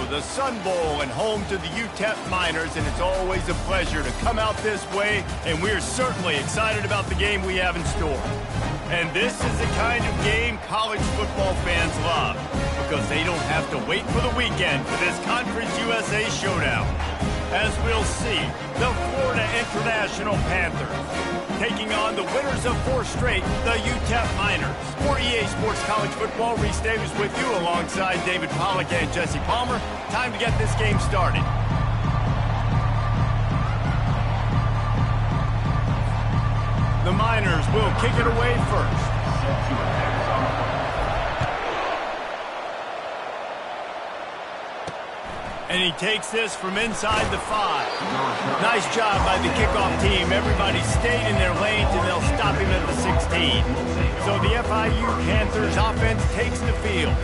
the Sun Bowl and home to the UTEP Miners, and it's always a pleasure to come out this way, and we're certainly excited about the game we have in store. And this is the kind of game college football fans love, because they don't have to wait for the weekend for this Conference USA showdown. As we'll see, the Florida International Panthers taking on the winners of 4 straight, the UTEP Miners. For EA Sports College Football, Reese Davis with you alongside David Pollack and Jesse Palmer. Time to get this game started. The Miners will kick it away first. And he takes this from inside the 5. Nice job by the kickoff team. Everybody stayed in their lanes, and they'll stop him at the 16. So the FIU Panthers offense takes the field.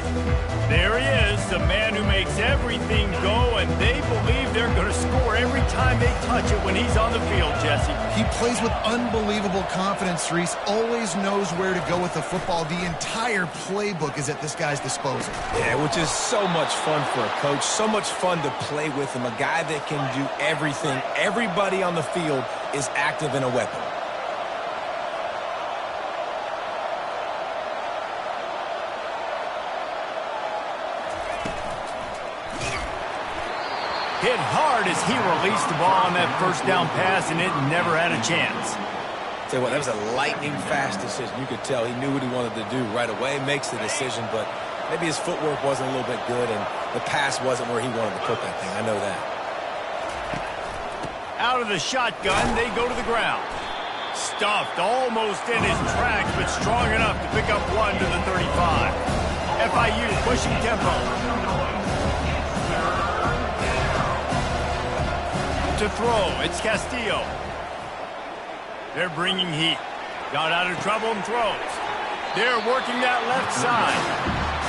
There he is, the man who makes everything go, and they believe they're going to score every time they touch it when he's on the field, Jesse. He plays with unbelievable confidence, Reese. Always knows where to go with the football. The entire playbook is at this guy's disposal. Yeah, which is so much fun for a coach. So much fun to play with him. A guy that can do everything. Everybody on the field is active in a weapon. Hit hard as he released the ball on that first down pass, and it never had a chance. Tell you what, that was a lightning-fast decision. You could tell he knew what he wanted to do right away, makes the decision, but maybe his footwork wasn't a little bit good, and the pass wasn't where he wanted to put that thing. I know that. Out of the shotgun, they go to the ground. Stuffed almost in his tracks, but strong enough to pick up 1 to the 35. FIU pushing tempo. To throw, it's Castillo. They're bringing heat. Got out of trouble and throws. They're working that left side.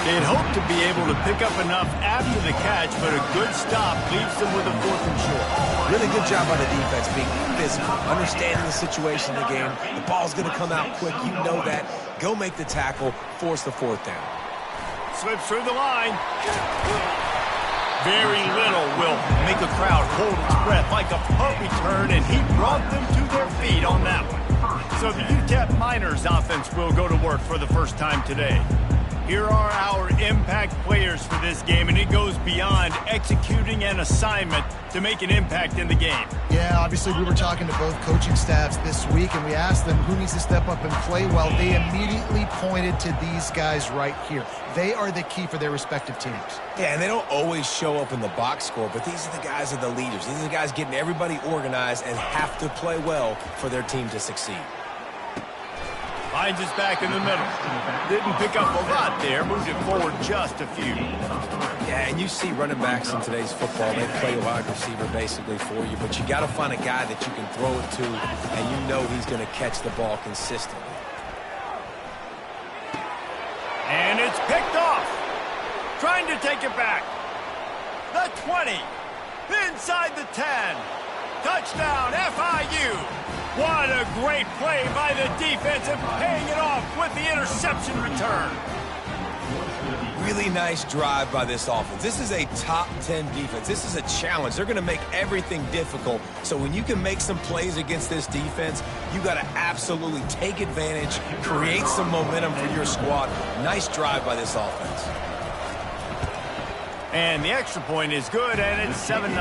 They'd hope to be able to pick up enough after the catch, but a good stop leaves them with a 4th and short. Really good job by the defense being physical, understanding the situation in the game. The ball's going to come out quick. You know that. Go make the tackle, force the 4th down. Slips through the line. Very little will make a crowd hold its breath like a punt return, and he brought them to their feet on that one. So the UTEP Miners offense will go to work for the first time today. Here are our impact players for this game, and it goes beyond executing an assignment to make an impact in the game. Yeah, obviously we were talking to both coaching staffs this week, and we asked them who needs to step up and play well. They immediately pointed to these guys right here. They are the key for their respective teams. Yeah, and they don't always show up in the box score, but these are the guys that are the leaders. These are the guys getting everybody organized and have to play well for their team to succeed. Finds us back in the middle. Didn't pick up a lot there. Moved it forward just a few. Yeah, and you see running backs in today's football. They play wide receiver basically for you, but you got to find a guy that you can throw it to, and you know he's going to catch the ball consistently. And it's picked off. Trying to take it back. The 20. Inside the 10. Touchdown, FIU. What a great play by the defense and paying it off with the interception return. Really nice drive by this offense. This is a top 10 defense. This is a challenge. They're going to make everything difficult. So when you can make some plays against this defense, you got to absolutely take advantage, create some momentum for your squad. Nice drive by this offense. And the extra point is good, and it's 7-0.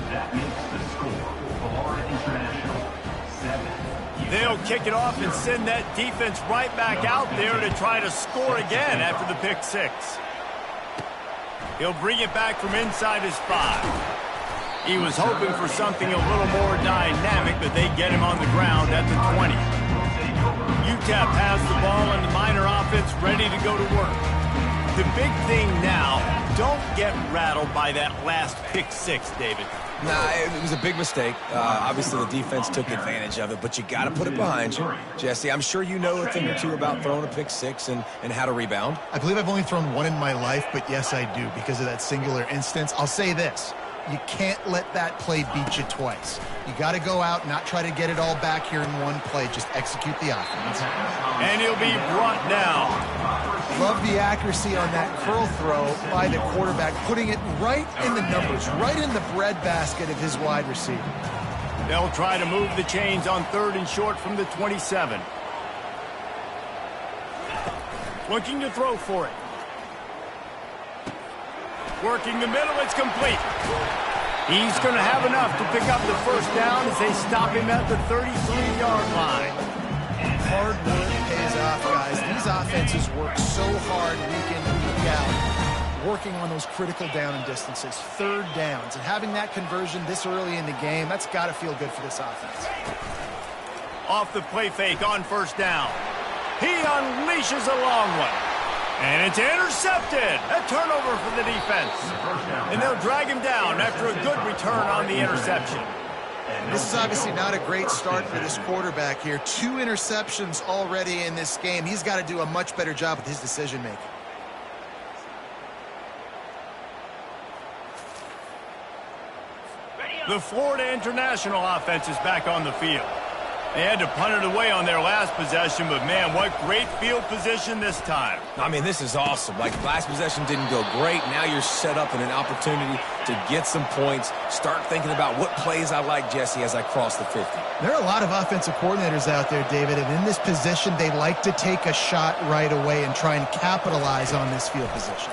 That makes the score Florida International 7. They'll kick it off and send that defense right back out there to try to score again after the pick 6. He'll bring it back from inside his 5. He was hoping for something a little more dynamic, but they get him on the ground at the 20. UTEP has the ball and the Miner offense ready to go to work. The big thing now, don't get rattled by that last pick 6, David. Nah, it was a big mistake. Obviously, the defense took advantage of it, but you got to put it behind you. Jesse, I'm sure you know a thing or two about throwing a pick 6 and how to rebound. I believe I've only thrown one in my life, but yes, I do because of that singular instance. I'll say this. You can't let that play beat you twice. You got to go out and not try to get it all back here in one play. Just execute the offense. And he'll be brought down. Love the accuracy on that curl throw by the quarterback, putting it right in the numbers, right in the breadbasket of his wide receiver. They'll try to move the chains on 3rd and short from the 27. Looking to throw for it. Working the middle, it's complete. He's going to have enough to pick up the first down as they stop him at the 33-yard line. Hard work pays off, guys. These offenses work so hard week in, week out, working on those critical down and distances, 3rd downs, and having that conversion this early in the game, that's got to feel good for this offense. Off the play fake on 1st down. He unleashes a long one. And it's intercepted. A turnover for the defense. And they'll drag him down after a good return on the interception. This is obviously not a great start for this quarterback here. 2 interceptions already in this game. He's got to do a much better job with his decision-making. The Florida International offense is back on the field. They had to punt it away on their last possession, but man, what great field position this time. I mean, this is awesome. Like, last possession didn't go great. Now you're set up in an opportunity to get some points. Start thinking about what plays I like, Jesse, as I cross the 50. There are a lot of offensive coordinators out there, David, and in this position, they like to take a shot right away and try and capitalize on this field position.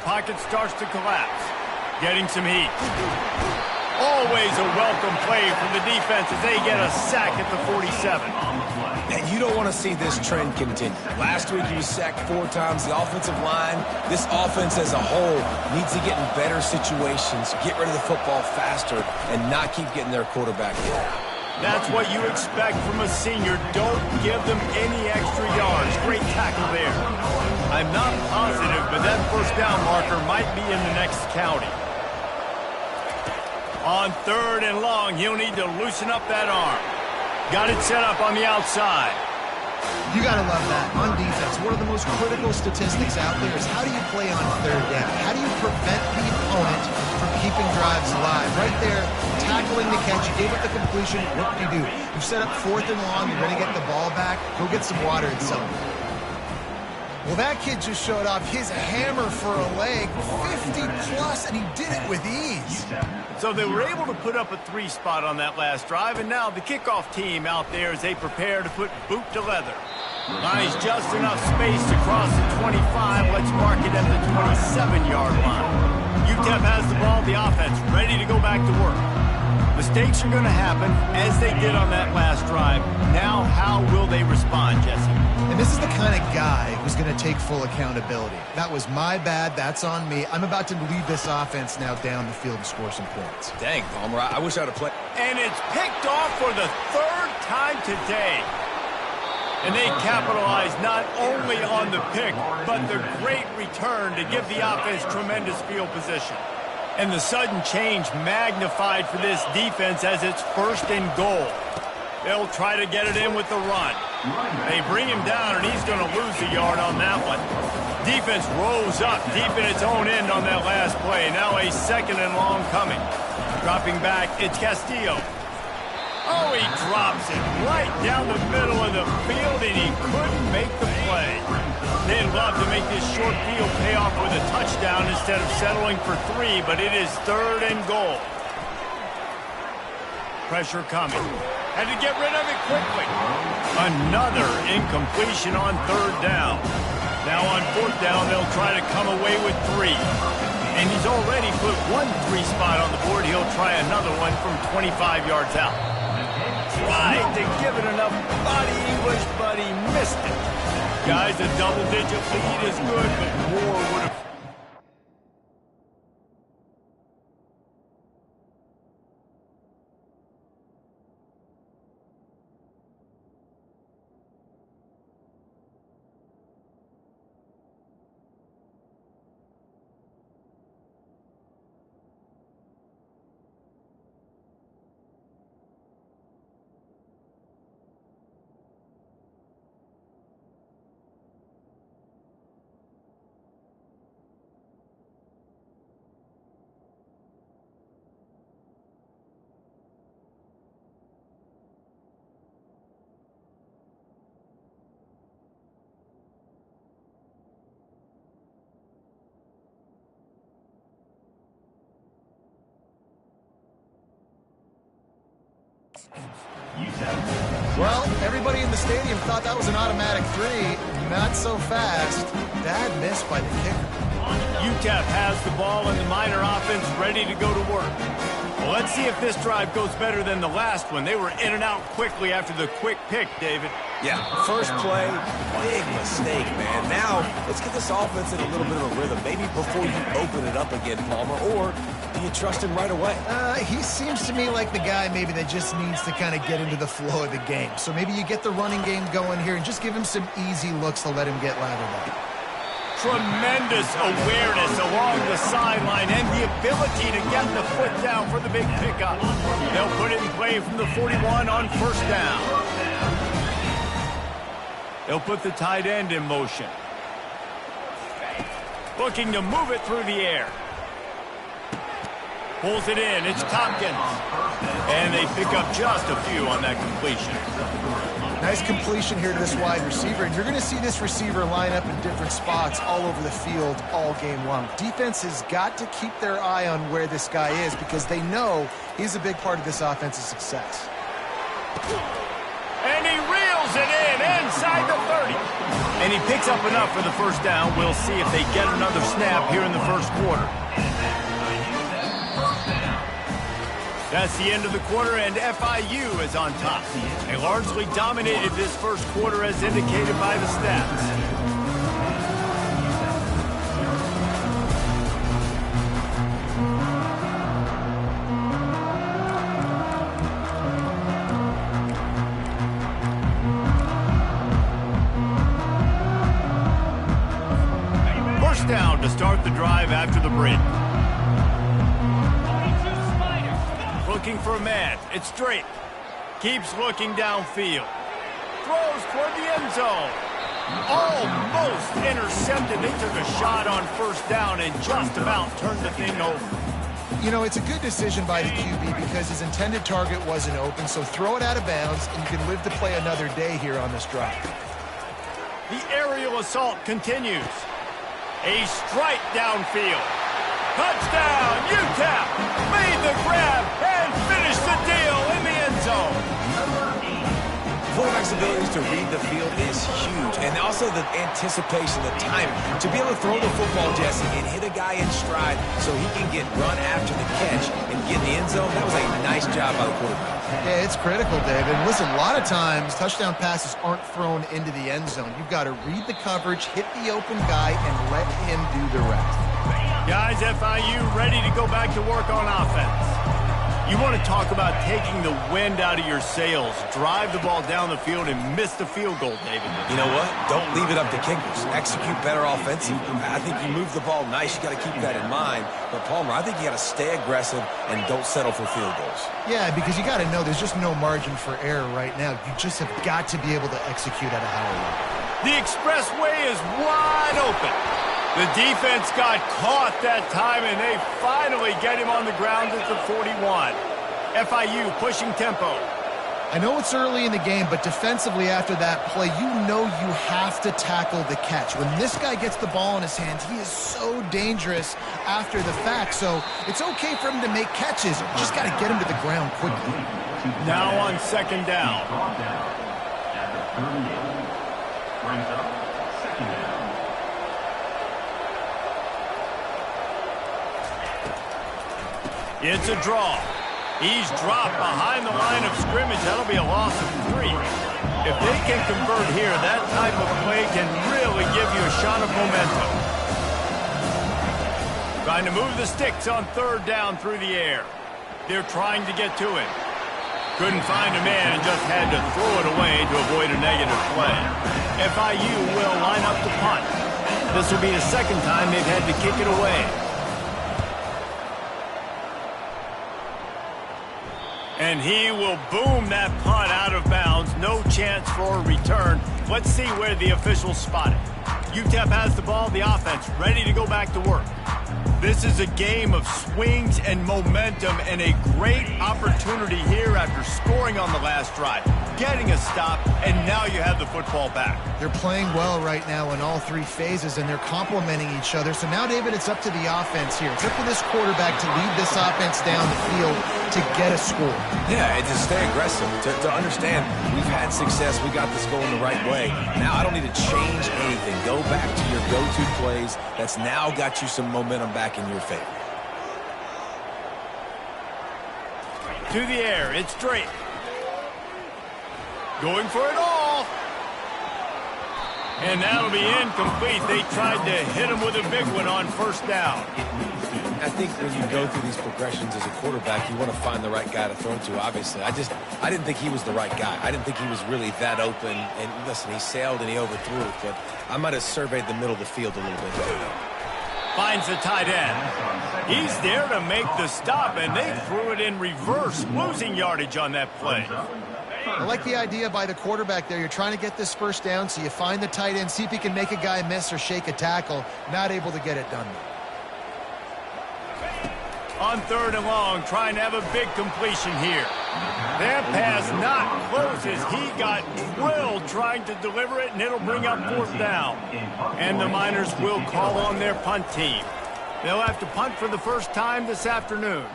Pocket starts to collapse. Getting some heat. Always a welcome play from the defense as they get a sack at the 47. And you don't want to see this trend continue. Last week he was sacked 4 times. The offensive line, this offense as a whole, needs to get in better situations, get rid of the football faster, and not keep getting their quarterback hit. That's what you expect from a senior. Don't give them any extra yards. Great tackle there. I'm not positive, but that 1st down marker might be in the next county. On 3rd and long, he'll need to loosen up that arm. Got it set up on the outside. You got to love that. On defense, one of the most critical statistics out there is how do you play on 3rd down? How do you prevent the opponent from keeping drives alive? Right there, tackling the catch. You gave up the completion. What do? You set up 4th and long. You're going to get the ball back. Go get some water and celebrate. Well, that kid just showed off his hammer for a leg, 50-plus, and he did it with ease. So they were able to put up a 3 spot on that last drive, and now the kickoff team out there as they prepare to put boot to leather. Buys just enough space to cross the 25. Let's mark it at the 27-yard line. UTEP has the ball, the offense ready to go back to work. Mistakes are going to happen, as they did on that last drive. Now, how will they respond, Jesse? And this is the kind of guy who's going to take full accountability. That was my bad. That's on me. I'm about to lead this offense now down the field and score some points. Dang, Palmer, I wish I would have played. And it's picked off for the 3rd time today. And they capitalize not only on the pick, but the great return to give the offense tremendous field position. And the sudden change magnified for this defense as it's 1st and goal. They'll try to get it in with the run. They bring him down, and he's going to lose a yard on that one. Defense rolls up deep in its own end on that last play. Now a 2nd and long coming. Dropping back, it's Castillo. Oh, he drops it right down the middle of the field, and he couldn't make the play. They'd love to make this short field pay off with a touchdown instead of settling for 3, but it is 3rd and goal. Pressure coming. Had to get rid of it quickly. Another incompletion on 3rd down. Now on 4th down, they'll try to come away with 3. And he's already put 1 3 spot on the board. He'll try another one from 25 yards out. Tried to give it enough body English, but he missed it. Guys, a double-digit lead is good, but more would have. Well, everybody in the stadium thought that was an automatic three. Not so fast. Bad miss by the kicker. UTEP has the ball and the Miner offense ready to go to work. Well, let's see if this drive goes better than the last one. They were in and out quickly after the quick pick, David. Yeah, first play, big mistake, man. Now, let's get this offense in a little bit of a rhythm. Maybe before you open it up again, Palmer, or do you trust him right away? He seems to me like the guy maybe that just needs to kind of get into the flow of the game. So maybe you get the running game going here and just give him some easy looks to let him get lathered up. Tremendous awareness along the sideline and the ability to get the foot down for the big pickup. They'll put it in play from the 41 on first down. They'll put the tight end in motion. Looking to move it through the air. Pulls it in. It's Tompkins. And they pick up just a few on that completion. Nice completion here to this wide receiver, and you're going to see this receiver line up in different spots all over the field all game long. Defense has got to keep their eye on where this guy is because they know he's a big part of this offense's success. And he reels it in inside the 30. And he picks up enough for the first down. We'll see if they get another snap here in the first quarter. That's the end of the quarter, and FIU is on top. They largely dominated this first quarter as indicated by the stats. First down to start the drive after the break. Looking for a man. It's Drake. Keeps looking downfield. Throws toward the end zone. Almost intercepted. They took a shot on first down and just about turned the thing over. You know, it's a good decision by the QB because his intended target wasn't open, so throw it out of bounds, and you can live to play another day here on this drive. The aerial assault continues. A strike downfield. Touchdown, UTEP! Made the grab and finished the deal in the end zone. Quarterback's abilities to read the field is huge, and also the anticipation, the timing. To be able to throw the football, Jesse, and hit a guy in stride so he can get run after the catch and get in the end zone, that was a nice job by the quarterback. Yeah, it's critical, David. Listen, a lot of times touchdown passes aren't thrown into the end zone. You've got to read the coverage, hit the open guy, and let him do the rest. Guys, FIU ready to go back to work on offense. You want to talk about taking the wind out of your sails. Drive the ball down the field and miss the field goal, David. You know what? Don't leave it up to kickers. Execute better offensively. I think you move the ball nice. You got to keep that in mind. But, Palmer, I think you got to stay aggressive and don't settle for field goals. Yeah, because you got to know there's just no margin for error right now. You just have got to be able to execute at a higher level. The expressway is wide open. The defense got caught that time, and they finally get him on the ground at the 41. FIU pushing tempo. I know it's early in the game, but defensively after that play, you know you have to tackle the catch. When this guy gets the ball in his hands, he is so dangerous after the fact. So it's okay for him to make catches. Just got to get him to the ground quickly. Now on second down. At the 38. Brings up second down. It's a draw. He's dropped behind the line of scrimmage. That'll be a loss of 3. If they can convert here, that type of play can really give you a shot of momentum. Trying to move the sticks on third down through the air. They're trying to get to him. Couldn't find a man and just had to throw it away to avoid a negative play. FIU will line up to punt. This will be the second time they've had to kick it away. And he will boom that punt out of bounds. No chance for a return. Let's see where the officials spot it. UTEP has the ball, the offense, ready to go back to work. This is a game of swings and momentum and a great opportunity here after scoring on the last drive, getting a stop, and now you have the football back. They're playing well right now in all 3 phases, and they're complementing each other. So now, David, it's up to the offense here. It's up to this quarterback to lead this offense down the field to get a score. Yeah, and to stay aggressive, to understand we've had success, we got this going the right way. Now I don't need to change anything. Go back to your go-to plays. That's now got you some momentum back in your favor. To the air, it's Drake. Going for it all. And that'll be incomplete. They tried to hit him with a big one on first down. I think when you go through these progressions as a quarterback, you want to find the right guy to throw to, obviously. I didn't think he was the right guy. I didn't think he was really that open. And listen, he sailed and he overthrew it, but I might have surveyed the middle of the field a little bit better. Finds the tight end. He's there to make the stop, and they threw it in reverse, losing yardage on that play. I like the idea by the quarterback there. You're trying to get this first down, so you find the tight end, see if he can make a guy miss or shake a tackle. Not able to get it done. On third and long, trying to have a big completion here. That pass not close as he got drilled trying to deliver it, and it'll bring up fourth down. And the Miners will call on their punt team. They'll have to punt for the first time this afternoon.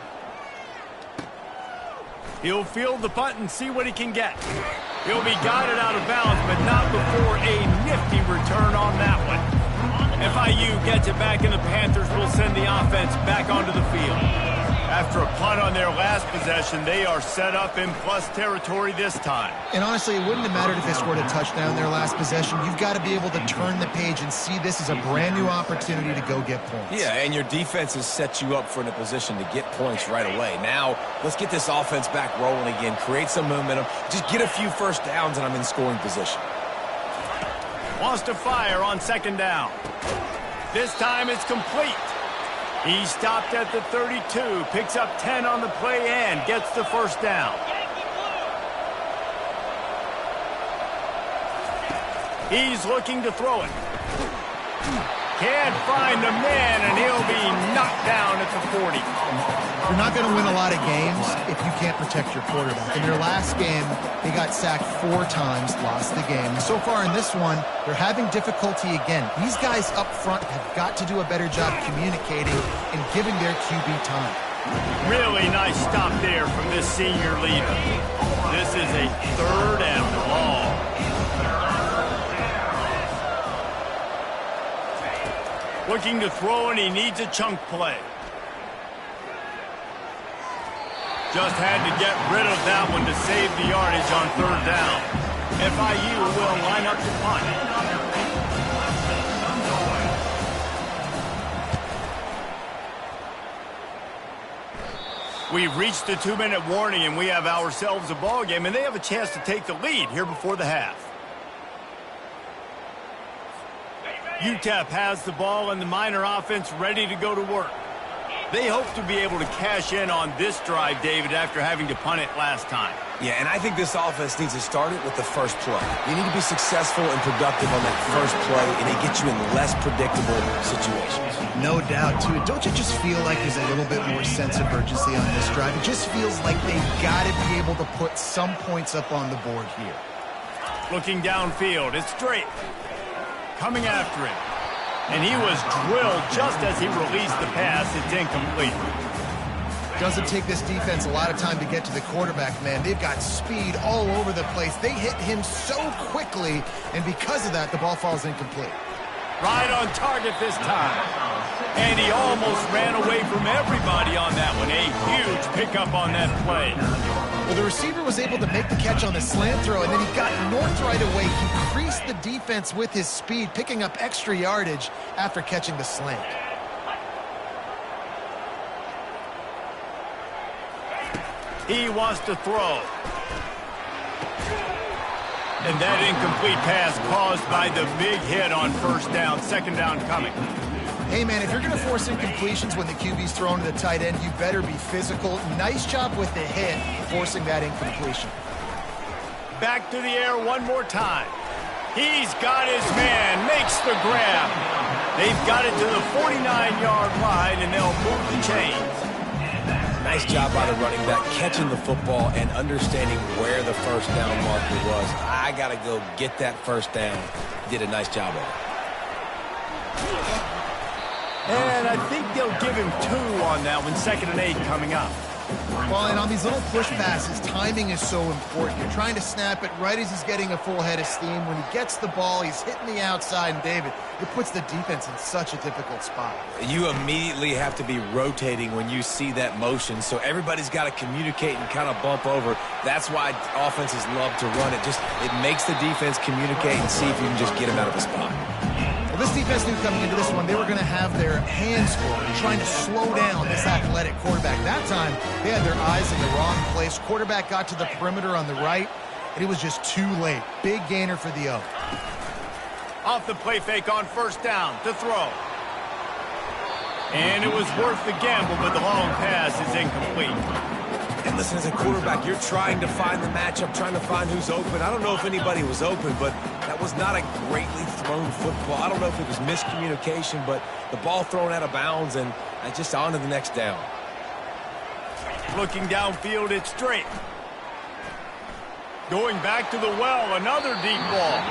He'll field the punt and see what he can get. He'll be guided out of bounds, but not before a nifty return on that one. FIU gets it back, and the Panthers will send the offense back onto the field. After a punt on their last possession, they are set up in plus territory this time. And honestly, it wouldn't have mattered if they scored a touchdown their last possession. You've got to be able to turn the page and see this as a brand new opportunity to go get points. Yeah, and your defense has set you up for in a position to get points right away. Now, let's get this offense back rolling again, create some momentum, just get a few first downs, and I'm in scoring position. Wants to fire on second down. This time it's complete. He stopped at the 32, picks up 10 on the play and gets the first down. He's looking to throw it. Can't find the man, and he'll be knocked down at the 40. You're not going to win a lot of games if you can't protect your quarterback. In their last game, they got sacked 4 times, lost the game. And so far in this one, they're having difficulty again. These guys up front have got to do a better job communicating and giving their QB time. Really nice stop there from this senior leader. This is a third and long. Looking to throw, and he needs a chunk play. Just had to get rid of that one to save the yardage on third down. FIU will line up to punt. We've reached the 2-minute warning, and we have ourselves a ball game, and they have a chance to take the lead here before the half. UTEP has the ball, and the Miner offense ready to go to work. They hope to be able to cash in on this drive, David, after having to punt it last time. Yeah, and I think this offense needs to start it with the first play. You need to be successful and productive on that first play, and it gets you in less predictable situations. No doubt, too. Don't you just feel like there's a little bit more sense of urgency on this drive? It just feels like they've got to be able to put some points up on the board here. Looking downfield, it's Drake. Coming after him. And he was drilled just as he released the pass. It's incomplete. Doesn't take this defense a lot of time to get to the quarterback, man. They've got speed all over the place. They hit him so quickly, and because of that, the ball falls incomplete. Right on target this time. And he almost ran away from everybody on that one. A huge pickup on that play. Well, the receiver was able to make the catch on the slant throw, and then he got north right away. He creased the defense with his speed, picking up extra yardage after catching the slant. He wants to throw. And that incomplete pass caused by the big hit on first down. Second down coming. Hey, man, if you're going to force incompletions when the QB's thrown to the tight end, you better be physical. Nice job with the hit, forcing that incompletion. Back to the air one more time. He's got his man, makes the grab. They've got it to the 49-yard line, and they'll move the chains. Nice job by the running back, catching the football and understanding where the first down marker was. I got to go get that first down. Did a nice job of it. And I think they'll give him 2 on that one. 2nd and 8 coming up. Well, and on these little push passes, timing is so important. You're trying to snap it right as he's getting a full head of steam. When he gets the ball, he's hitting the outside, and David, it puts the defense in such a difficult spot. You immediately have to be rotating when you see that motion, so everybody's got to communicate and kind of bump over. That's why offenses love to run it. It makes the defense communicate and see if you can just get him out of a spot. Well, this defense knew coming into this one they were going to have their hands full, trying to slow down this athletic quarterback. That time, they had their eyes in the wrong place. Quarterback got to the perimeter on the right, and it was just too late. Big gainer for the O. Off the play fake on first down to throw. And it was worth the gamble, but the long pass is incomplete. And listen, as a quarterback, you're trying to find the matchup, trying to find who's open. I don't know if anybody was open, but that was not a greatly thrown football. I don't know if it was miscommunication, but the ball thrown out of bounds and just on to the next down. Looking downfield, it's straight. Going back to the well, another deep ball.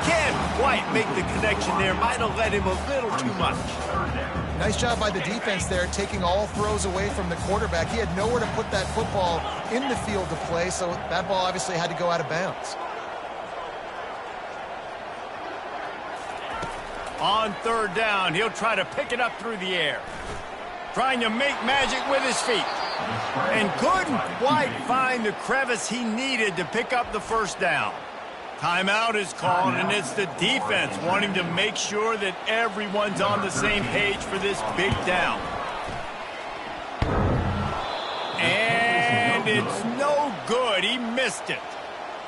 Can't quite make the connection there. Might have let him a little too much. Nice job by the defense there, taking all throws away from the quarterback. He had nowhere to put that football in the field to play, so that ball obviously had to go out of bounds. On third down, he'll try to pick it up through the air. Trying to make magic with his feet. And couldn't quite find the crevice he needed to pick up the first down. Timeout is called, and it's the defense wanting to make sure that everyone's on the same page for this big down. And it's no good. He missed it.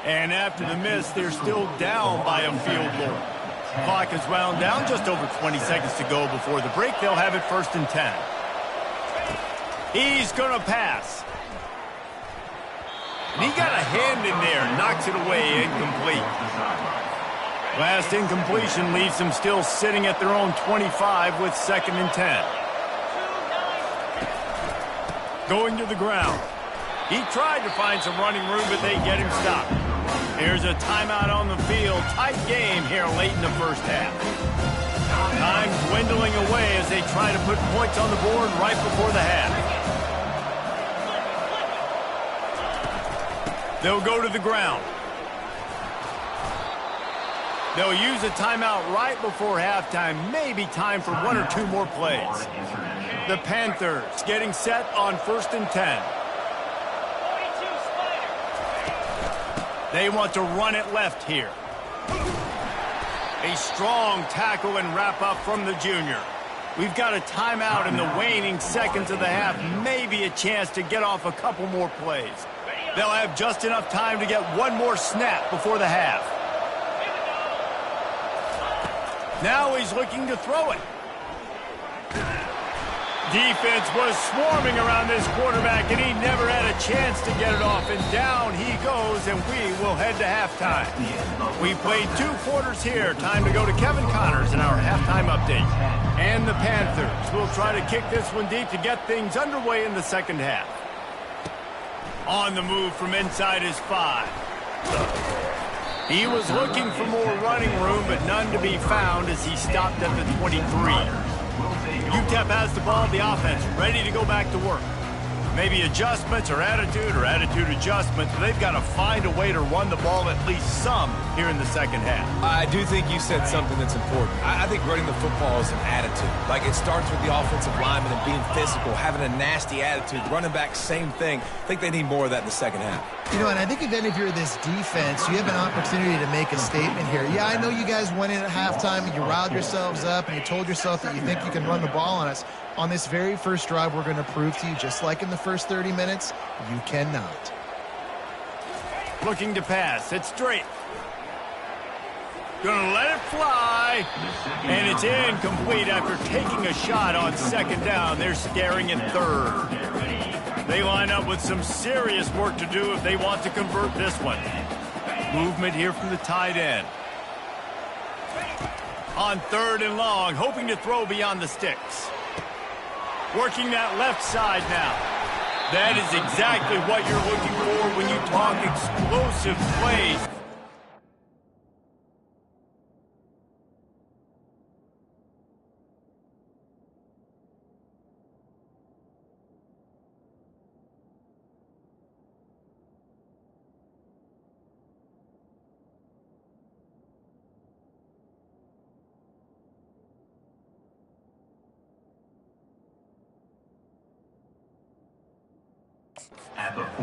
And after the miss, they're still down by a field goal. Clock is wound down, just over 20 seconds to go before the break. They'll have it 1st and 10. He's going to pass. And he got a hand in there, knocks it away, incomplete. Last incompletion leaves them still sitting at their own 25 with 2nd and 10. Going to the ground. He tried to find some running room, but they get him stopped. Here's a timeout on the field. Tight game here late in the first half. Time dwindling away as they try to put points on the board right before the half. They'll go to the ground. They'll use a timeout right before halftime. Maybe time for 1 or 2 more plays. The Panthers getting set on 1st and 10. They want to run it left here. A strong tackle and wrap up from the junior. We've got a timeout in the waning seconds of the half. Maybe a chance to get off a couple more plays. They'll have just enough time to get 1 more snap before the half. Now he's looking to throw it. Defense was swarming around this quarterback, and he never had a chance to get it off. And down he goes, and we will head to halftime. We played 2 quarters here. Time to go to Kevin Connors in our halftime update. And the Panthers will try to kick this one deep to get things underway in the second half. On the move from inside his 5. He was looking for more running room, but none to be found as he stopped at the 23. UTEP has the ball, the offense, ready to go back to work. Maybe adjustments or attitude adjustments. They've got to find a way to run the ball at least some here in the second half. I do think you said something that's important. I think running the football is an attitude. Like, it starts with the offensive lineman and being physical, having a nasty attitude. Running back, same thing. I think they need more of that in the second half. You know, and I think then if you're this defense, you have an opportunity to make a statement here. Yeah, I know you guys went in at halftime and you riled yourselves up and you told yourself that you think you can run the ball on us. On this very first drive, we're going to prove to you, just like in the first 30 minutes, you cannot. Looking to pass. It's straight. Gonna let it fly. And it's incomplete after taking a shot on 2nd down. They're staring at 3rd. They line up with some serious work to do if they want to convert this one. Movement here from the tight end. On 3rd and long, hoping to throw beyond the sticks. Working that left side now. That is exactly what you're looking for when you talk explosive plays.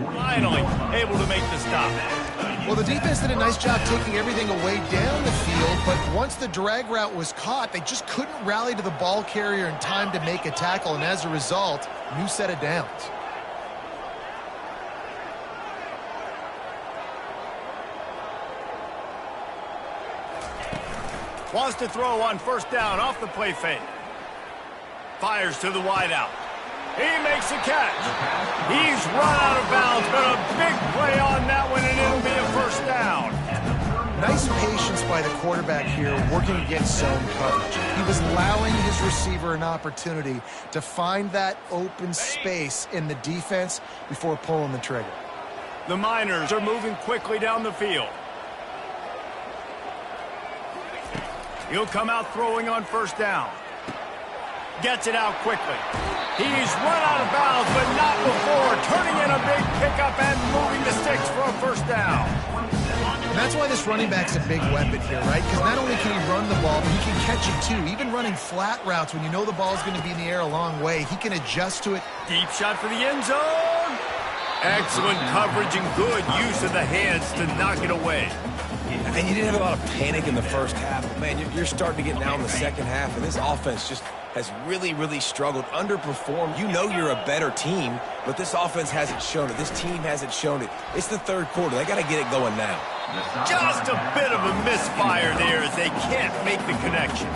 Finally able to make the stop. Well, the defense did a nice job taking everything away down the field, but once the drag route was caught, they just couldn't rally to the ball carrier in time to make a tackle, and as a result, new set of downs. Wants to throw on first down off the play fake. Fires to the wideout. He makes a catch. He's run out of bounds, but a big play on that one, and it'll be a first down. Nice patience by the quarterback here, working against zone coverage. He was allowing his receiver an opportunity to find that open space in the defense before pulling the trigger. The Miners are moving quickly down the field. He'll come out throwing on first down. Gets it out quickly. He's run out of bounds, but not before. Turning in a big pickup and moving the sticks for a first down. And that's why this running back's a big weapon here, right? Because not only can he run the ball, but he can catch it too. Even running flat routes when you know the ball's going to be in the air a long way, he can adjust to it. Deep shot for the end zone. Excellent coverage and good use of the hands to knock it away. And you didn't have a lot of panic in the first half. Man, you're starting to get now in the second half, and this offense just has really, really struggled, underperformed. You know you're a better team, but this offense hasn't shown it. This team hasn't shown it. It's the third quarter. They got to get it going now. Just a bit of a misfire there as they can't make the connection.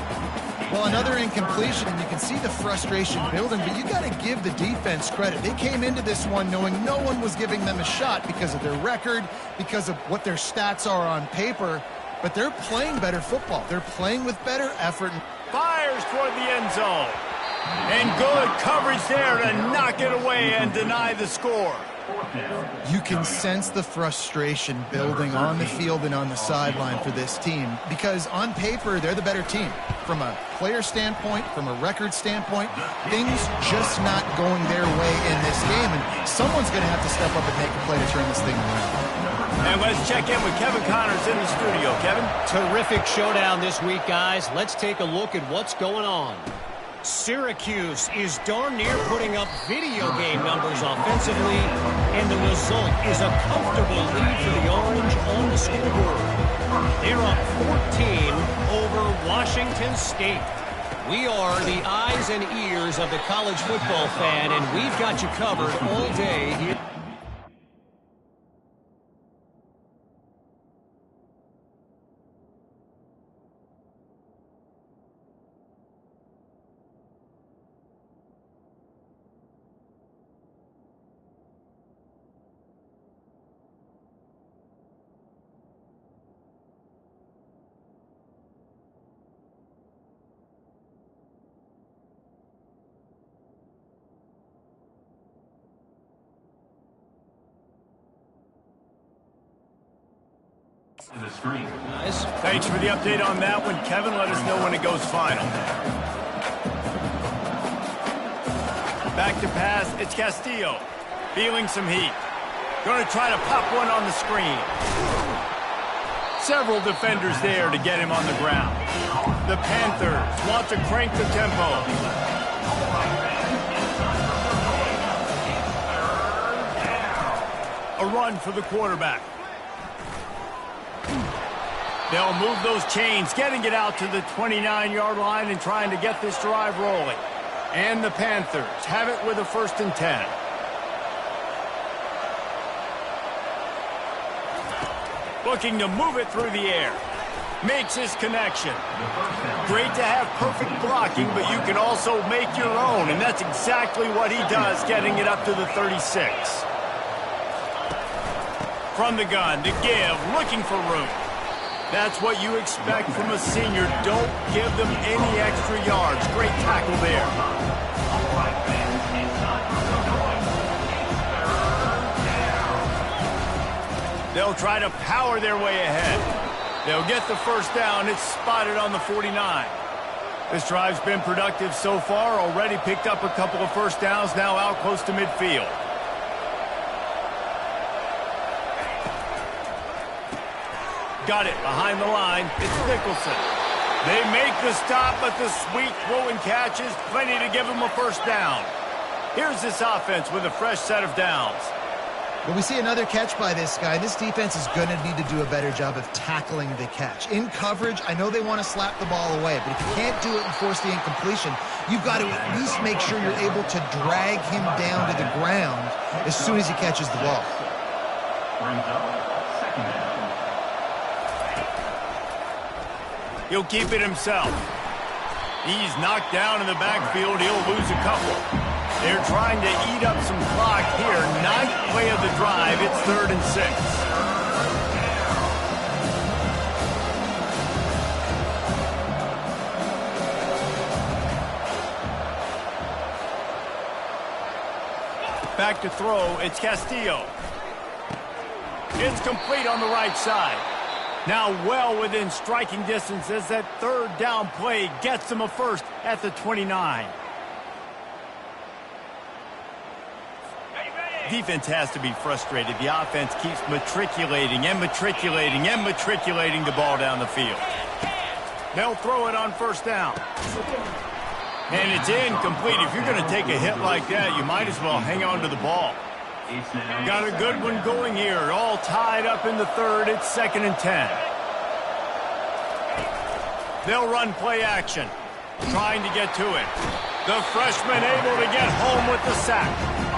Well, another incompletion, and you can see the frustration building, but you got to give the defense credit. They came into this one knowing no one was giving them a shot because of their record, because of what their stats are on paper, but they're playing better football. They're playing with better effort. Fires toward the end zone. And good coverage there to knock it away and deny the score. You can sense the frustration building on the field and on the sideline for this team because on paper, they're the better team. From a player standpoint, from a record standpoint, things just not going their way in this game, and someone's going to have to step up and make a play to turn this thing around. And let's check in with Kevin Connors in the studio. Kevin? Terrific showdown this week, guys. Let's take a look at what's going on. Syracuse is darn near putting up video game numbers offensively, and the result is a comfortable lead for the Orange on the scoreboard. They're up 14 over Washington State. We are the eyes and ears of the college football fan, and we've got you covered all day here. The screen. Nice. Thanks for the update on that one, Kevin. Let us know when it goes final. Back to pass. It's Castillo. Feeling some heat. Going to try to pop one on the screen. Several defenders there to get him on the ground. The Panthers want to crank the tempo. A run for the quarterback. They'll move those chains, getting it out to the 29-yard line and trying to get this drive rolling. And the Panthers have it with a 1st and 10. Looking to move it through the air. Makes his connection. Great to have perfect blocking, but you can also make your own, and that's exactly what he does, getting it up to the 36. From the gun to give, looking for room. That's what you expect from a senior. Don't give them any extra yards. Great tackle there. They'll try to power their way ahead. They'll get the first down. It's spotted on the 49. This drive's been productive so far. Already picked up a couple of first downs. Now out close to midfield. Got it behind the line. It's Nicholson. They make the stop, but the sweet throw and catch is plenty to give them a first down. Here's this offense with a fresh set of downs. Well, we see another catch by this guy. This defense is going to need to do a better job of tackling the catch. In coverage, I know they want to slap the ball away, but if you can't do it and force the incompletion, you've got to at least make sure you're able to drag him down to the ground as soon as he catches the ball. Brings up second down. He'll keep it himself. He's knocked down in the backfield. He'll lose a couple. They're trying to eat up some clock here. Ninth play of the drive. It's 3rd and 6. Back to throw. It's Castillo. It's complete on the right side. Now well within striking distance as that 3rd down play gets them a first at the 29. Defense has to be frustrated. The offense keeps matriculating and matriculating and matriculating the ball down the field. They'll throw it on 1st down. And it's incomplete. If you're going to take a hit like that, you might as well hang on to the ball. Got a good one going here. All tied up in the 3rd. It's 2nd and 10. They'll run play action. Trying to get to it. The freshman able to get home with the sack.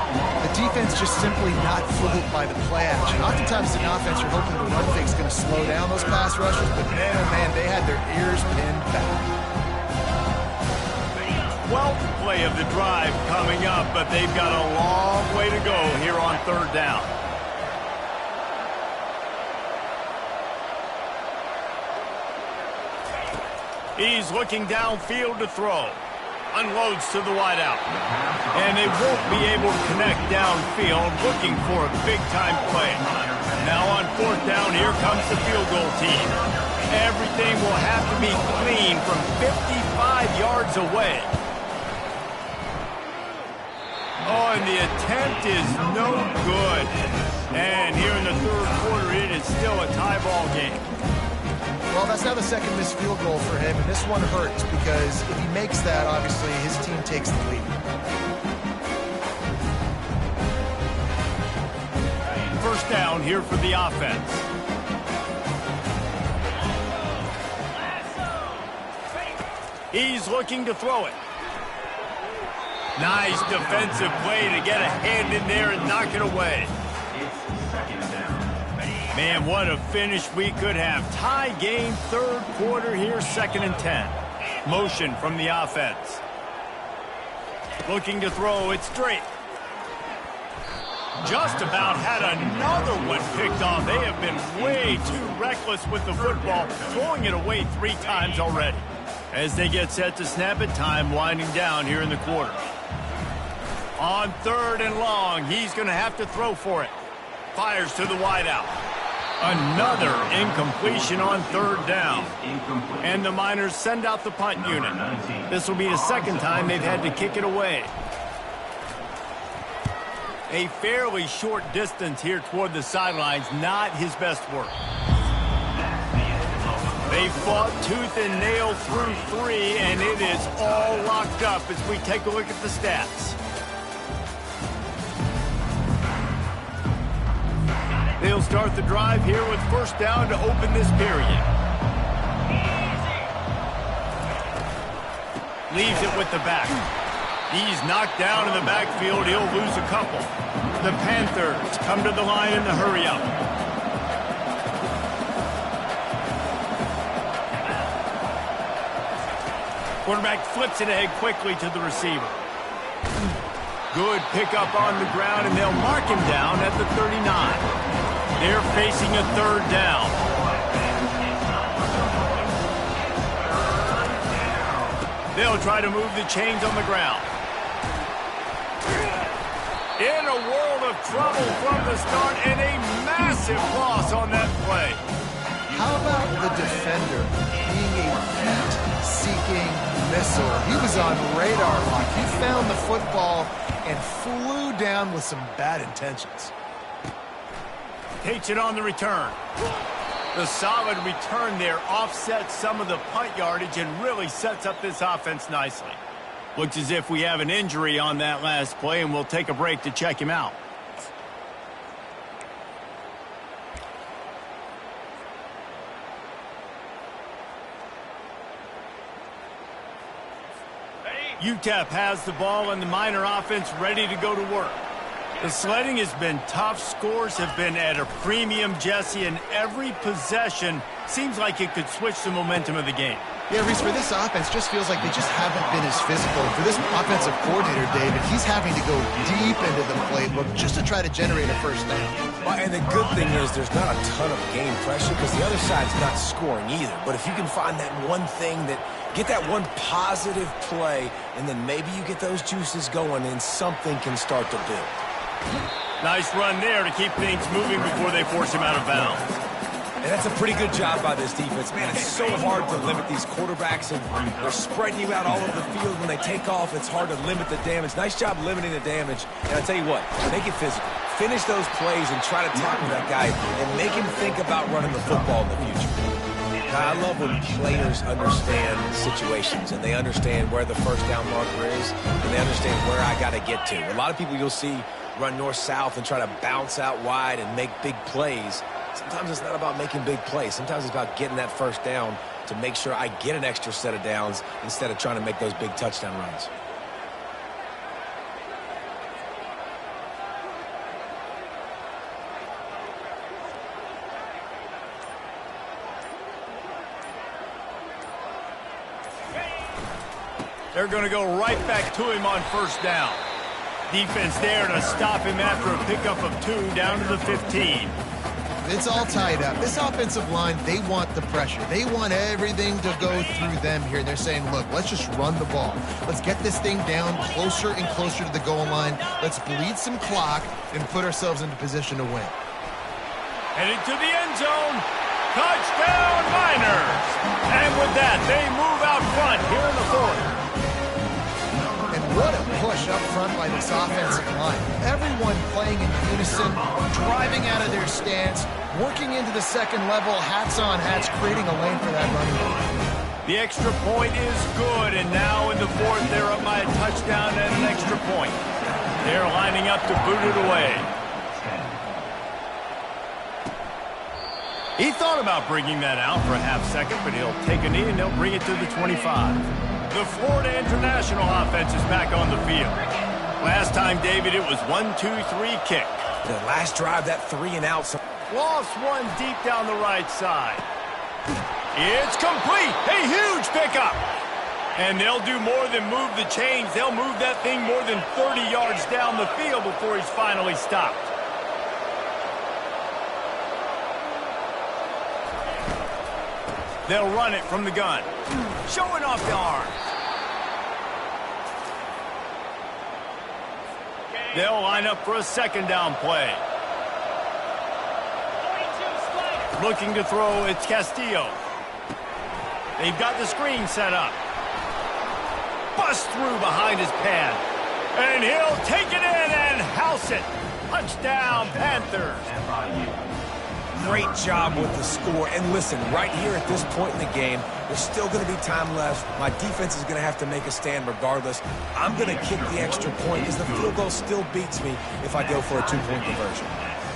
The defense just simply not fooled by the play action. Oftentimes in offense, you're hoping the run fake's going to slow down those pass rushers, but man, oh man, they had their ears pinned back. 12th play of the drive coming up, but they've got a long way to go here on 3rd down. He's looking downfield to throw. Unloads to the wideout. And they won't be able to connect downfield, looking for a big-time play. Now on 4th down, here comes the field goal team. Everything will have to be clean from 55 yards away. Oh, and the attempt is no good. And here in the 3rd quarter, it is still a tie ball game. Well, that's now the 2nd missed field goal for him, and this one hurts because if he makes that, obviously, his team takes the lead. 1st down here for the offense. He's looking to throw it. Nice defensive play to get a hand in there and knock it away. It's 2nd down. Man, what a finish we could have. Tie game, 3rd quarter here, 2nd and 10. Motion from the offense. Looking to throw, it's straight. Just about had another one picked off. They have been way too reckless with the football, throwing it away 3 times already. As they get set to snap it, time winding down here in the quarter. On 3rd and long, he's going to have to throw for it. Fires to the wideout. Another incompletion on 3rd down. And the Miners send out the punt unit. This will be the 2nd time they've had to kick it away. A fairly short distance here toward the sidelines, not his best work. They fought tooth and nail through 3, and it is all locked up as we take a look at the stats. They'll start the drive here with 1st down to open this period. Leaves it with the back. He's knocked down in the backfield. He'll lose a couple. The Panthers come to the line in the hurry-up. Quarterback flips it ahead quickly to the receiver. Good pickup on the ground, and they'll mark him down at the 39. They're facing a 3rd down. They'll try to move the chains on the ground. In a world of trouble from the start, and a massive loss on that play. How about the defender being a heat-seeking missile? He was on radar lock. He found the football and flew down with some bad intentions. Takes it on the return. The solid return there offsets some of the punt yardage and really sets up this offense nicely. Looks as if we have an injury on that last play, and we'll take a break to check him out. UTEP has the ball and the Miner offense ready to go to work. The sledding has been tough. Scores have been at a premium, Jesse, and every possession seems like it could switch the momentum of the game. Yeah, Reese, for this offense, just feels like they just haven't been as physical. For this offensive coordinator, David, he's having to go deep into the playbook just to try to generate a first down. Well, and the good thing is there's not a ton of game pressure because the other side's not scoring either. But if you can find that one thing get that one positive play, and then maybe you get those juices going and something can start to build. Nice run there to keep things moving before they force him out of bounds. And that's a pretty good job by this defense. Man, it's so hard to limit these quarterbacks, and they're spreading you out all over the field. When they take off, it's hard to limit the damage. Nice job limiting the damage. And I'll tell you what, make it physical. Finish those plays and try to tackle that guy and make him think about running the football in the future. Now, I love when players understand situations and they understand where the first down marker is and they understand where I got to get to. A lot of people you'll see run north-south and try to bounce out wide and make big plays. Sometimes it's not about making big plays. Sometimes it's about getting that first down to make sure I get an extra set of downs instead of trying to make those big touchdown runs. They're going to go right back to him on first down. Defense there to stop him after a pickup of 2 down to the 15. It's all tied up. This offensive line, they want the pressure. They want everything to go through them here. They're saying, look, let's just run the ball. Let's get this thing down closer and closer to the goal line. Let's bleed some clock and put ourselves into position to win. Heading to the end zone. Touchdown, Miners! And with that, they move out front here in the fourth. What a push up front by this offensive line. Everyone playing in unison, driving out of their stance, working into the second level, hats on hats, creating a lane for that running back. The extra point is good, and now in the fourth, they're up by a touchdown and an extra point. They're lining up to boot it away. He thought about bringing that out for a half second, but he'll take a knee and they'll bring it to the 25. The Florida International offense is back on the field. Last time, David, it was 1-2-3 kick. The last drive, that 3 and out. Lost one deep down the right side. It's complete. A huge pickup. And they'll do more than move the chains. They'll move that thing more than 30 yards down the field before he's finally stopped. They'll run it from the gun. Showing off the arm. They'll line up for a second down play. Looking to throw, it's Castillo. They've got the screen set up. Bust through behind his pad. And he'll take it in and house it. Touchdown, Panthers. Great job with the score. And listen, right here at this point in the game, there's still going to be time left. My defense is going to have to make a stand regardless. I'm going to kick the extra point because the field goal still beats me if I go for a 2-point conversion.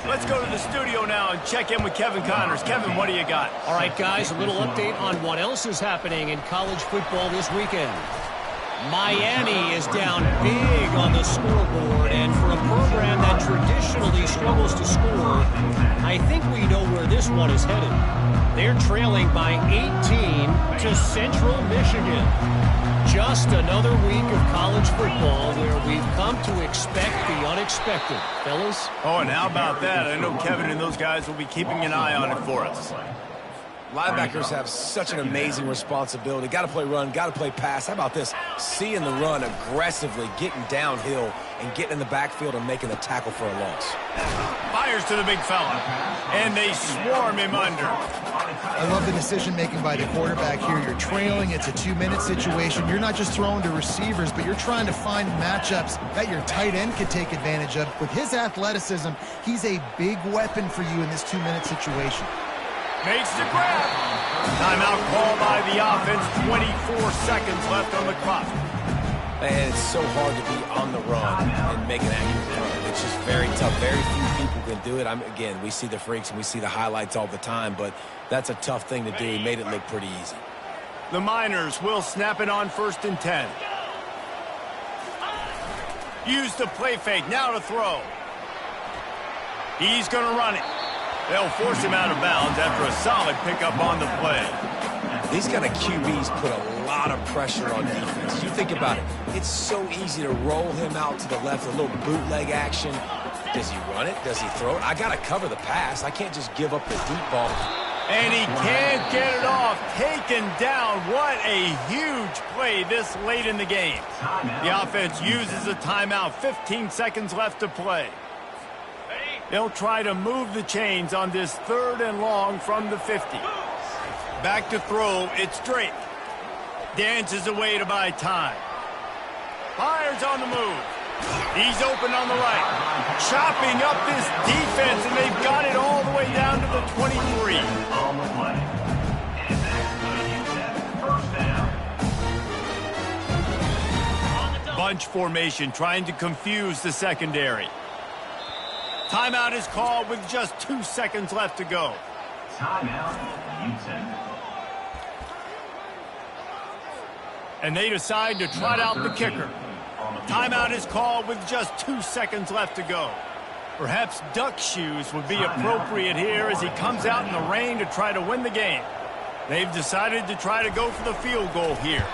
Let's go to the studio now and check in with Kevin Connors. Kevin, what do you got? All right, guys, a little update on what else is happening in college football this weekend. Miami is down big on the scoreboard, and for a program that traditionally struggles to score, I think we know where this one is headed. They're trailing by 18 to Central Michigan. Just another week of college football where we've come to expect the unexpected. Fellas? Oh, and how about that? I know Kevin and those guys will be keeping an eye on it for us. Linebackers have such an amazing responsibility. Got to play run, got to play pass. How about this? Seeing the run aggressively, getting downhill, and getting in the backfield and making a tackle for a loss. Fires to the big fella, and they swarm him under. I love the decision-making by the quarterback here. You're trailing. It's a 2-minute situation. You're not just throwing to receivers, but you're trying to find matchups that your tight end could take advantage of. With his athleticism, he's a big weapon for you in this 2-minute situation. Makes the grab. Timeout called by the offense. 24 seconds left on the clock. And it's so hard to be on the run and make an accurate run. It's just very tough. Very few people can do it. Again, we see the freaks and we see the highlights all the time, but that's a tough thing to do. He made it look pretty easy. The Miners will snap it on 1st and 10. Use the play fake, now to throw. He's going to run it. They'll force him out of bounds after a solid pickup on the play. These kind of QBs put a lot of pressure on defense. You think about it. It's so easy to roll him out to the left, a little bootleg action. Does he run it? Does he throw it? I got to cover the pass. I can't just give up the deep ball. And he can't get it off. Taken down. What a huge play this late in the game. The offense uses a timeout. 15 seconds left to play. They'll try to move the chains on this 3rd and long from the 50. Back to throw. It's Drake. Dances away to buy time. Fires on the move. He's open on the right. Chopping up this defense, and they've got it all the way down to the 23. On the play. And that's going to use that first down. Bunch formation trying to confuse the secondary. Timeout is called with just 2 seconds left to go. Timeout, Ncaa. And they decide to trot out the kicker. Timeout is called with just 2 seconds left to go. Perhaps duck shoes would be appropriate here as he comes out in the rain to try to win the game. They've decided to try to go for the field goal here.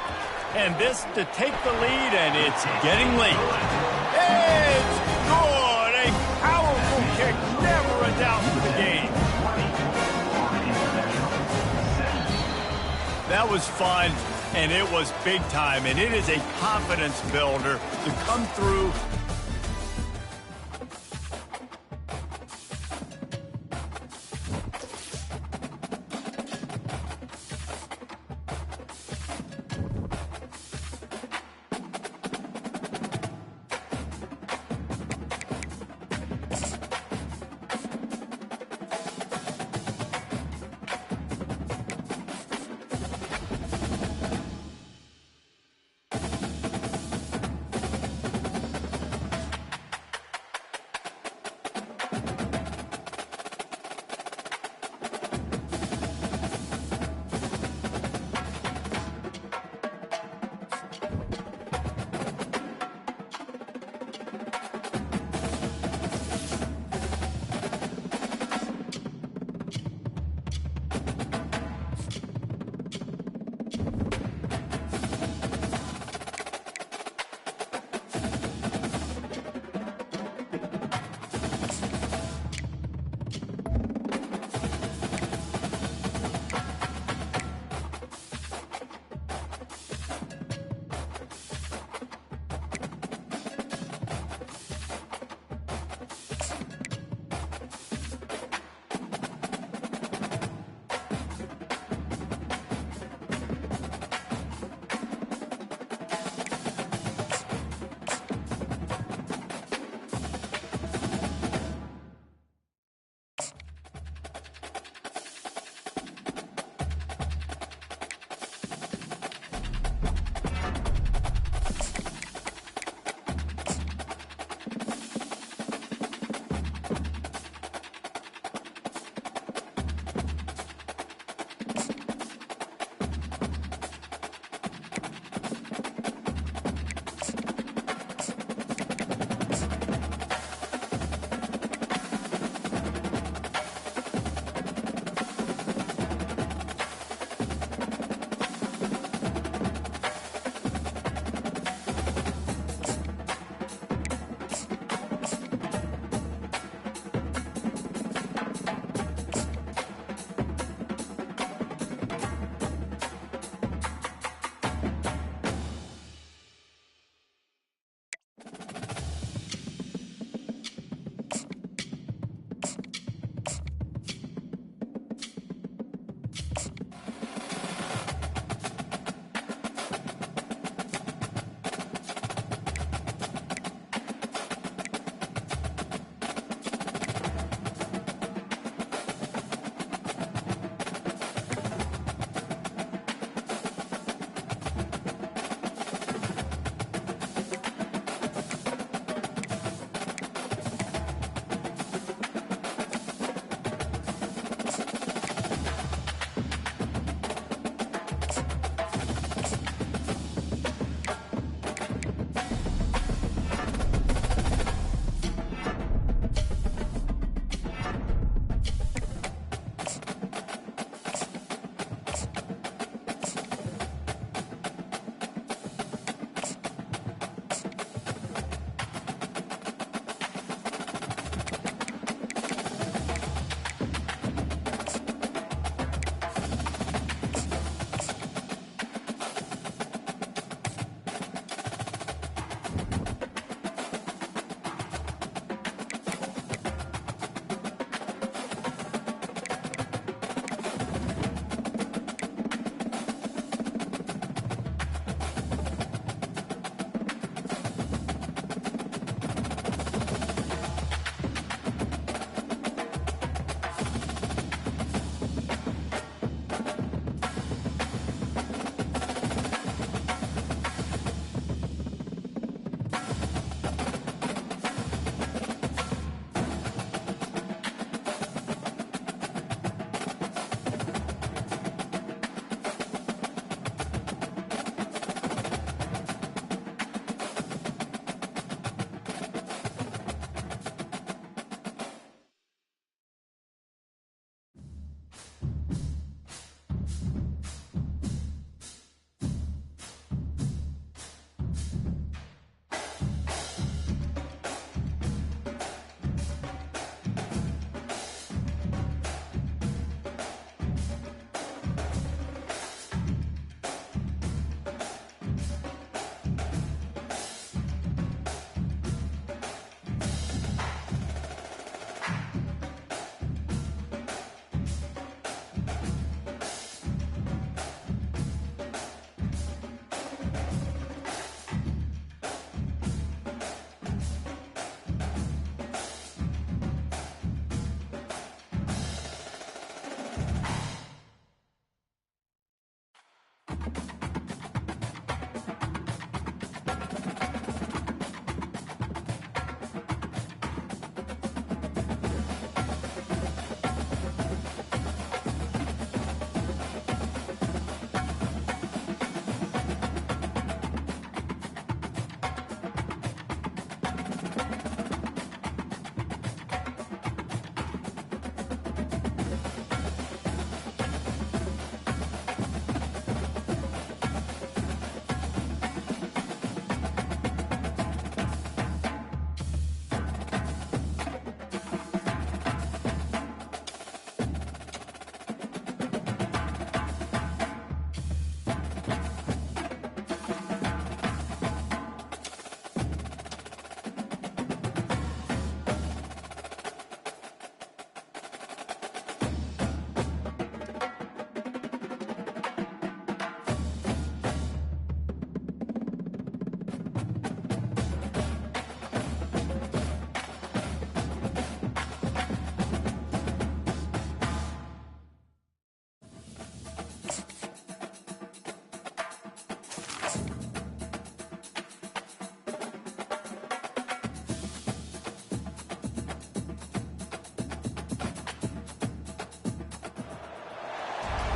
And this to take the lead, and it's getting late. It's good! A powerful kick, never a doubt for the game. That was fun. And it was big time, and it is a confidence builder to come through.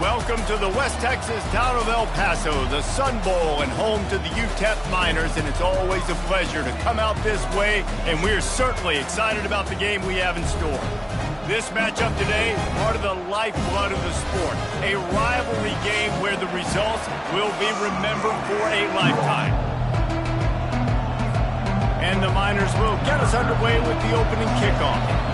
Welcome to the West Texas town of El Paso, the Sun Bowl, and home to the UTEP Miners, and it's always a pleasure to come out this way, and we're certainly excited about the game we have in store. This matchup today, part of the lifeblood of the sport, a rivalry game where the results will be remembered for a lifetime. And the Miners will get us underway with the opening kickoff.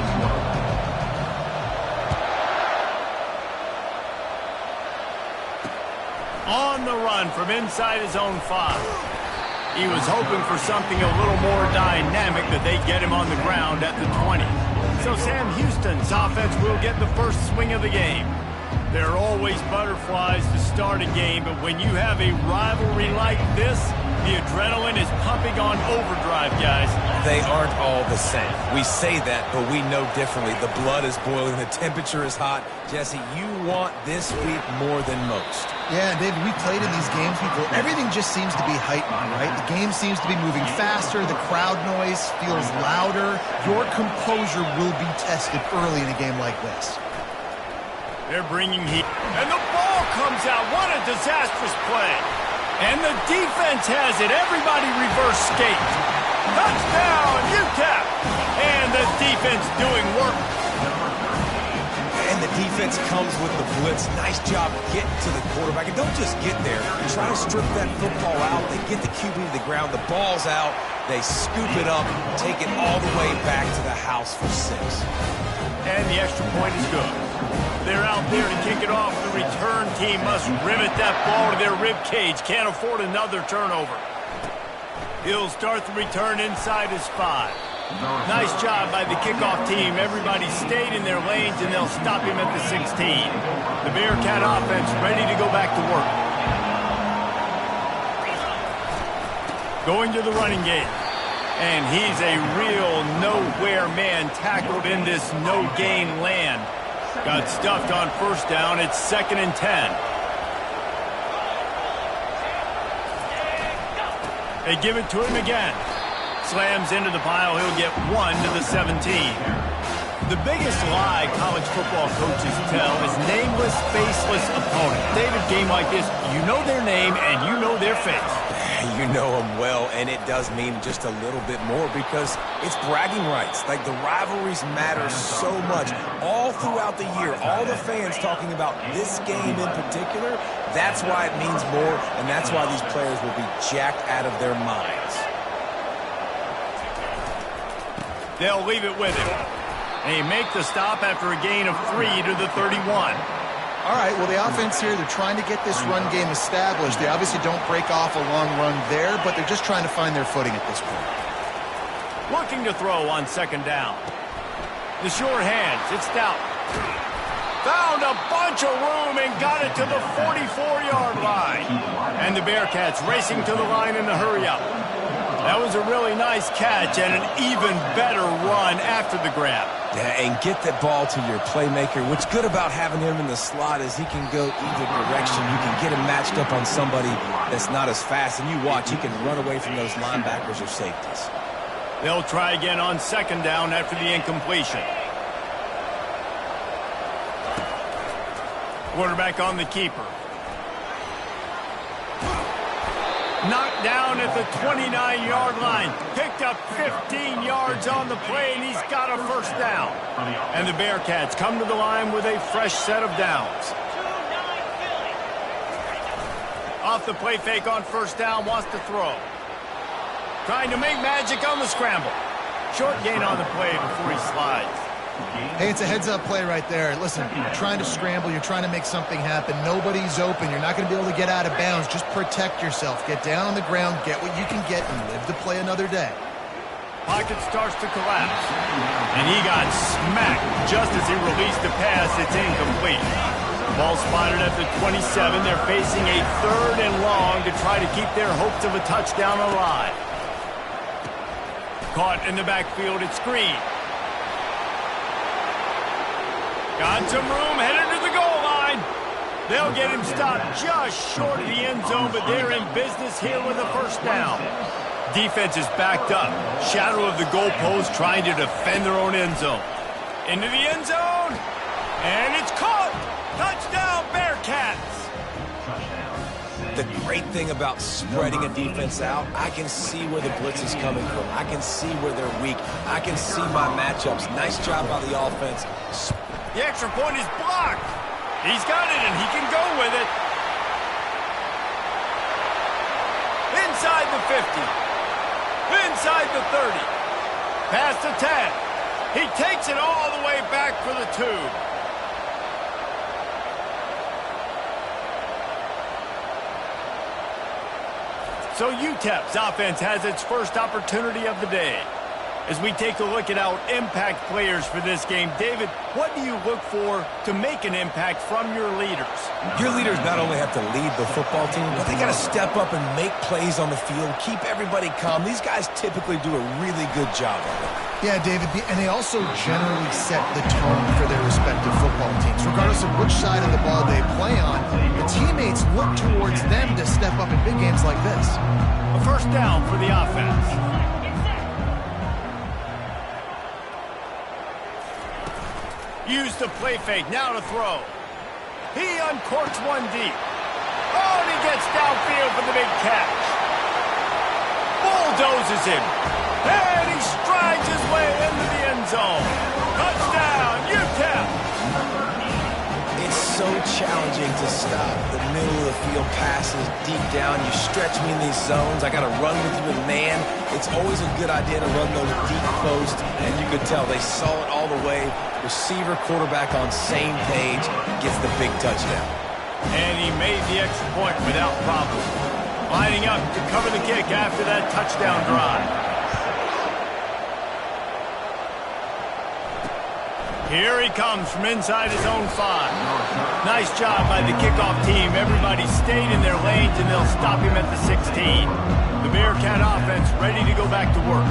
On the run from inside his own 5. He was hoping for something a little more dynamic, that they'd get him on the ground at the 20. So Sam Houston's offense will get the first swing of the game. There are always butterflies to start a game, but when you have a rivalry like this, the adrenaline is pumping on overdrive, guys. They aren't all the same. We say that, but we know differently. The blood is boiling. The temperature is hot. Jesse, you want this week more than most. Yeah, David, we played in these games before. Everything just seems to be heightened, right? The game seems to be moving faster. The crowd noise feels louder. Your composure will be tested early in a game like this. They're bringing heat. And the ball comes out. What a disastrous play. And the defense has it. Everybody reverse skate. Touchdown, UTEP. And the defense doing work. And the defense comes with the blitz. Nice job getting to the quarterback. And don't just get there. Try to strip that football out. They get the QB to the ground. The ball's out. They scoop it up, take it all the way back to the house for 6. And the extra point is good. They're out there to kick it off. The return team must rivet that ball to their rib cage. Can't afford another turnover. He'll start the return inside his 5. Nice job by the kickoff team. Everybody stayed in their lanes, and they'll stop him at the 16. The Bearcat offense ready to go back to work. Going to the running game. And he's a real nowhere man, tackled in this no-gain land. Got stuffed on first down. It's 2nd and 10. They give it to him again. Slams into the pile. He'll get 1 to the 17. The biggest lie college football coaches tell is nameless, faceless opponent. David, game like this, you know their name and you know their face. You know them well, and it does mean just a little bit more because it's bragging rights. Like, the rivalries matter so much all throughout the year. All the fans talking about this game in particular, that's why it means more, and that's why these players will be jacked out of their minds. They'll leave it with him. They make the stop after a gain of 3 to the 31. All right, well, the offense here, they're trying to get this run game established. They obviously don't break off a long run there, but they're just trying to find their footing at this point. Looking to throw on 2nd down. The short hands, it's Stout. Found a bunch of room and got it to the 44-yard line. And the Bearcats racing to the line in the hurry-up. That was a really nice catch and an even better run after the grab. Yeah, and get that ball to your playmaker. What's good about having him in the slot is he can go either direction. You can get him matched up on somebody that's not as fast, and you watch, he can run away from those linebackers or safeties. They'll try again on 2nd down after the incompletion. Quarterback on the keeper. Knocked down at the 29-yard line. Picked up 15 yards on the play, and he's got a first down. And the Bearcats come to the line with a fresh set of downs. Off the play fake on first down, wants to throw. Trying to make magic on the scramble. Short gain on the play before he slides. Hey, it's a heads-up play right there. Listen, you're trying to scramble. You're trying to make something happen. Nobody's open. You're not going to be able to get out of bounds. Just protect yourself. Get down on the ground, get what you can get, and live to play another day. Pocket starts to collapse. And he got smacked just as he released the pass. It's incomplete. Ball spotted at the 27. They're facing a 3rd and long to try to keep their hopes of a touchdown alive. Caught in the backfield at screen. Got some room, headed to the goal line. They'll get him stopped just short of the end zone, but they're in business here with a first down. Defense is backed up. Shadow of the goalpost trying to defend their own end zone. Into the end zone. And it's caught. Touchdown, Bearcats. great thing about spreading a defense out. I can see where the blitz is coming from. I can see where they're weak. I can see my matchups. Nice job by the offense. The extra point is blocked. He's got it, and he can go with it. Inside the 50. Inside the 30. Past the 10. He takes it all the way back for the 2. So UTEP's offense has its first opportunity of the day. As we take a look at our impact players for this game, David, what do you look for to make an impact from your leaders? Your leaders not only have to lead the football team, but they got to step up and make plays on the field, keep everybody calm. These guys typically do a really good job of it. Yeah, David, and they also generally set the tone for their respective football teams. Regardless of which side of the ball they play on, the teammates look towards them to step up in big games like this. A first down for the offense. Use the play fake, now to throw. He uncorks one deep. Oh, and he gets downfield for the big catch. Bulldozes him. And he strides his way into the end zone. Touchdown, UTEP. It's so challenging to stop the middle of the field passes deep down. You stretch me in these zones. I got to run with you with man. It's always a good idea to run those deep posts, and you could tell they saw it all the way. Receiver, quarterback on same page, gets the big touchdown. And he made the extra point without problem. Lining up to cover the kick after that touchdown drive. Here he comes from inside his own 5. Nice job by the kickoff team. Everybody stayed in their lanes, and they'll stop him at the 16. The Bearcat offense ready to go back to work.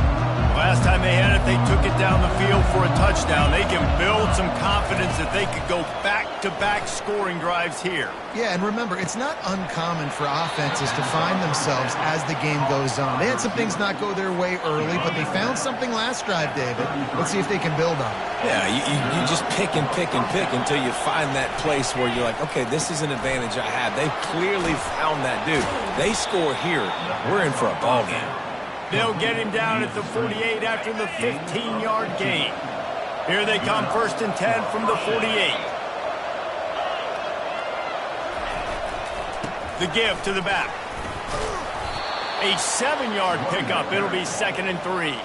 Last time they had it, they took it down the field for a touchdown. They can build some confidence that they could go back-to-back scoring drives here. Yeah, and remember, it's not uncommon for offenses to find themselves as the game goes on. They had some things not go their way early, but they found something last drive, David. Let's see if they can build on it. Yeah, you just pick and pick and pick until you find that place where you're like, okay, this is an advantage I have. They've clearly found that dude. They score here, we're in for a ball game. They'll get him down at the 48 after the 15-yard gain. Here they come, 1st and 10 from the 48. The give to the back. A 7-yard pickup. It'll be 2nd and 3.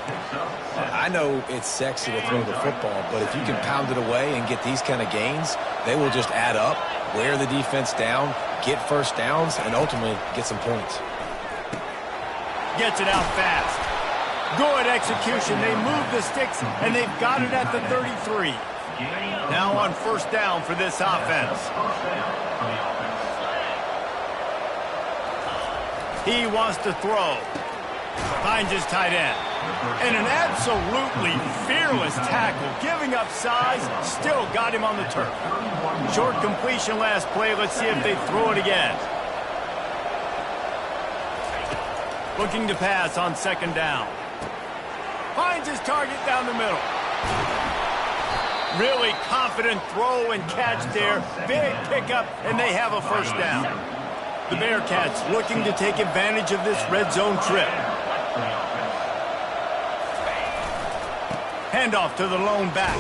I know it's sexy to throw the football, but if you can pound it away and get these kind of gains, they will just add up, wear the defense down, get first downs, and ultimately get some points. Gets it out fast. Good execution. They move the sticks, and they've got it at the 33. Now on 1st down for this offense. He wants to throw. Finds his tight end. And an absolutely fearless tackle. Giving up size, still got him on the turf. Short completion last play. Let's see if they throw it again. Looking to pass on 2nd down. Finds his target down the middle. Really confident throw and catch there. Big pickup, and they have a 1st down. The Bearcats looking to take advantage of this red zone trip. Handoff to the lone back.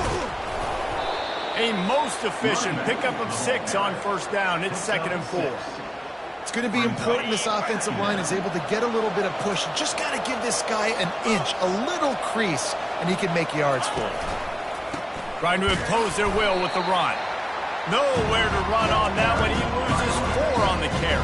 A most efficient pickup of 6 on 1st down. It's 2nd and 4. It's going to be important this offensive line is able to get a little bit of push. You just got to give this guy an inch, a little crease, and he can make yards for it. Trying to impose their will with the run. Nowhere to run on that one. He loses 4 on the carry.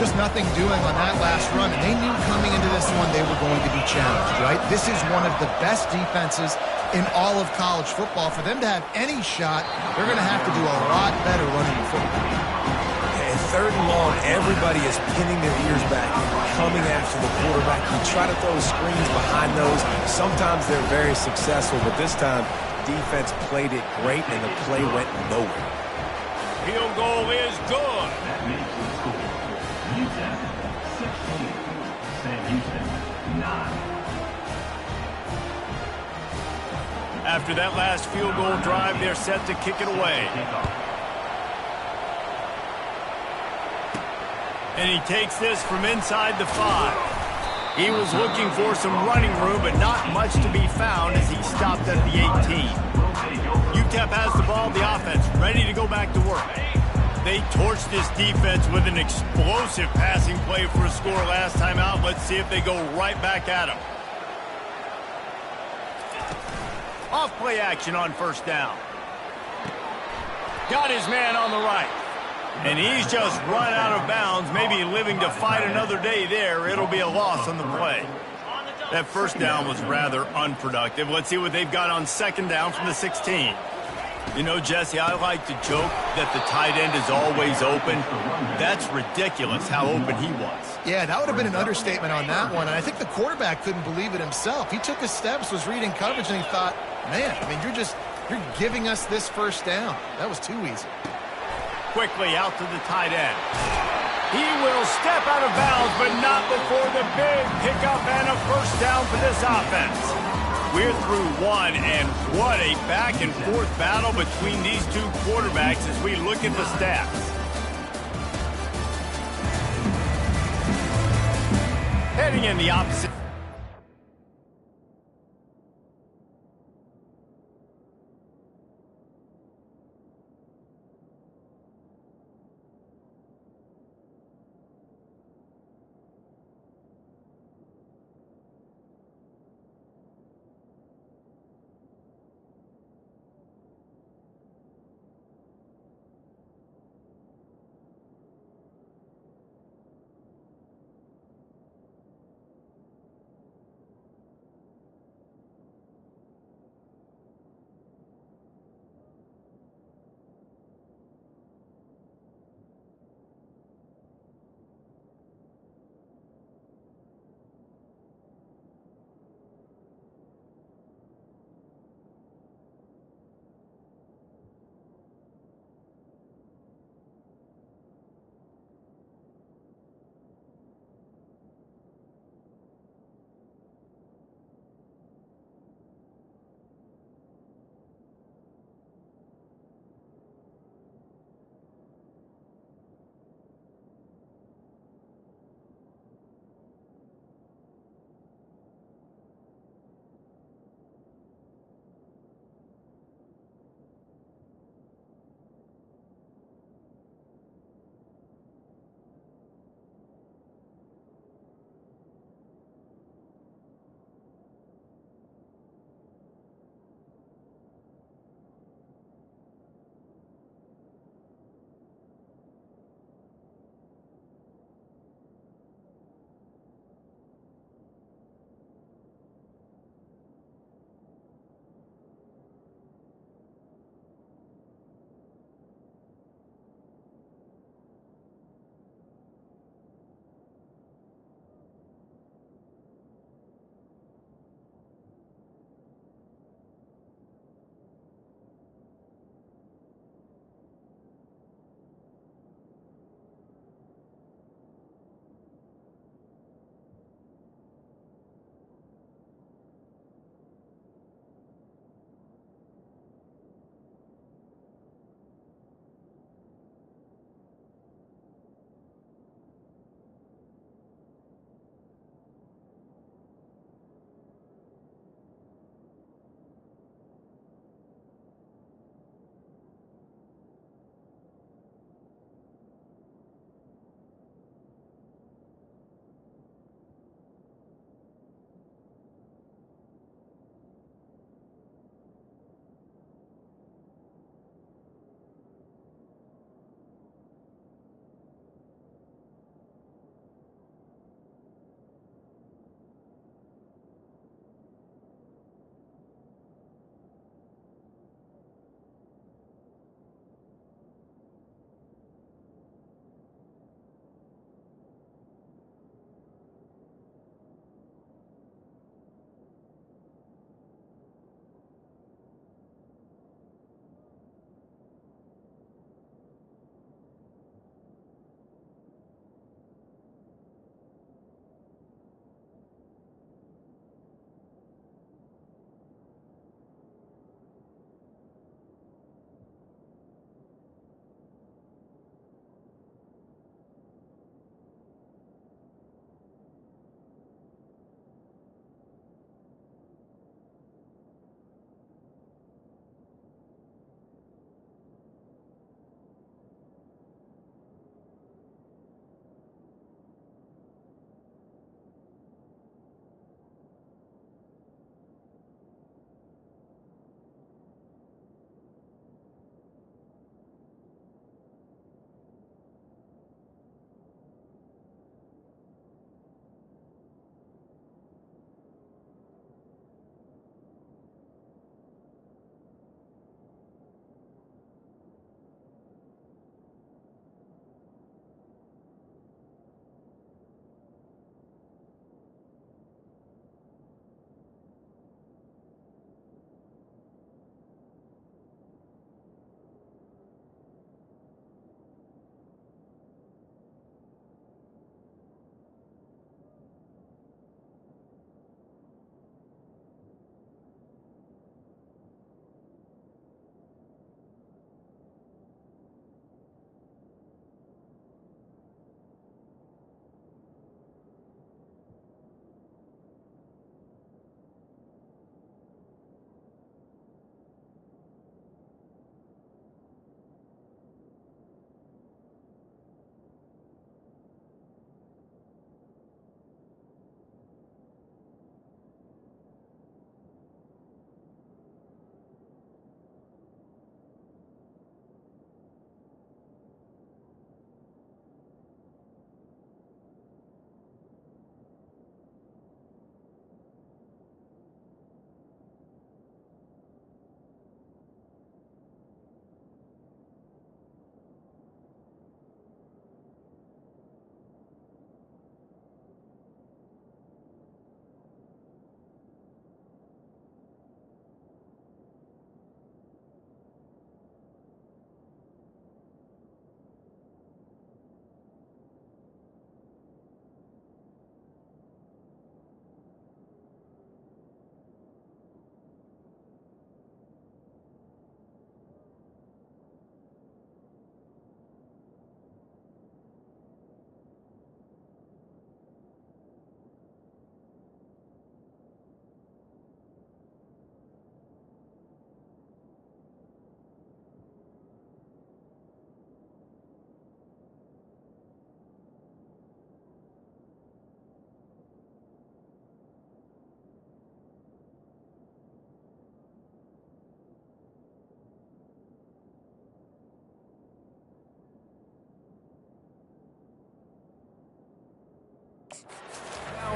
Just nothing doing on that last run, and they knew coming into this one they were going to be challenged, right? This is one of the best defenses in all of college football. For them to have any shot, they're going to have to do a lot better running the football. And 3rd and long, everybody is pinning their ears back and coming after the quarterback. You try to throw screens behind those. Sometimes they're very successful, but this time, defense played it great, and the play went nowhere. Field goal is good. UTEP 16, Sam Houston 9. After that last field goal drive, they're set to kick it away. And he takes this from inside the 5. He was looking for some running room, but not much to be found as he stopped at the 18. UTEP has the ball, the offense, ready to go back to work. They torched this defense with an explosive passing play for a score last time out. Let's see if they go right back at him. Off play action on first down. Got his man on the right. And he's just run out of bounds, maybe living to fight another day there. It'll be a loss on the play. That first down was rather unproductive. Let's see what they've got on second down from the 16. You know, Jesse, I like to joke that the tight end is always open. That's ridiculous how open he was. Yeah, that would have been an understatement on that one. And I think the quarterback couldn't believe it himself. He took his steps, was reading coverage, and he thought, man, I mean, you're giving us this first down. That was too easy. Quickly out to the tight end. He will step out of bounds, but not before the big pickup and a first down for this offense. We're through one, and what a back-and-forth battle between these two quarterbacks as we look at the stats. Heading in the opposite.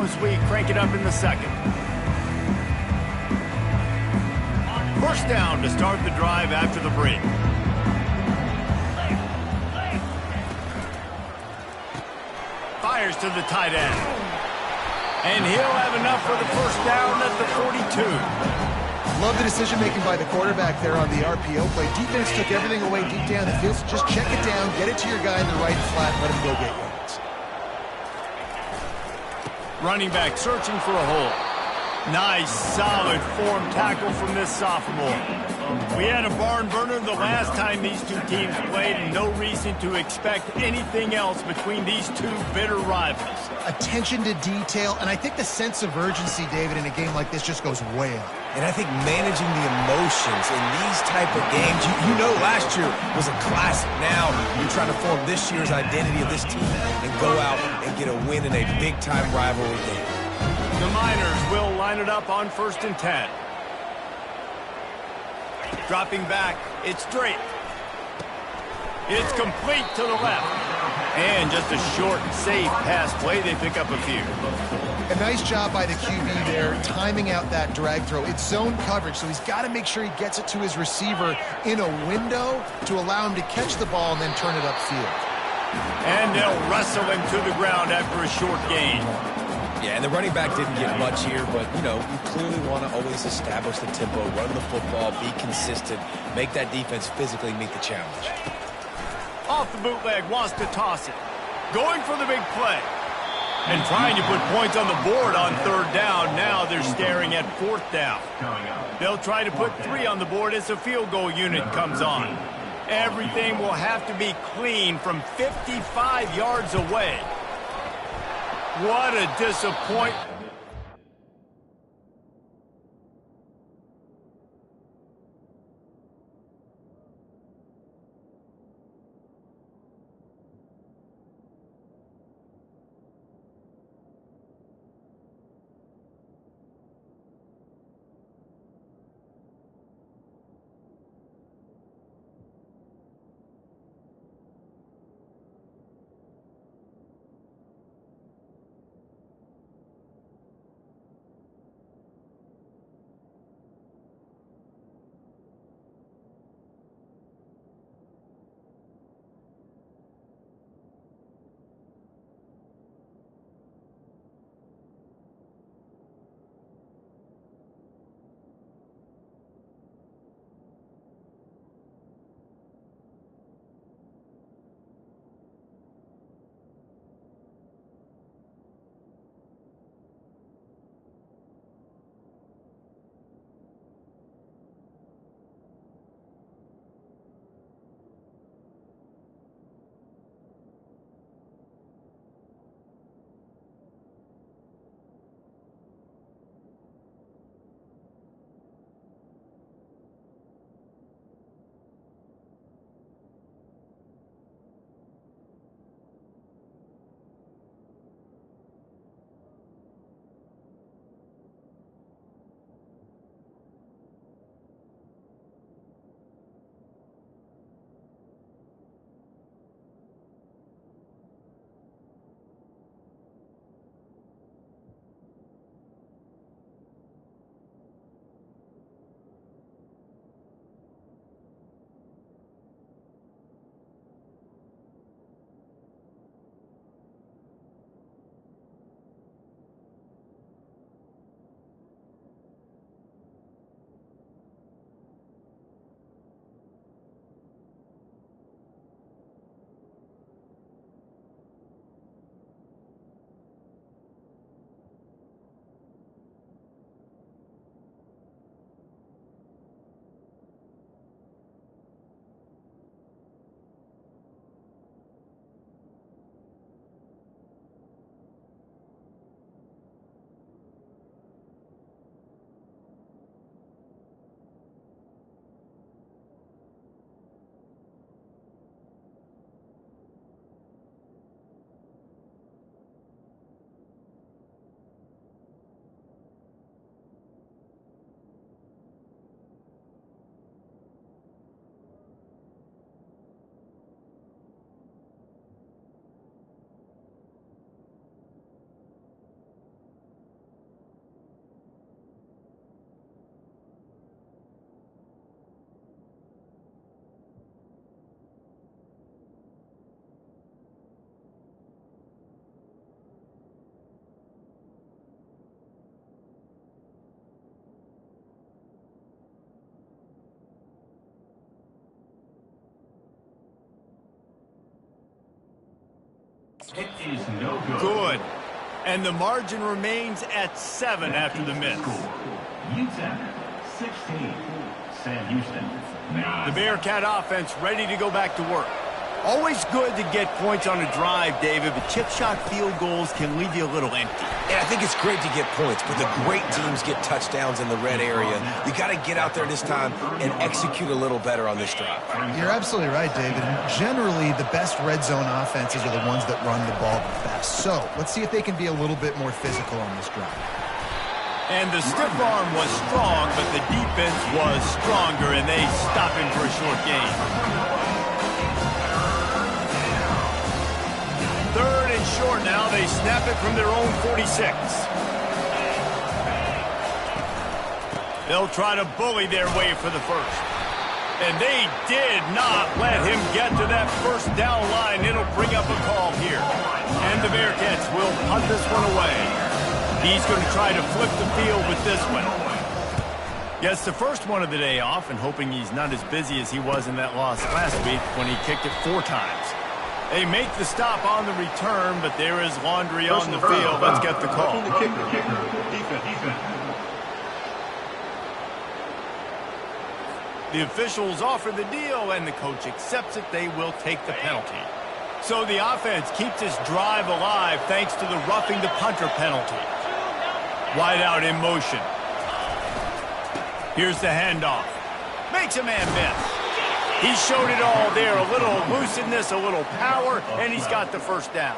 as we crank it up in the second. First down to start the drive after the break. Fires to the tight end. And he'll have enough for the first down at the 42. Love the decision-making by the quarterback there on the RPO play. Defense took everything away deep down the field. So just check it down, get it to your guy in the right flat, let him go get yards. Running back searching for a hole. Nice, solid form tackle from this sophomore. We had a barn burner the last time these two teams played, and no reason to expect anything else between these two bitter rivals. Attention to detail, and I think the sense of urgency, David, in a game like this just goes way up. And I think managing the emotions in these type of games, you know last year was a classic. Now you're trying to form this year's identity of this team and go out and get a win in a big-time rivalry game. The Miners will line it up on 1st and 10. Dropping back, it's straight. It's complete to the left. And just a short, safe pass play. They pick up a few. A nice job by the QB there, timing out that drag throw. It's zone coverage, so he's got to make sure he gets it to his receiver in a window to allow him to catch the ball and then turn it upfield. And they'll wrestle him to the ground after a short gain. Yeah, and the running back didn't get much here, but, you know, you clearly want to always establish the tempo, run the football, be consistent, make that defense physically meet the challenge. Off the bootleg, wants to toss it. Going for the big play. And trying to put points on the board on 3rd down. Now they're staring at 4th down. They'll try to put 3 on the board as the field goal unit comes on. Everything will have to be clean from 55 yards away. What a disappointment. It is no good. Good. And the margin remains at 7 after the miss. Ncaa, 16. Sam Houston, 9. The Bearcat offense ready to go back to work. Always good to get points on a drive, David, but chip shot field goals can leave you a little empty. And I think it's great to get points, but the great teams get touchdowns in the red area. You got to get out there this time and execute a little better on this drive. You're absolutely right, David. And generally, the best red zone offenses are the ones that run the ball the best. So let's see if they can be a little bit more physical on this drive. And the stiff arm was strong, but the defense was stronger, and they stop him for a short gain. 3rd and short now. They snap it from their own 46. They'll try to bully their way for the first. And they did not let him get to that first down line. It'll bring up a call here. And the Bearcats will punt this one away. He's going to try to flip the field with this one. Gets the first one of the day off and hoping he's not as busy as he was in that loss last week when he kicked it 4 times. They make the stop on the return, but there is laundry on the field. Let's get the call. The officials offer the deal, and the coach accepts it. They will take the penalty. So the offense keeps this drive alive thanks to the roughing the punter penalty. Wide out in motion. Here's the handoff. Makes a man miss. He showed it all there. A little looseness, a little power, and he's got the first down.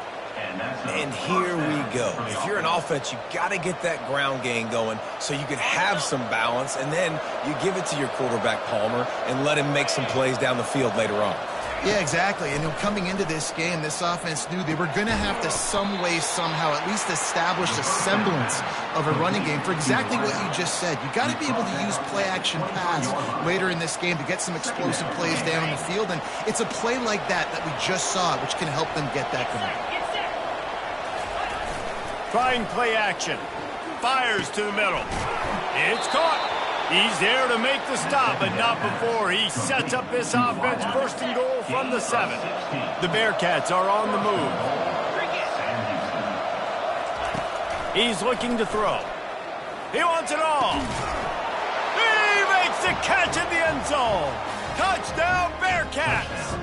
And here we go. If you're an offense, you got to get that ground game going so you can have some balance, and then you give it to your quarterback, Palmer, and let him make some plays down the field later on. Yeah, exactly. And coming into this game, this offense knew they were going to have to some way, somehow, at least establish a semblance of a running game for exactly what you just said. You got to be able to use play-action pass later in this game to get some explosive plays down the field. And it's a play like that that we just saw, which can help them get that going. Trying play action. Fires to the middle. It's caught. He's there to make the stop, but not before he sets up this offense. 1st and goal from the 7. The Bearcats are on the move. He's looking to throw. He wants it all. He makes the catch in the end zone. Touchdown, Bearcats.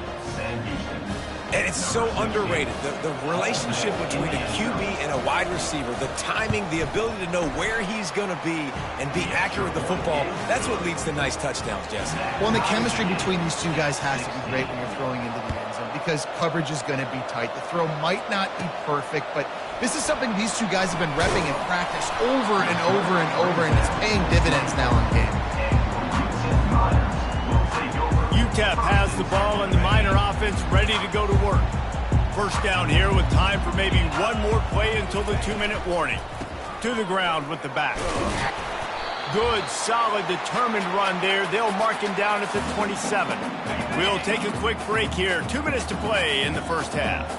And it's so underrated. The relationship between a QB and a wide receiver, the timing, the ability to know where he's going to be and be accurate with the football, that's what leads to nice touchdowns, Jesse. Well, and the chemistry between these two guys has to be great when you're throwing into the end zone because coverage is going to be tight. The throw might not be perfect, but this is something these two guys have been repping in practice over and over and over, and it's paying dividends now in game. UTEP has the ball and the Miner offense ready to go to work. First down here with time for maybe one more play until the 2-minute warning. To the ground with the back. Good, solid, determined run there. They'll mark him down at the 27. We'll take a quick break here. 2 minutes to play in the first half.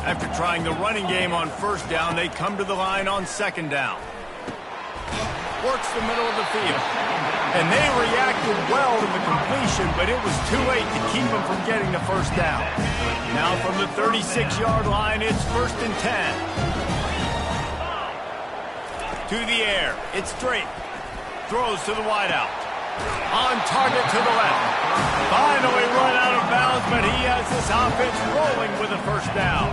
After trying the running game on first down, they come to the line on 2nd down. Works the middle of the field. And they reacted well to the completion, but it was too late to keep them from getting the first down. Now from the 36-yard line, it's 1st and 10. To the air. It's straight. Throws to the wideout. On target to the left. Finally run out of bounds, but he has this offense rolling with a first down.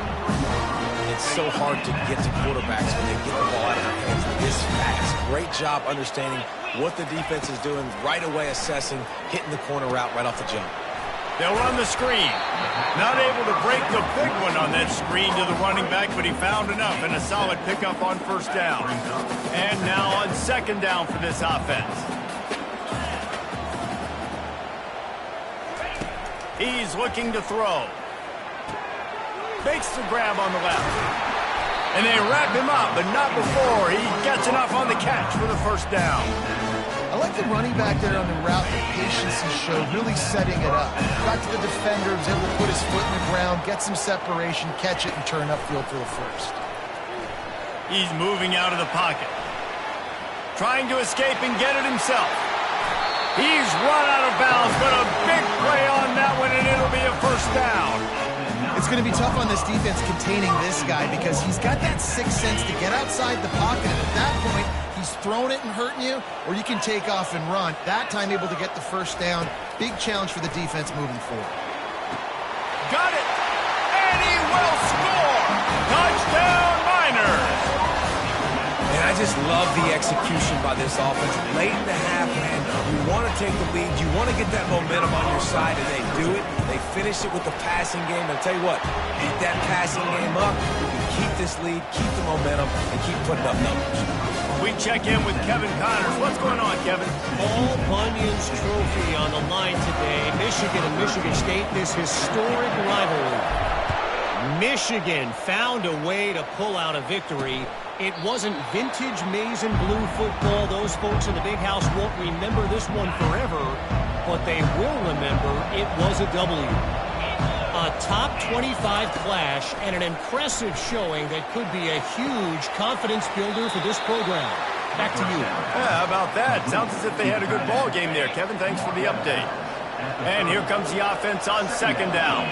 It's so hard to get to quarterbacks when they get the ball out of their hands this fast. Great job understanding what the defense is doing, right away assessing, hitting the corner route right off the jump. They'll run the screen. Not able to break the big one on that screen to the running back, but he found enough and a solid pickup on first down. And now on 2nd down for this offense. He's looking to throw. Makes the grab on the left. And they wrap him up, but not before he gets enough on the catch for the first down. I like the running back there on the route, the patience he showed, really setting it up. Got to the defender, was able to put his foot in the ground, get some separation, catch it, and turn upfield for the first. He's moving out of the pocket. Trying to escape and get it himself. He's run out of bounds, but a big play on that one, and it'll be a first down. It's going to be tough on this defense containing this guy because he's got that sixth sense to get outside the pocket, and at that point, he's throwing it and hurting you, or you can take off and run. That time able to get the first down. Big challenge for the defense moving forward. Got it! And he will score! Touchdown, Miners! And I just love the execution by this offense. Late in the half, man, you want to take the lead. You want to get that momentum on your side, and they do it. They finish it with the passing game. And I'll tell you what, keep that passing game up. You can keep this lead, keep the momentum, and keep putting up numbers. We check in with Kevin Connors. What's going on, Kevin? Paul Bunyan's trophy on the line today. Michigan and Michigan State, this historic rivalry. Michigan found a way to pull out a victory. It wasn't vintage maize and blue football. Those folks in the big house won't remember this one forever, but they will remember it was a W. A top 25 clash and an impressive showing that could be a huge confidence builder for this program. Back to you. Yeah, how about that? Sounds as if they had a good ball game there, Kevin. Thanks for the update. And here comes the offense on second down.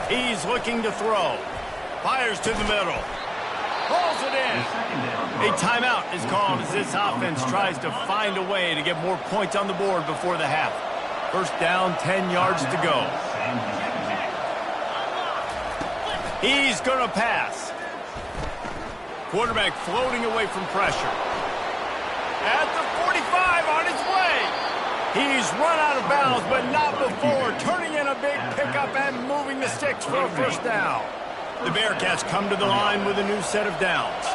He's looking to throw. Fires to the middle. Pulls it in. A timeout is called as this offense tries to find a way to get more points on the board before the half. First down, 10 yards to go. He's going to pass. Quarterback floating away from pressure. At the 45 on his way. He's run out of bounds, but not before turning in a big pickup and moving the sticks for a first down. The Bearcats come to the line with a new set of downs.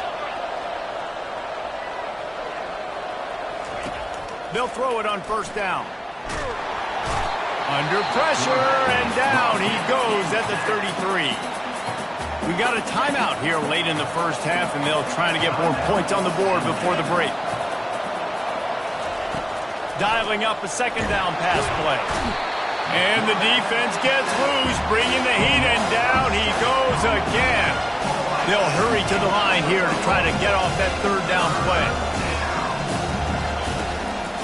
They'll throw it on first down. Under pressure, and down he goes at the 33. We got a timeout here late in the first half, and they'll try to get more points on the board before the break. Dialing up a second down pass play. And the defense gets loose, bringing the heat, and down he goes again. They'll hurry to the line here to try to get off that third down play.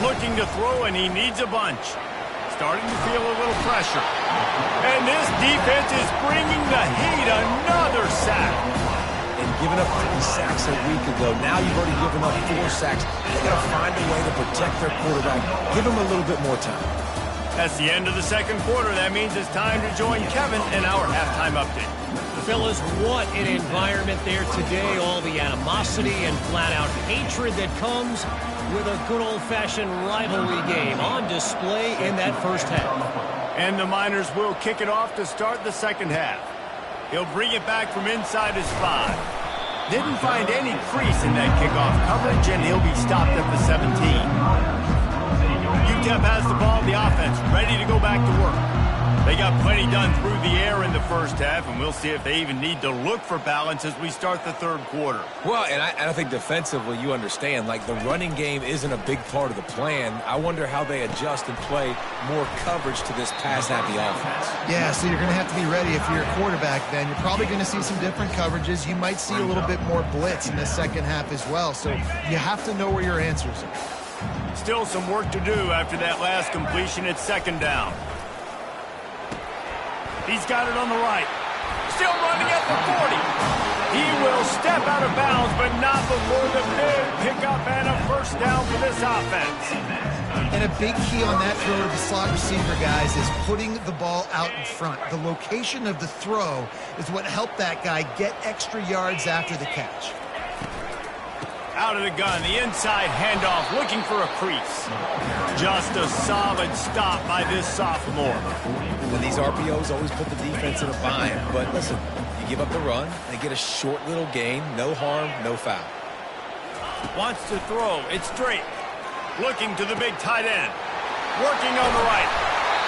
Looking to throw, and he needs a bunch. Starting to feel a little pressure. And this defense is bringing the heat. Another sack. And giving up 3 sacks a week ago. Now you've already given up 4 sacks. They got to find a way to protect their quarterback. Give him a little bit more time. That's the end of the second quarter. That means it's time to join Kevin in our halftime update. Fellas, what an environment there today. All the animosity and flat-out hatred that comes with a good old-fashioned rivalry game on display in that first half. And the Miners will kick it off to start the second half. He'll bring it back from inside his 5. Didn't find any crease in that kickoff coverage, and he'll be stopped at the 17. UTEP has the ball, the offense, ready to go back to work. They got plenty done through the air in the first half, and we'll see if they even need to look for balance as we start the third quarter. Well, and I think defensively, you understand, like the running game isn't a big part of the plan. I wonder how they adjust and play more coverage to this pass-happy offense. Yeah, so you're going to have to be ready if you're a quarterback then. You're probably going to see some different coverages. You might see a little bit more blitz in the second half as well, so you have to know where your answers are. Still some work to do after that last completion at second down. He's got it on the right. Still running at the 40. He will step out of bounds, but not before the big pickup and a first down for this offense. And a big key on that throw to the slot receiver, guys, is putting the ball out in front. The location of the throw is what helped that guy get extra yards after the catch. Out of the gun, the inside handoff, looking for a crease. Just a solid stop by this sophomore. And these RPOs always put the defense in a bind. But listen, you give up the run, they get a short little gain, no harm, no foul. Wants to throw, it's straight. Looking to the big tight end. Working on the right.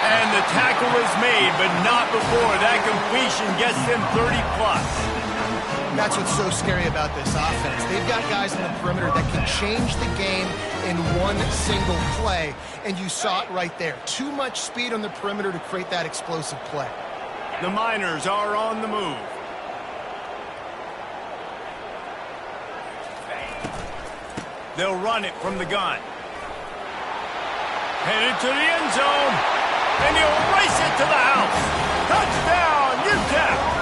And the tackle is made, but not before that completion gets them 30+. That's what's so scary about this offense. They've got guys on the perimeter that can change the game in one single play, and you saw it right there. Too much speed on the perimeter to create that explosive play. The Miners are on the move. They'll run it from the gun. Headed to the end zone. And he'll race it to the house. Touchdown, Ncaa.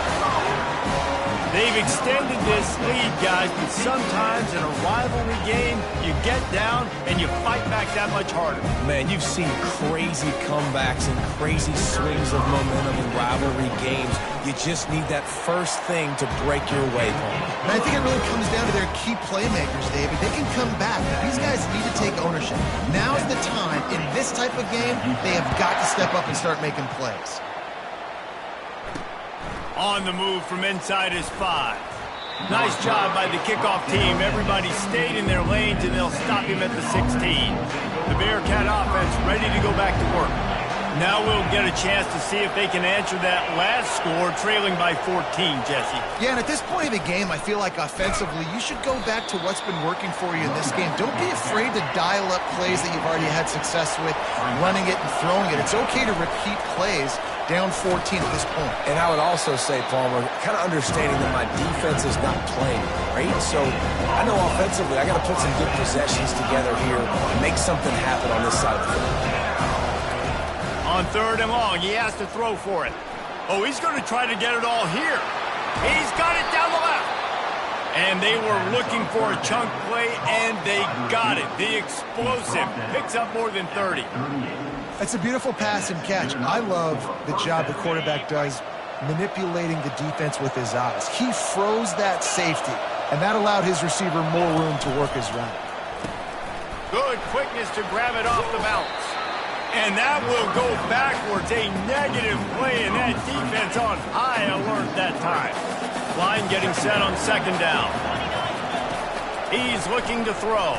They've extended this lead, guys, but sometimes in a rivalry game, you get down and you fight back that much harder. Man, you've seen crazy comebacks and crazy swings of momentum in rivalry games. You just need that first thing to break your way, Paul. And I think it really comes down to their key playmakers, David. They can come back. These guys need to take ownership. Now's the time. In this type of game, they have got to step up and start making plays. On the move from inside his 5. Nice job by the kickoff team. Everybody stayed in their lanes, and they'll stop him at the 16. The Bearcat offense ready to go back to work. Now we'll get a chance to see if they can answer that last score, trailing by 14, Jesse. Yeah, and at this point of the game, I feel like offensively, you should go back to what's been working for you in this game. Don't be afraid to dial up plays that you've already had success with, running it and throwing it. It's okay to repeat plays down 14 at this point. And I would also say, Palmer, kind of understanding that my defense is not playing great, so I know offensively I got to put some good possessions together here and make something happen on this side of the field. On 3rd and long, he has to throw for it. Oh, he's going to try to get it all here. He's got it down the left. And they were looking for a chunk play, and they got it. The explosive picks up more than 30. It's a beautiful pass and catch. I love the job the quarterback does manipulating the defense with his eyes. He froze that safety, and that allowed his receiver more room to work his route. Good quickness to grab it off the bounce. And that will go backwards. A negative play, and that defense on high alert that time. Line getting set on 2nd down. He's looking to throw.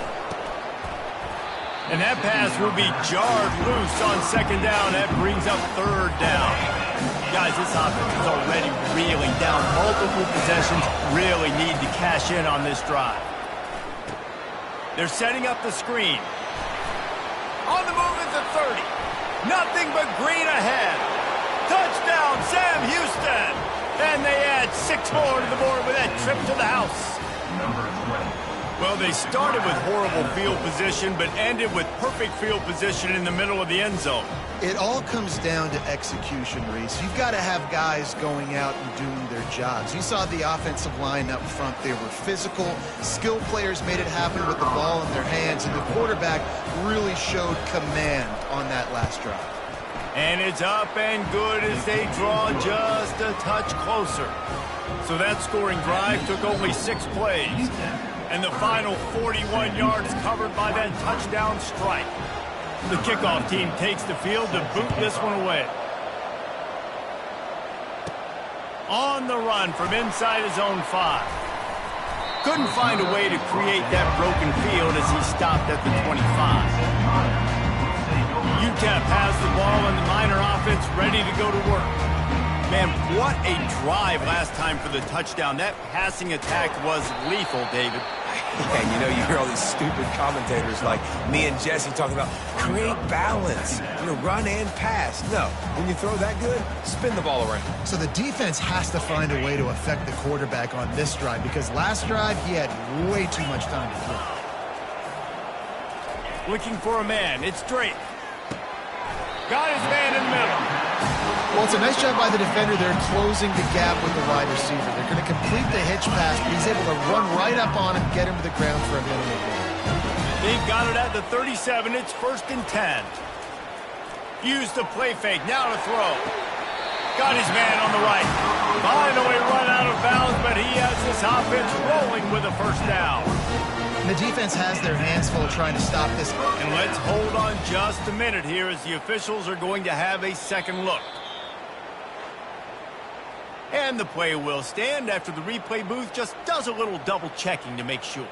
And that pass will be jarred loose on 2nd down. That brings up 3rd down. Guys, this offense is already reeling down. Multiple possessions, really need to cash in on this drive. They're setting up the screen. On the move at the 30. Nothing but green ahead. Touchdown, Sam Houston. And they add 6 more to the board with that trip to the house. Well, they started with horrible field position, but ended with perfect field position in the middle of the end zone. It all comes down to execution, Reese. You've got to have guys going out and doing their jobs. You saw the offensive line up front. They were physical. Skilled players made it happen with the ball in their hands, and the quarterback really showed command on that last drive. And it's up and good as they draw just a touch closer. So that scoring drive took only 6 plays. And the final 41 yards covered by that touchdown strike. The kickoff team takes the field to boot this one away. On the run from inside his own 5. Couldn't find a way to create that broken field as he stopped at the 25. Ncaa has the ball and the Miner offense ready to go to work. Man, what a drive last time for the touchdown. That passing attack was lethal, David. Yeah, you know, you hear all these stupid commentators like me and Jesse talking about create balance, run and pass. No, when you throw that good, spin the ball around. So the defense has to find a way to affect the quarterback on this drive, because last drive he had way too much time to throw. Looking for a man. It's Drake. Got his man in the middle. Well, it's a nice job by the defender. They're closing the gap with the wide receiver. They're going to complete the hitch pass, but he's able to run right up on him, get him to the ground for a minute. They've got it at the 37. It's 1st and 10. Use the play fake. Now to throw. Got his man on the right. Finally run out of bounds, but he has this offense rolling with a 1st down. The defense has their hands full trying to stop this. And let's hold on just a minute here as the officials are going to have a second look. And the play will stand after the replay booth just does a little double checking to make sure.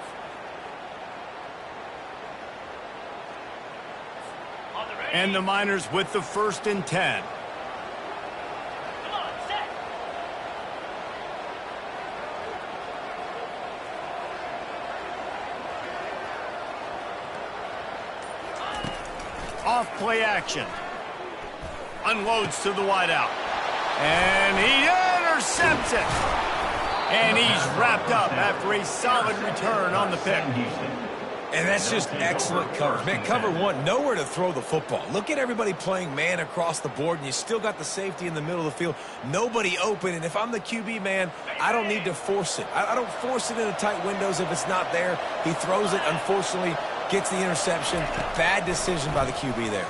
And the Miners with the 1st and 10. Off play action. Unloads to the wideout. And he intercepts it. And he's wrapped up after a solid return on the pick. And that's just excellent coverage. Man, cover one, nowhere to throw the football. Look at everybody playing man across the board, and you still got the safety in the middle of the field. Nobody open, and if I'm the QB, man, I don't need to force it. I don't force it into tight windows if it's not there. He throws it, unfortunately, gets the interception. Bad decision by the QB there.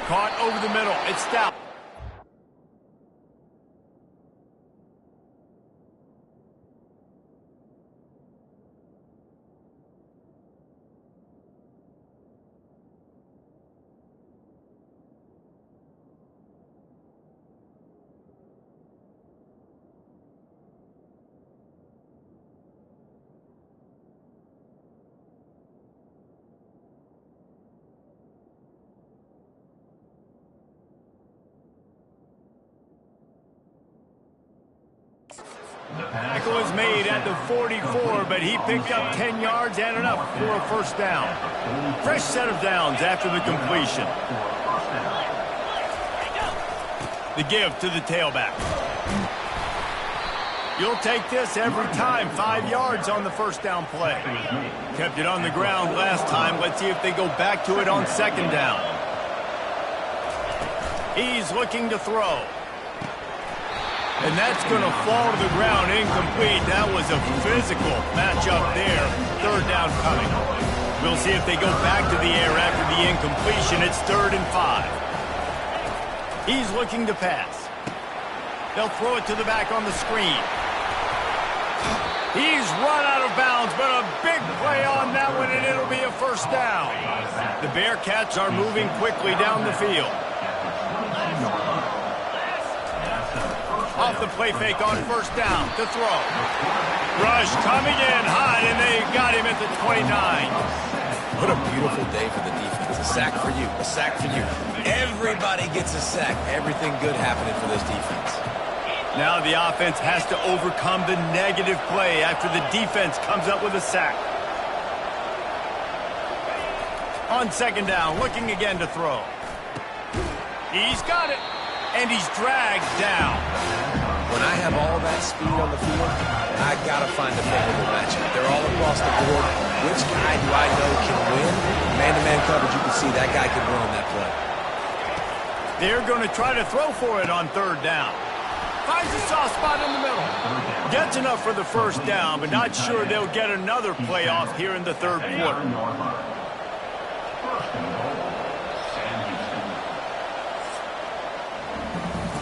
Caught over the middle. It's down. Tackle is made at the 44, but he picked up 10 yards and enough for a first down. Fresh set of downs after the completion. The give to the tailback. You'll take this every time. 5 yards on the first down play. Kept it on the ground last time. Let's see if they go back to it on second down. He's looking to throw. And that's going to fall to the ground incomplete. That was a physical matchup there. Third down coming. We'll see if they go back to the air after the incompletion. It's 3rd and 5. He's looking to pass. They'll throw it to the back on the screen. He's run out of bounds, but a big play on that one, and it'll be a first down. The Bearcats are moving quickly down the field. Off the play fake on first down to throw. Rush coming in hot, and they got him at the 29. What a beautiful day for the defense. A sack for you, a sack for you. Everybody gets a sack. Everything good happening for this defense. Now the offense has to overcome the negative play after the defense comes up with a sack. On second down, looking again to throw. He's got it, and he's dragged down. When I have all that speed on the field, I got to find a favorable matchup. They're all across the board. Which guy do I know can win? Man-to-man coverage, you can see that guy can win on that play. They're going to try to throw for it on third down. Finds a soft spot in the middle. Gets enough for the first down, but not sure they'll get another playoff here in the third quarter.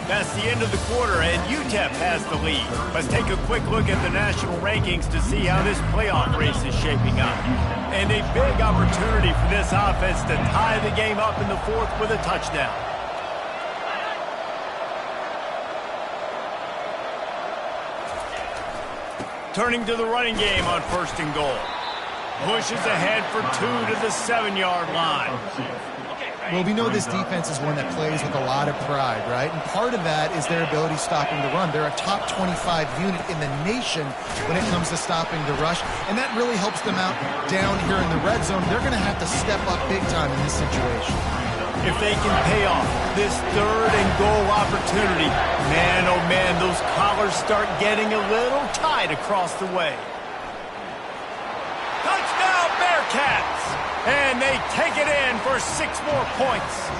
That's the end of the quarter, and UTEP has the lead. Let's take a quick look at the national rankings to see how this playoff race is shaping up. And a big opportunity for this offense to tie the game up in the fourth with a touchdown. Turning to the running game on 1st and goal. Pushes ahead for 2 to the 7-yard line. Well, we know this defense is one that plays with a lot of pride, right? And part of that is their ability stopping the run. They're a top 25 unit in the nation when it comes to stopping the rush, and that really helps them out down here in the red zone. They're going to have to step up big time in this situation. If they can pay off this 3rd and goal opportunity, man, oh man, those collars start getting a little tight across the way. Touchdown, Bearcats! And they take it in for 6 more points.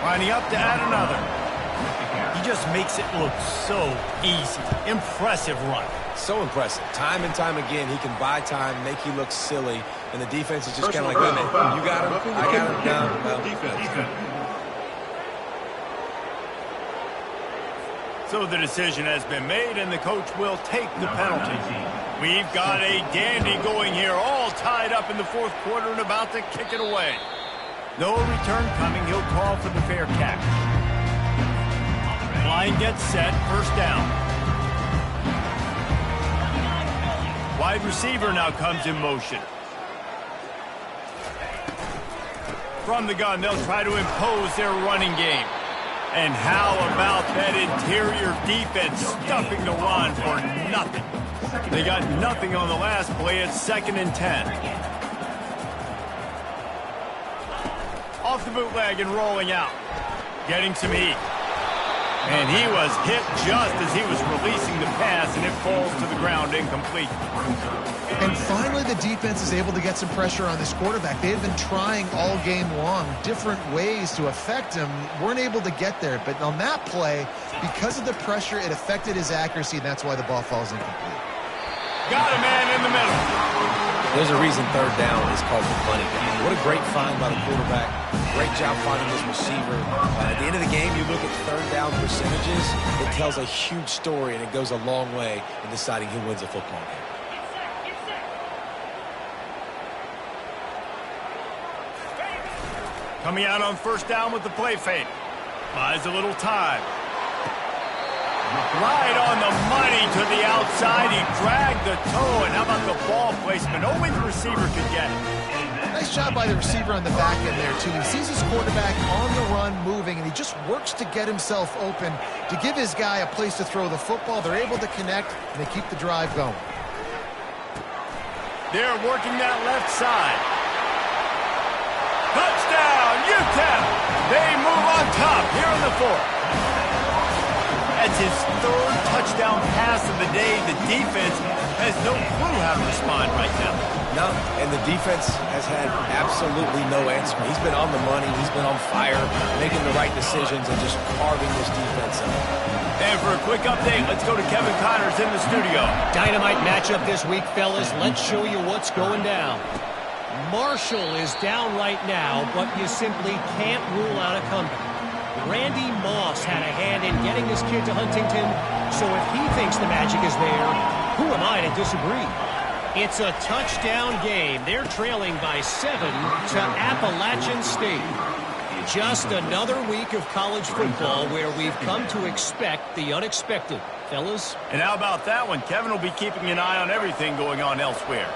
Lining up to add another. He just makes it look so easy. Impressive run. So impressive. Time and time again, he can buy time, make you look silly, and the defense is just kind of like, wait a minute, you got him, I got him down. Well, so the decision has been made, and the coach will take the penalty. We've got a dandy going here, all tied up in the fourth quarter and about to kick it away. No return coming. He'll call for the fair catch. Line gets set. First down. Wide receiver now comes in motion. From the gun, they'll try to impose their running game. And how about that interior defense stuffing the run for nothing? They got nothing on the last play. It's 2nd and 10. Off the bootleg and rolling out. Getting some heat. And he was hit just as he was releasing the pass, and it falls to the ground incomplete. And finally, the defense is able to get some pressure on this quarterback. They had been trying all game long different ways to affect him, weren't able to get there. But on that play, because of the pressure, it affected his accuracy, and that's why the ball falls incomplete. Got a man in the middle. There's a reason third down is called the money down. What a great find by the quarterback. Great job finding this receiver. At the end of the game, you look at third down percentages. It tells a huge story, and it goes a long way in deciding who wins a football game. Coming out on first down with the play fake. Buys a little time. Right on the money to the outside. He dragged the toe, and how about the ball placement? Only the receiver could get it. Nice job by the receiver on the back end there, too. He sees his quarterback on the run moving, and he just works to get himself open to give his guy a place to throw the football. They're able to connect, and they keep the drive going. They're working that left side. Touchdown, UTEP! They move on top here in the fourth. That's his third touchdown pass of the day. The defense has no clue how to respond right now. No, and the defense has had absolutely no answer. He's been on the money. He's been on fire, making the right decisions and just carving this defense up. And for a quick update, let's go to Kevin Connors in the studio. Dynamite matchup this week, fellas. Let's show you what's going down. Marshall is down right now, but you simply can't rule out a comeback. Randy Moss had a hand in getting his kid to Huntington, so if he thinks the magic is there, who am I to disagree? It's a touchdown game. They're trailing by 7 to Appalachian State. Just another week of college football where we've come to expect the unexpected. Fellas? And how about that one? Kevin will be keeping an eye on everything going on elsewhere.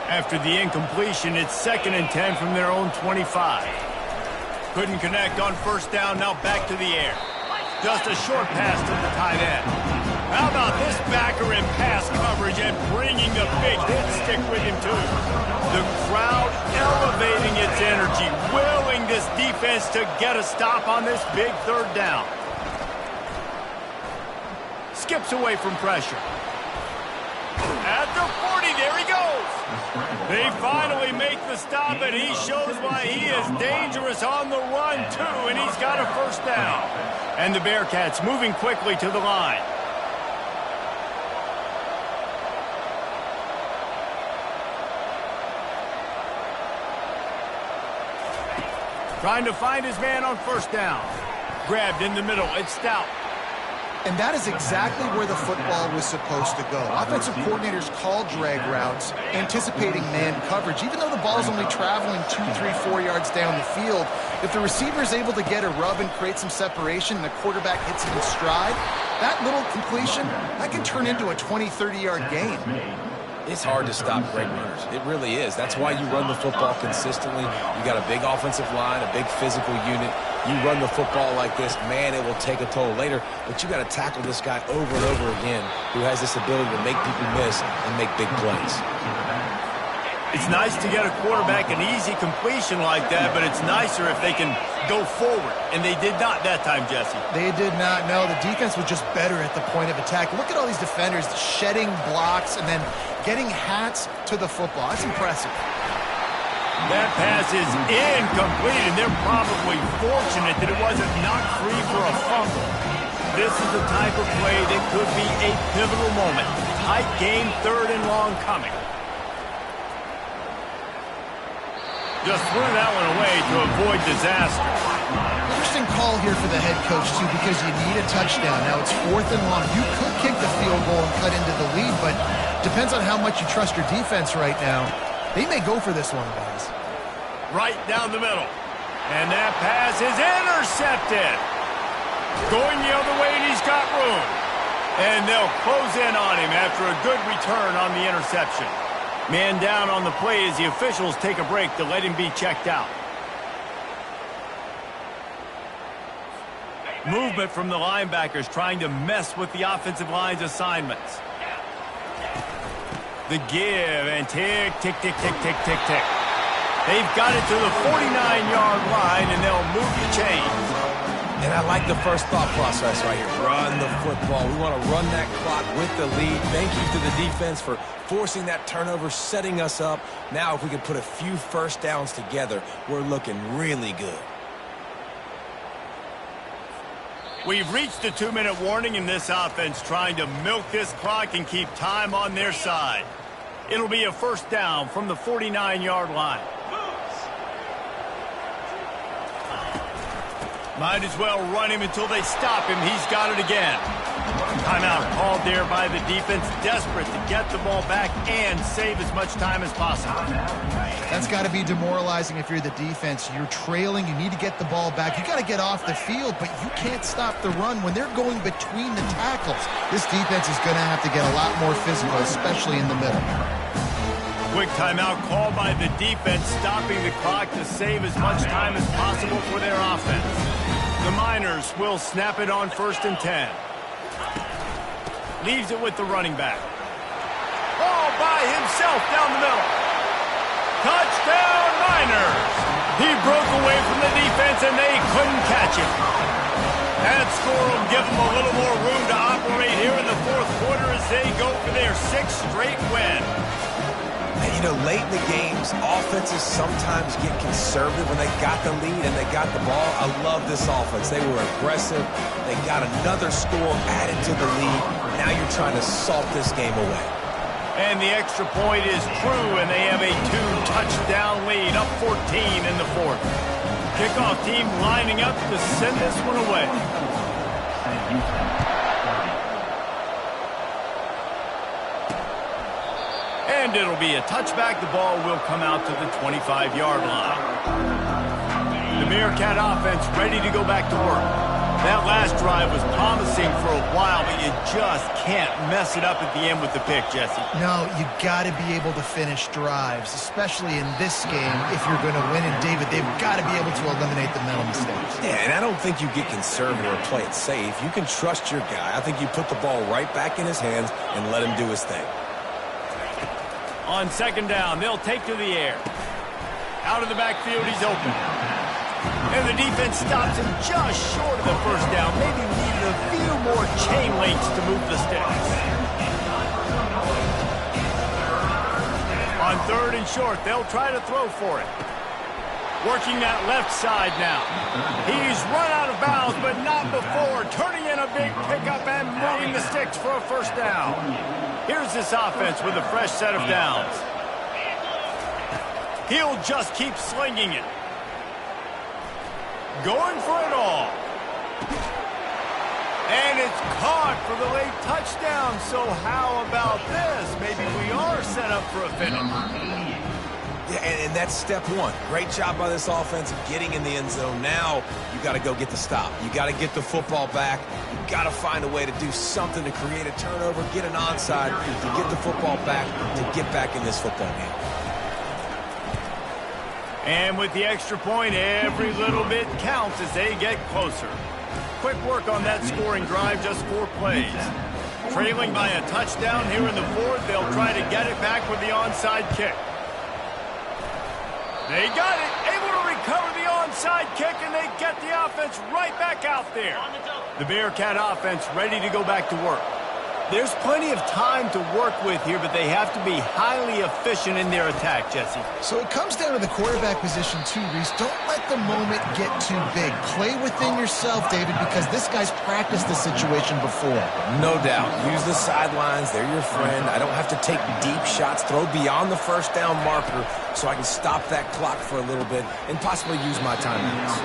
After the incompletion, it's 2nd and 10 from their own 25. Couldn't connect on first down, now back to the air. Just a short pass to the tight end. How about this backer in pass coverage and bringing the big hit stick with him too? The crowd elevating its energy, willing this defense to get a stop on this big third down. Skips away from pressure. At the 40, there he goes. They finally make the stop, and he shows why he is dangerous on the run, too, and he's got a first down. And the Bearcats moving quickly to the line. Trying to find his man on first down. Grabbed in the middle, it's Stout. And that is exactly where the football was supposed to go. Offensive coordinators call drag routes, anticipating man coverage. Even though the ball's only traveling 2, 3, 4 yards down the field, if the receiver is able to get a rub and create some separation and the quarterback hits it in stride, that little completion, that can turn into a 20, 30-yard gain. It's hard to stop great runners. It really is. That's why you run the football consistently. You got a big offensive line, a big physical unit. You run the football like this, man, it will take a toll later. But you got to tackle this guy over and over again who has this ability to make people miss and make big plays. It's nice to get a quarterback an easy completion like that, but it's nicer if they can go forward. And they did not that time, Jesse. They did not. No, the defense was just better at the point of attack. Look at all these defenders shedding blocks and then getting hats to the football. That's impressive. That pass is incomplete, and they're probably fortunate that it wasn't knocked free for a fumble. This is the type of play that could be a pivotal moment. Tight game, 3rd and long coming. Just threw that one away to avoid disaster. Interesting call here for the head coach, too, because you need a touchdown. Now it's 4th and long. You could kick the field goal and cut into the lead, but depends on how much you trust your defense right now. They may go for this one, guys. Right down the middle. And that pass is intercepted. Going the other way, and he's got room. And they'll close in on him after a good return on the interception. Man down on the play as the officials take a break to let him be checked out. Movement from the linebackers trying to mess with the offensive line's assignments. The give and tick, tick, tick, tick, tick, tick, tick. They've got it to the 49-yard line, and they'll move the chains. And I like the first thought process right here. Run the football. We want to run that clock with the lead. Thank you to the defense for forcing that turnover, setting us up. Now if we can put a few first downs together, we're looking really good. We've reached the 2-minute warning in this offense, trying to milk this clock and keep time on their side. It'll be a first down from the 49-yard line. Might as well run him until they stop him. He's got it again. Timeout called there by the defense, desperate to get the ball back and save as much time as possible. That's got to be demoralizing if you're the defense. You're trailing. You need to get the ball back. You got to get off the field, but you can't stop the run when they're going between the tackles. This defense is going to have to get a lot more physical, especially in the middle. Quick timeout called by the defense, stopping the clock to save as much time as possible for their offense. The Miners will snap it on 1st and 10. Leaves it with the running back. All by himself down the middle. Touchdown, Miners! He broke away from the defense, and they couldn't catch him. That score will give them a little more room to operate here in the 4th quarter as they go for their 6th straight win. And, you know, late in the games, offenses sometimes get conservative when they got the lead and they got the ball. I love this offense. They were aggressive. They got another score added to the lead. Now you're trying to salt this game away. And the extra point is true, and they have a 2-touchdown lead, up 14 in the 4th. Kickoff team lining up to send this one away. And it'll be a touchback. The ball will come out to the 25-yard line. The Bearcat offense ready to go back to work. That last drive was promising for a while, but you just can't mess it up at the end with the pick, Jesse. No, you got to be able to finish drives, especially in this game if you're going to win. And, David, they've got to be able to eliminate the mental mistakes. Yeah, and I don't think you get conservative or play it safe. You can trust your guy. I think you put the ball right back in his hands and let him do his thing. On 2nd down, they'll take to the air. Out of the backfield, he's open. And the defense stops him just short of the 1st down. Maybe we needed a few more chain links to move the sticks. On 3rd and short, they'll try to throw for it. Working that left side now. He's run out of bounds, but not before. Turning in a big pickup and moving the sticks for a 1st down. Here's this offense with a fresh set of downs. He'll just keep slinging it. Going for it all. And it's caught for the late touchdown. So how about this? Maybe we are set up for a finish. Yeah, and that's step one. Great job by this offense getting in the end zone. Now you got to go get the stop. You got to get the football back. You got to find a way to do something to create a turnover, get an onside, to get the football back, to get back in this football game. And with the extra point, every little bit counts as they get closer. Quick work on that scoring drive, just 4 plays. Trailing by a touchdown here in the 4th, they'll try to get it back with the onside kick. They got it, able to recover the onside kick, and they get the offense right back out there. The Bearcat offense ready to go back to work. There's plenty of time to work with here, but they have to be highly efficient in their attack, Jesse. So it comes down to the quarterback position too, Reese. Don't let the moment get too big. Play within yourself, David, because this guy's practiced the situation before. No doubt. Use the sidelines. They're your friend. I don't have to take deep shots. Throw beyond the 1st down marker so I can stop that clock for a little bit and possibly use my timeouts.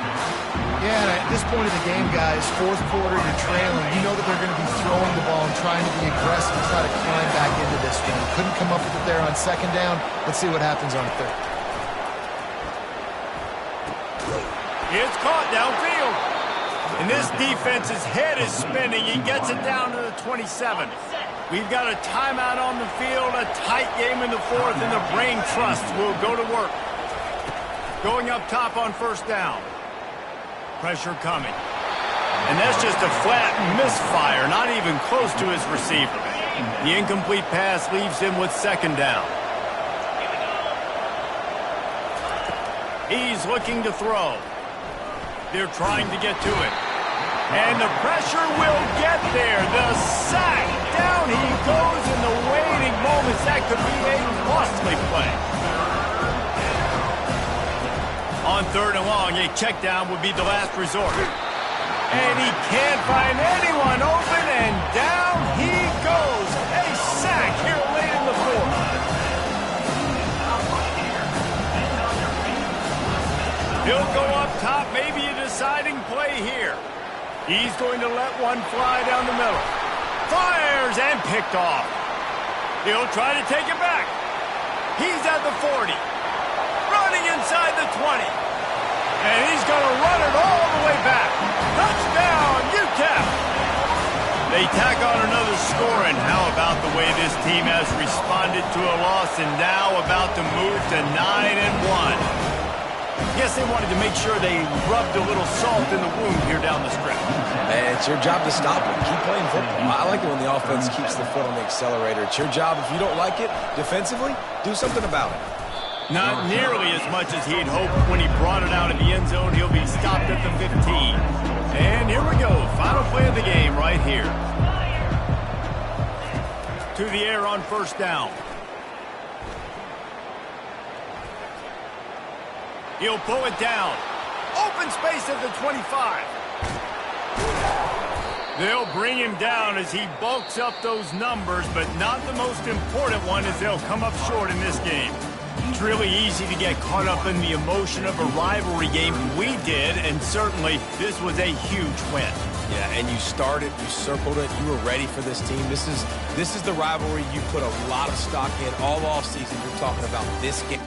Yeah, and at this point of the game, guys, 4th quarter, you're trailing. You know that they're going to be throwing the ball and trying to be aggressive and try to climb back into this one. Couldn't come up with it there on 2nd down. Let's see what happens on 3rd. It's caught downfield. And this defense's head is spinning. He gets it down to the 27. We've got a timeout on the field, a tight game in the 4th, and the brain trust will go to work. Going up top on 1st down. Pressure coming. And that's just a flat misfire, not even close to his receiver. The incomplete pass leaves him with 2nd down. He's looking to throw. They're trying to get to it. And the pressure will get there. The sack. Down he goes in the waiting moments. That could be a costly play. On 3rd and long, a check down would be the last resort. And he can't find anyone open, and down he goes. A sack here late in the 4th. He'll go up top, maybe a deciding play here. He's going to let one fly down the middle. Fires and picked off. He'll try to take it back. He's at the 40. Running inside the 20. And he's going to run it all the way back. Touchdown, UTEP! They tack on another score, and how about the way this team has responded to a loss and now about to move to 9-1. Yes, they wanted to make sure they rubbed a little salt in the wound here down the stretch. Man, it's your job to stop it. Keep playing football. I like it when the offense keeps the foot on the accelerator. It's your job. If you don't like it defensively, do something about it. Not nearly as much as he'd hoped when he brought it out of the end zone. He'll be stopped at the 15. And here we go. Final play of the game right here. To the air on 1st down. He'll pull it down. Open space at the 25. They'll bring him down as he bulks up those numbers, but not the most important one as they'll come up short in this game. It's really easy to get caught up in the emotion of a rivalry game. We did, and certainly this was a huge win. Yeah, and you started, you circled it, you were ready for this team. This is the rivalry you put a lot of stock in all offseason. You're talking about this game.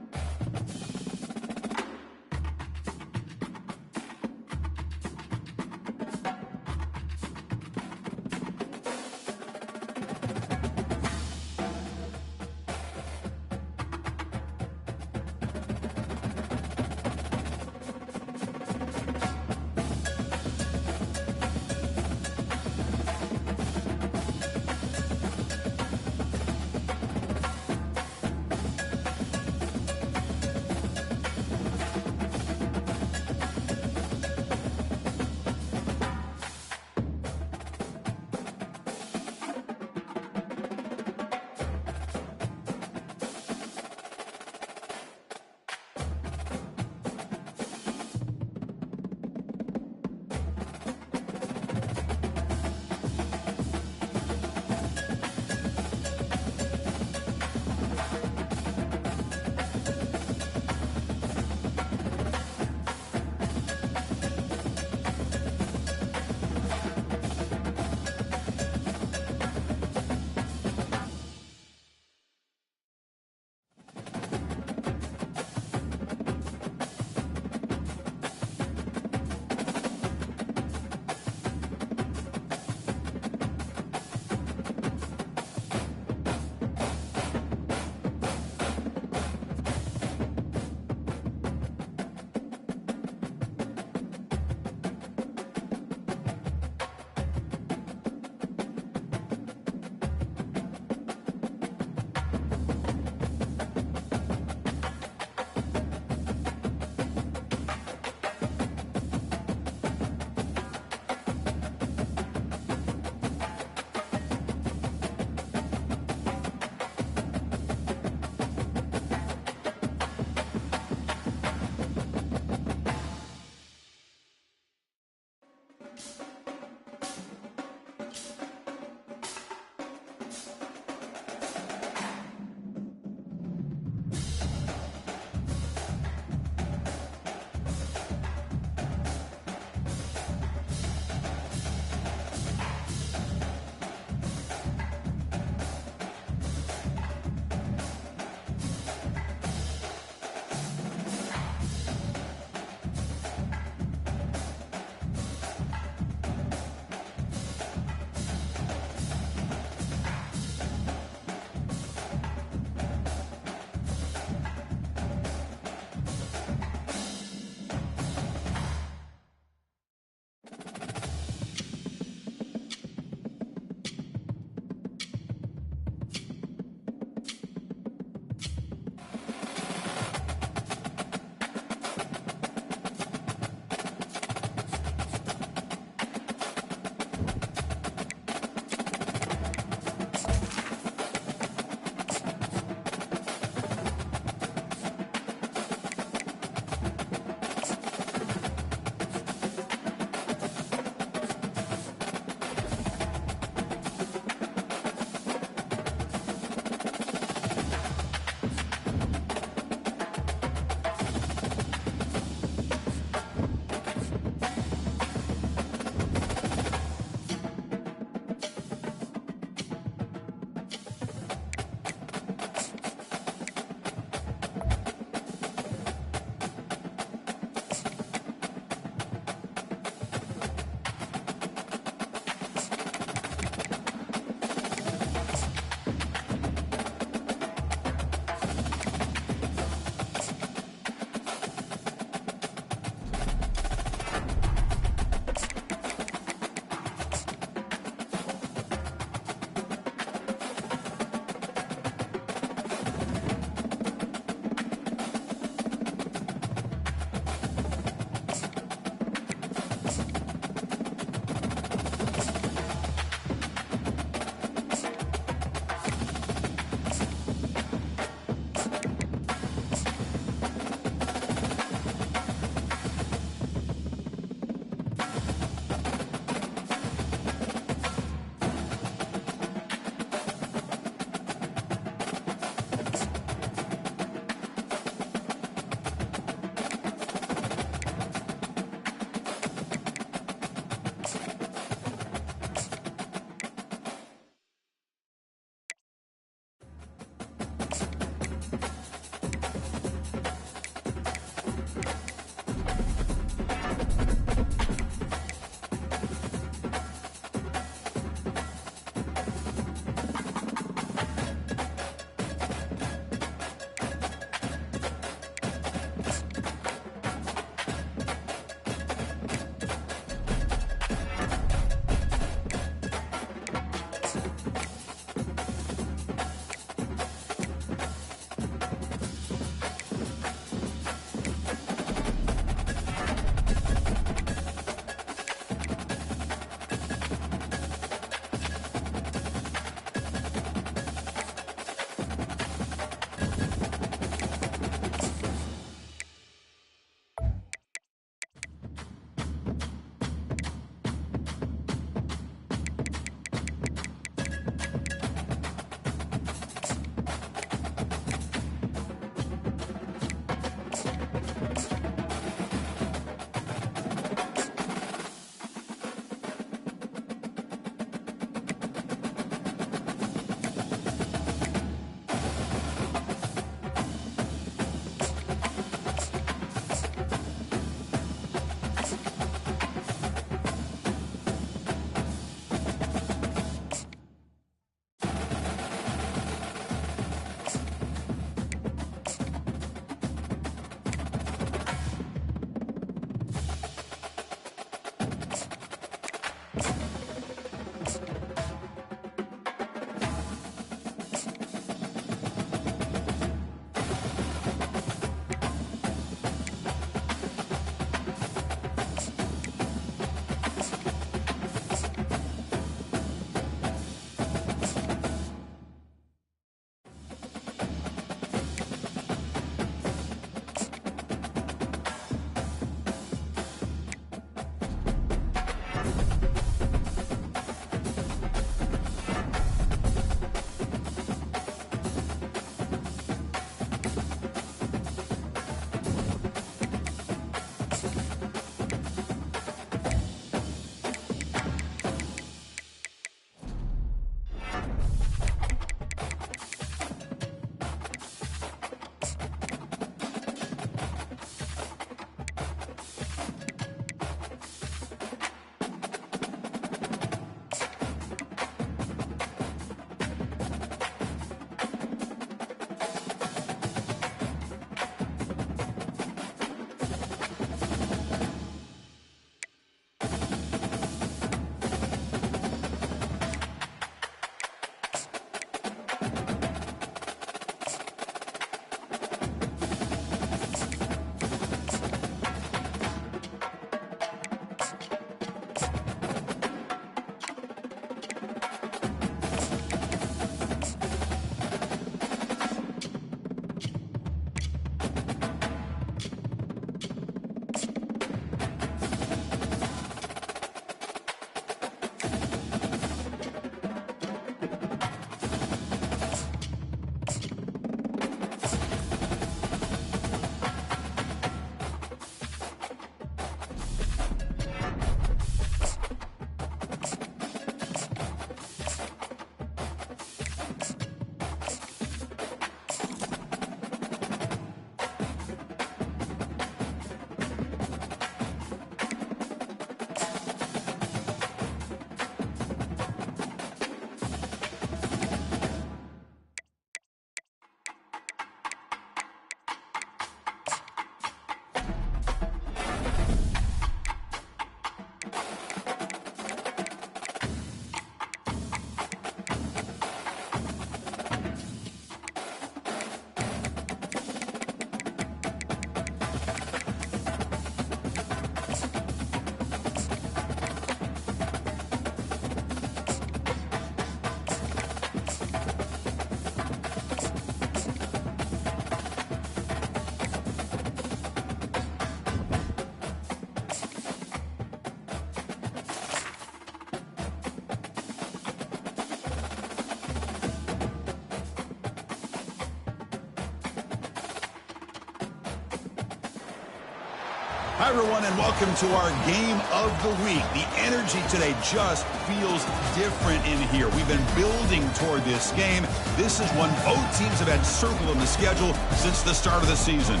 Hi, everyone, and welcome to our game of the week. The energy today just feels different in here. We've been building toward this game. This is one both teams have had circled on the schedule since the start of the season.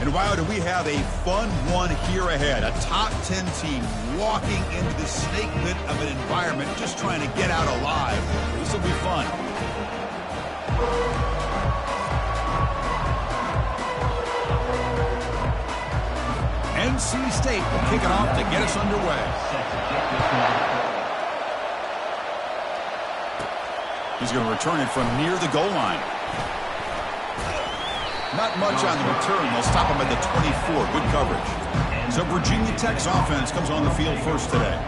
And wow, do we have a fun one here ahead. A top 10 team walking into the snake pit of an environment, just trying to get out alive. This will be fun. NC State will kick it off to get us underway. He's going to return it from near the goal line. Not much on the return. They'll stop him at the 24. Good coverage. So Virginia Tech's offense comes on the field first today.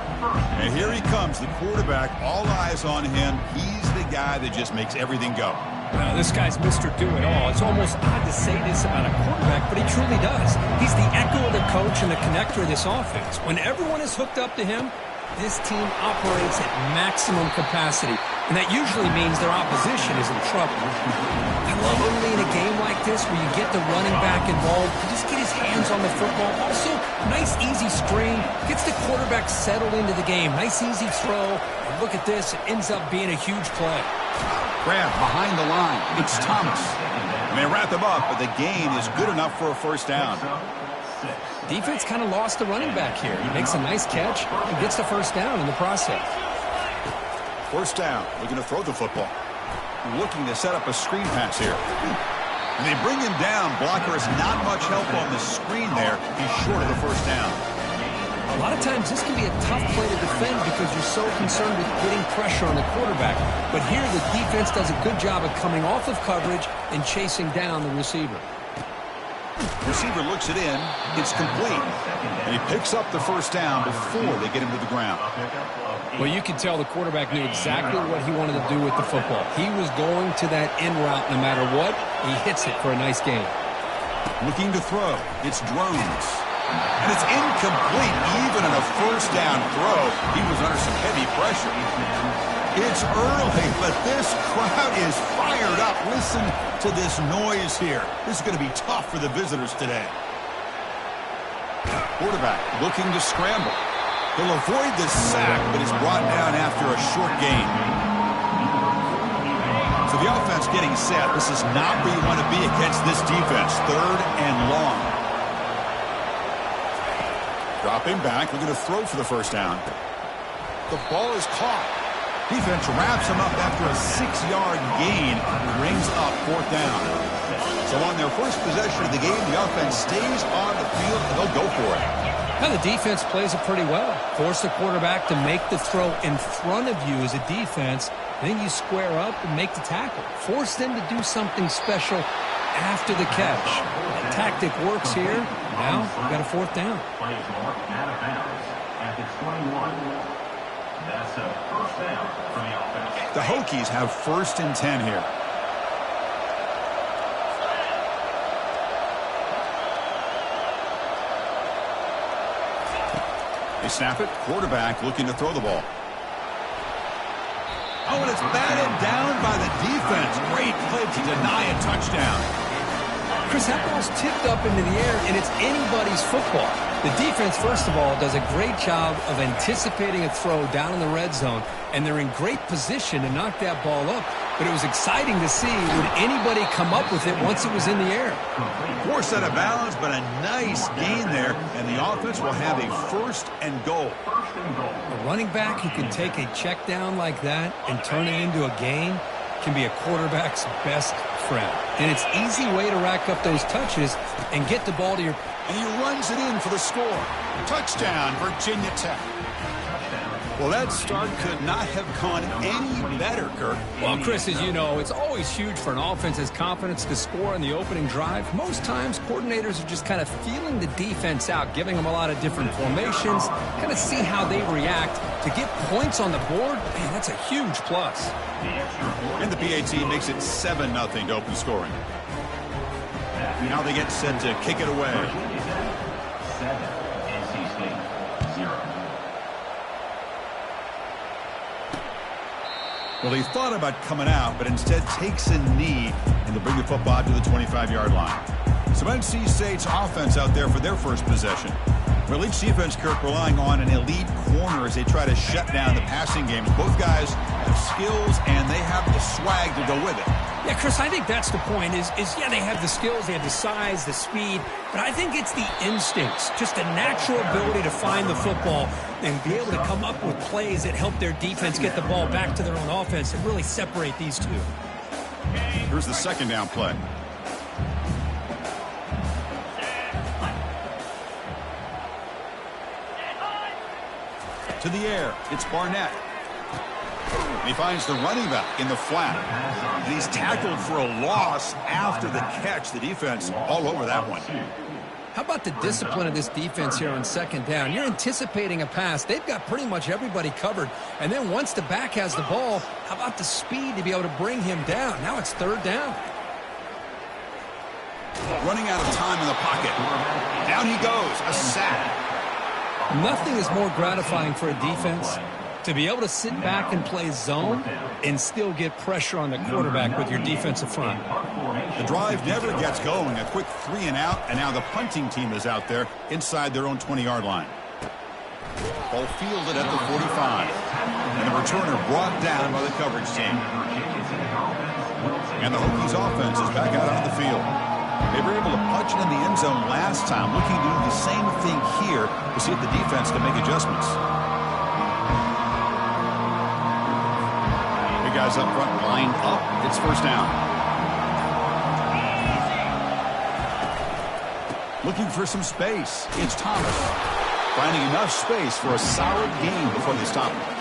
And here he comes, the quarterback. All eyes on him. He's the guy that just makes everything go. This guy's Mr. Do-It-All. It's almost odd to say this about a quarterback, but he truly does. He's the echo of the coach and the connector of this offense. When everyone is hooked up to him, this team operates at maximum capacity, and that usually means their opposition is in trouble. I love early in a game like this where you get the running back involved, just get his hands on the football. Also, nice easy screen, gets the quarterback settled into the game. Nice easy throw, and look at this, it ends up being a huge play. Grab behind the line. It's Thomas. And they wrap him up, but the gain is good enough for a first down. Defense kind of lost the running back here. He makes a nice catch and gets the first down in the process. First down. Looking to throw the football. Looking to set up a screen pass here. And they bring him down. Blocker has not much help on the screen there. He's short of the first down. A lot of times this can be a tough play to defend because you're so concerned with getting pressure on the quarterback. But here the defense does a good job of coming off of coverage and chasing down the receiver. Receiver looks it in. It's complete. And he picks up the first down before they get him to the ground. Well, you can tell the quarterback knew exactly what he wanted to do with the football. He was going to that end route no matter what. He hits it for a nice gain. Looking to throw. It's Drones. And it's incomplete. Even on a first down throw, he was under some heavy pressure. It's early, but this crowd is fired up. Listen to this noise here. This is going to be tough for the visitors today. Quarterback looking to scramble. He'll avoid the sack, but is brought down after a short gain. So the offense getting set. This is not where you want to be against this defense. Third and long. Dropping back, looking to throw for the first down. The ball is caught. Defense wraps him up after a 6-yard gain. Rings up fourth down. So on their first possession of the game, the offense stays on the field, and they'll go for it. Now the defense plays it pretty well. Force the quarterback to make the throw in front of you as a defense. Then you square up and make the tackle. Force them to do something special after the catch. The tactic works here. Now we've got a fourth down. Play is marked out of bounds at the 21. That's a first down for the offense. The Hokies have first and 10 here. They snap it. Quarterback looking to throw the ball. Oh, and it's batted down by the defense. Great play to deny a touchdown. Chris, that ball's tipped up into the air, and it's anybody's football. The defense, first of all, does a great job of anticipating a throw down in the red zone, and they're in great position to knock that ball up. But it was exciting to see, would anybody come up with it once it was in the air? Forced out of bounds, but a nice gain there, and the offense will have a first and goal. A running back who can take a check down like that and turn it into a gain can be a quarterback's best friend. And it's an easy way to rack up those touches and get the ball to your... And he runs it in for the score. Touchdown, Virginia Tech. Well, that start could not have gone any better, Kirk. Well, Chris, as you know, it's always huge for an offense's confidence to score in the opening drive. Most times, coordinators are just kind of feeling the defense out, giving them a lot of different formations, kind of see how they react. To get points on the board, man, that's a huge plus. And the PAT makes it 7-0 to open scoring. Now they get set to kick it away. 7, NC State 0. Well, he thought about coming out, but instead takes a knee, and they'll bring the football to the 25-yard line. So NC State's offense out there for their first possession. Well, each defense, Kirk, relying on an elite corner as they try to shut down the passing game. Both guys have skills, and they have the swag to go with it. Yeah, Chris, I think that's the point is yeah, they have the skills, they have the size, the speed, but I think it's the instincts, just a natural ability to find the football and be able to come up with plays that help their defense get the ball back to their own offense and really separate these two. Here's the second down play. To the air, it's Barnett. And he finds the running back in the flat. And he's tackled for a loss after the catch. The defense all over that one. How about the discipline of this defense here on second down? You're anticipating a pass. They've got pretty much everybody covered. And then once the back has the ball, how about the speed to be able to bring him down? Now it's third down. Running out of time in the pocket. Down he goes. A sack. Nothing is more gratifying for a defense to be able to sit back and play zone and still get pressure on the quarterback with your defensive front. The drive never gets going. A quick 3 and out, and now the punting team is out there inside their own 20-yard line. Ball fielded at the 45. And the returner brought down by the coverage team. And the Hokies offense is back out on the field. They were able to punch it in the end zone last time, looking to do the same thing here to see if the defense can make adjustments. Big guys up front lined up. It's first down. Looking for some space. It's Thomas. Finding enough space for a solid gain before they stop him.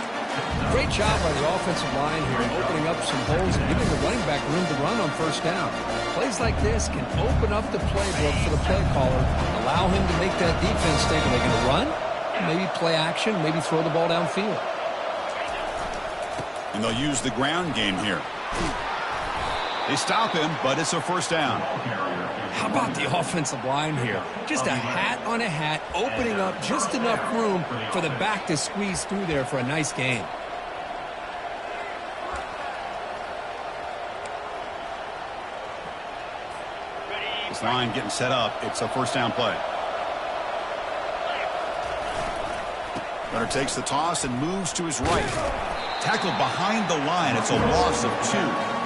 Great job by the offensive line here, opening up some holes and giving the running back room to run on first down. Plays like this can open up the playbook for the play caller, allow him to make that defense think, are they going to run? Maybe play action, maybe throw the ball downfield. And they'll use the ground game here. They stop him, but it's a first down. How about the offensive line here? Just a hat on a hat, opening up just enough room for the back to squeeze through there for a nice gain. This line getting set up. It's a first down play. Runner takes the toss and moves to his right. Tackled behind the line. It's a loss of 2.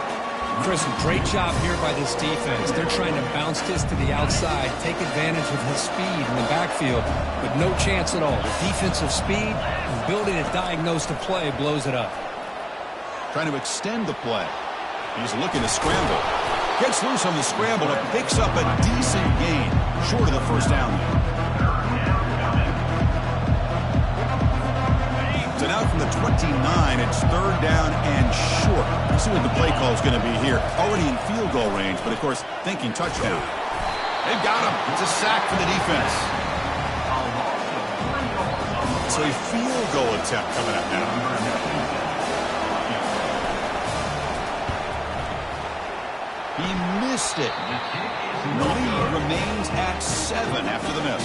Chris, a great job here by this defense. They're trying to bounce this to the outside, take advantage of his speed in the backfield, but no chance at all. The defensive speed, the ability to diagnose the play blows it up. Trying to extend the play. He's looking to scramble. Gets loose on the scramble and picks up a decent gain, short of the first down. So now from the 29, it's third down and short. Let's see what the play call is going to be here. Already in field goal range, but of course, thinking touchdown. They've got him. It's a sack for the defense. So a field goal attempt coming up now. He missed it. The lead remains at 7 after the miss.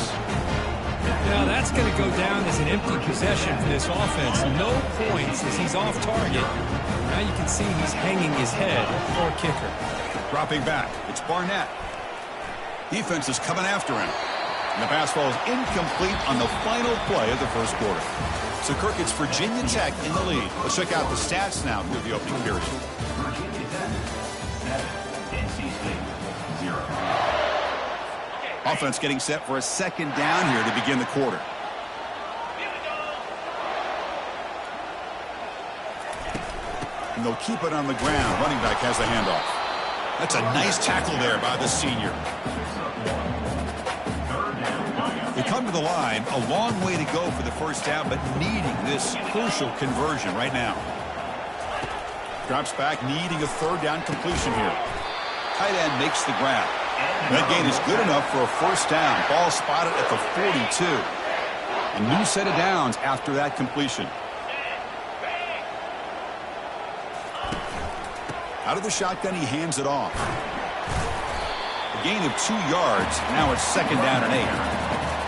Now that's going to go down as an empty possession for this offense. No points as he's off target. Now you can see he's hanging his head for a kicker. Dropping back, it's Barnett. Defense is coming after him. And the pass falls incomplete on the final play of the first quarter. So, Kirk, it's Virginia Tech in the lead. Let's check out the stats now through the opening period. Virginia Tech, 7. NC State, 0. Offense getting set for a second down here to begin the quarter. And they'll keep it on the ground. Running back has the handoff. That's a nice tackle there by the senior. They come to the line, a long way to go for the first down, but needing this crucial conversion right now. Drops back, needing a third down completion here. Tight end makes the grab. That gain is good enough for a first down. Ball spotted at the 42. A new set of downs after that completion. Out of the shotgun, he hands it off. A gain of 2 yards. Now it's second down and 8.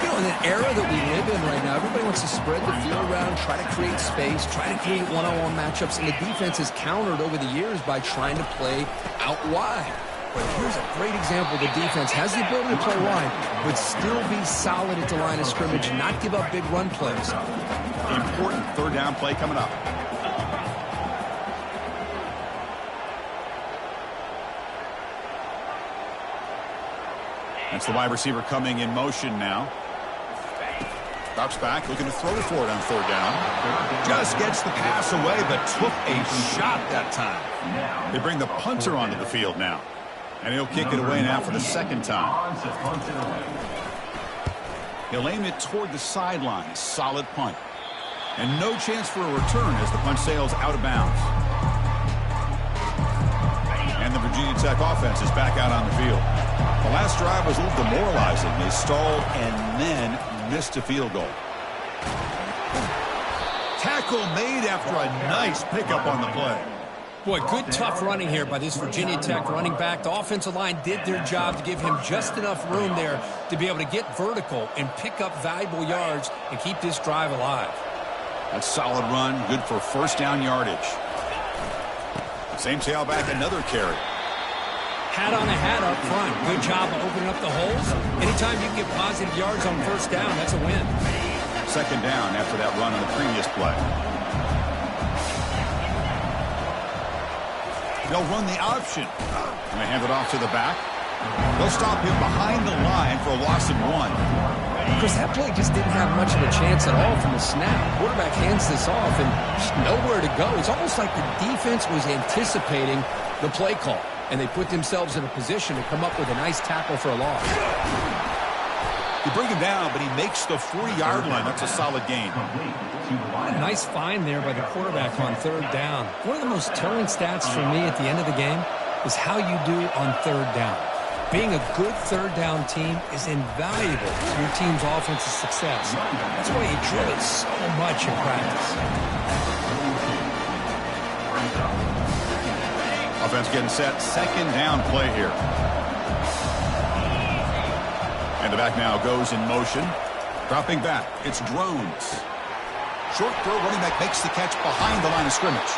You know, in an era that we live in right now, everybody wants to spread the field around, try to create space, try to create one-on-one matchups, and the defense has countered over the years by trying to play out wide. But here's a great example. The defense has the ability to play wide, but still be solid at the line of scrimmage and not give up big run plays. Important third down play coming up. That's the wide receiver coming in motion now. Drops back, looking to throw for it on third down. Just gets the pass away, but took a shot that time. They bring the punter onto the field now. And he'll kick it away now for the second time. He'll aim it toward the sideline. Solid punt. And no chance for a return as the punt sails out of bounds. And the Virginia Tech offense is back out on the field. The last drive was a little demoralizing. They stalled and then missed a field goal. Tackle made after a nice pickup on the play. Boy, good tough running here by this Virginia Tech running back. The offensive line did their job to give him just enough room there to be able to get vertical and pick up valuable yards and keep this drive alive. A solid run, good for first down yardage. Same tailback, another carry. Hat on a hat up front. Good job of opening up the holes. Anytime you can get positive yards on first down, that's a win. Second down after that run on the previous play. They'll run the option. And they hand it off to the back. They'll stop him behind the line for a loss of 1. Chris, that play just didn't have much of a chance at all from the snap. Quarterback hands this off and just nowhere to go. It's almost like the defense was anticipating the play call, and they put themselves in a position to come up with a nice tackle for a loss. You bring him down, but he makes the 40-yard line. That's a solid gain. A nice find there by the quarterback on third down. One of the most telling stats for me at the end of the game is how you do on third down. Being a good third down team is invaluable to your team's offensive success. That's why you drill it so much in practice. Offense getting set. Second down play here. And the back now goes in motion. Dropping back. It's Drones. Short throw, running back makes the catch behind the line of scrimmage.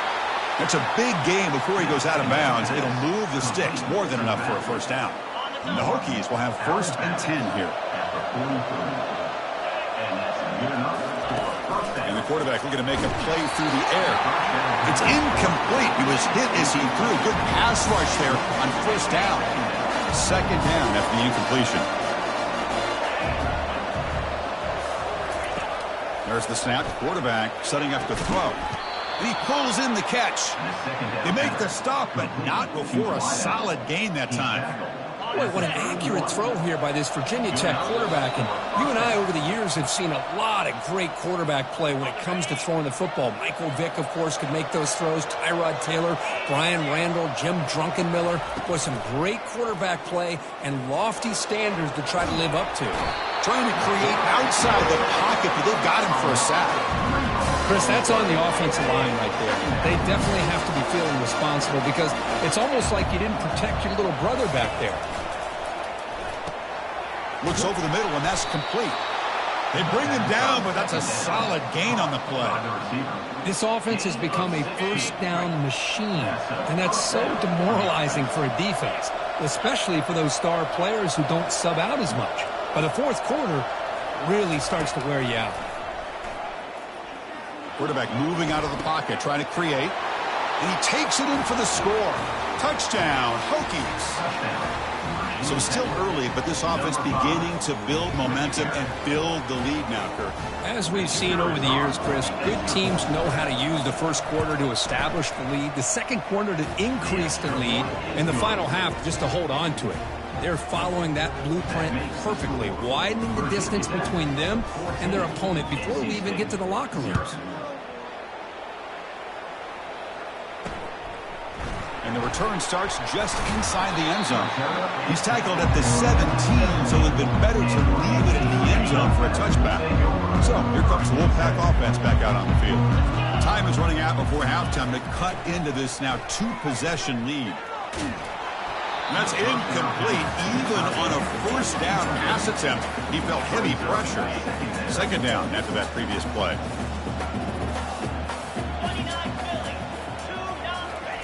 That's a big gain before he goes out of bounds. It'll move the sticks. More than enough for a first down. The Hokies will have first and 10 here. And the quarterback looking to make a play through the air. It's incomplete. He was hit as he threw. Good pass rush there on first down. Second down after the incompletion. There's the snap. Quarterback setting up to throw. And he pulls in the catch. They make the stop, but not before a solid gain that time. Boy, what an accurate throw here by this Virginia Tech quarterback. And you and I over the years have seen a lot of great quarterback play when it comes to throwing the football. Michael Vick, of course, could make those throws. Tyrod Taylor, Brian Randall, Jim Drunkenmiller. Boy, some great quarterback play and lofty standards to try to live up to. Trying to create outside the pocket, but they got him for a sack. Chris, that's on the offensive line right there. They definitely have to be feeling responsible because it's almost like you didn't protect your little brother back there. Looks over the middle, and that's complete. They bring him down, but that's a solid gain on the play. This offense has become a first down machine, and that's so demoralizing for a defense, especially for those star players who don't sub out as much. By the fourth quarter, really starts to wear you out. Quarterback moving out of the pocket, trying to create. And he takes it in for the score. Touchdown, Hokies. So still early, but this offense beginning to build momentum and build the lead now, Kirk. As we've seen over the years, Chris, good teams know how to use the first quarter to establish the lead, the second quarter to increase the lead, and the final half just to hold on to it. They're following that blueprint perfectly, widening the distance between them and their opponent before we even get to the locker rooms. And the return starts just inside the end zone. He's tackled at the 17, so it would have been better to leave it in the end zone for a touchback. So here comes the Wolfpack offense back out on the field. Time is running out before halftime to cut into this now two-possession lead. And that's incomplete. Even on a first down pass attempt, he felt heavy pressure. Second down after that previous play.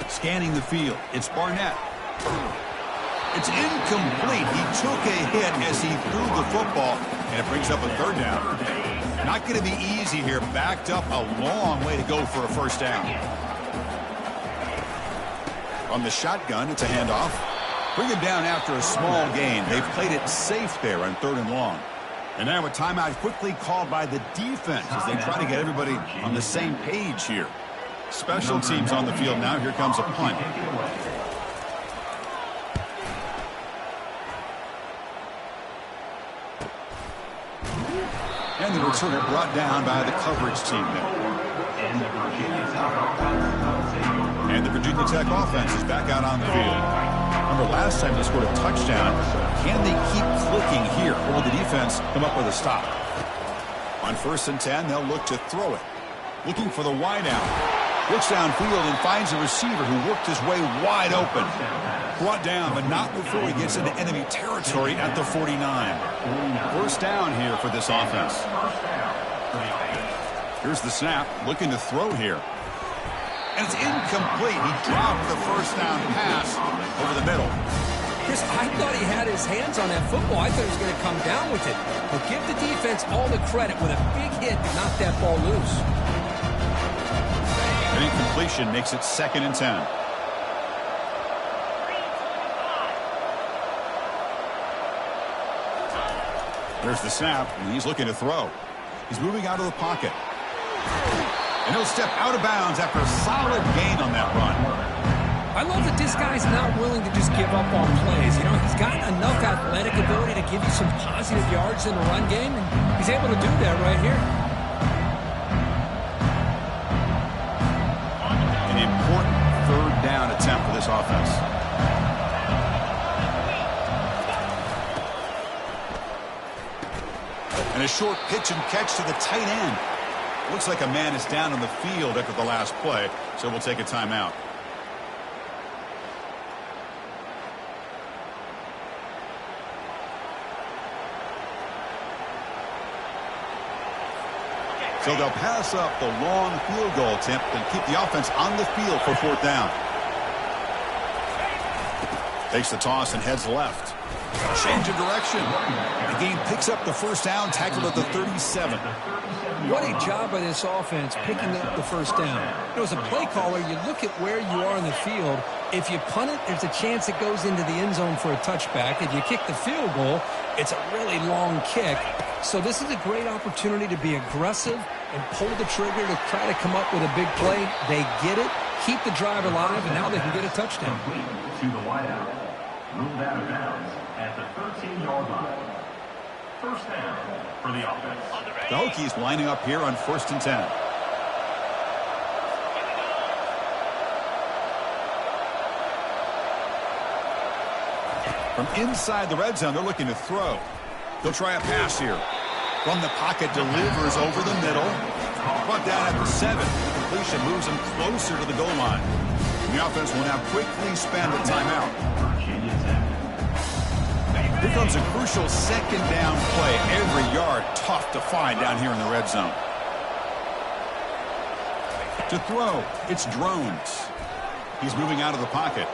Scanning the field, it's Barnett. It's incomplete. He took a hit as he threw the football, and it brings up a third down. Not going to be easy here. Backed up a long way to go for a first down. On the shotgun, it's a handoff. Bring him down after a small gain. They've played it safe there on 3rd and long. And now a timeout quickly called by the defense as they try to get everybody on the same page here. Special teams on the field now. Here comes a punt. And the returner brought down by the coverage team there. And the Virginia Tech offense is back out on the field. Remember, last time they scored a touchdown. Can they keep clicking here, or will the defense come up with a stop? On 1st and 10, they'll look to throw it. Looking for the wide out. Looks downfield and finds a receiver who worked his way wide open. Brought down, but not before he gets into enemy territory at the 49. First down here for this offense. Here's the snap. Looking to throw here. And it's incomplete. He dropped the first down pass over the middle. Chris, I thought he had his hands on that football. I thought he was going to come down with it. But give the defense all the credit with a big hit to knock that ball loose. An incompletion makes it 2nd and 10. There's the snap, and he's looking to throw. He's moving out of the pocket. And he'll step out of bounds after a solid gain on that run. I love that this guy's not willing to just give up on plays. You know, he's got enough athletic ability to give you some positive yards in the run game, and he's able to do that right here. An important 3rd down attempt for this offense. And a short pitch and catch to the tight end. Looks like a man is down on the field after the last play, so we'll take a timeout. So they'll pass up the long field goal attempt and keep the offense on the field for 4th down. Takes the toss and heads left. Change of direction. The game picks up the first down, tackled at the 37. What a job by this offense picking up the first down. You know, as a play caller, you look at where you are in the field. If you punt it, there's a chance it goes into the end zone for a touchback. If you kick the field goal, it's a really long kick. So this is a great opportunity to be aggressive and pull the trigger to try to come up with a big play. They get it, keep the drive alive, and now they can get a touchdown. To the wideout. Moved out of bounds at the 13-yard line. First down for the offense. The Hokies lining up here on 1st and 10. From inside the red zone, they're looking to throw. They'll try a pass here. From the pocket, delivers over the middle. Brought down at the 7. The completion moves them closer to the goal line. The offense will now quickly spend a timeout. Here comes a crucial 2nd down play. Every yard tough to find down here in the red zone. To throw, it's Drones. He's moving out of the pocket.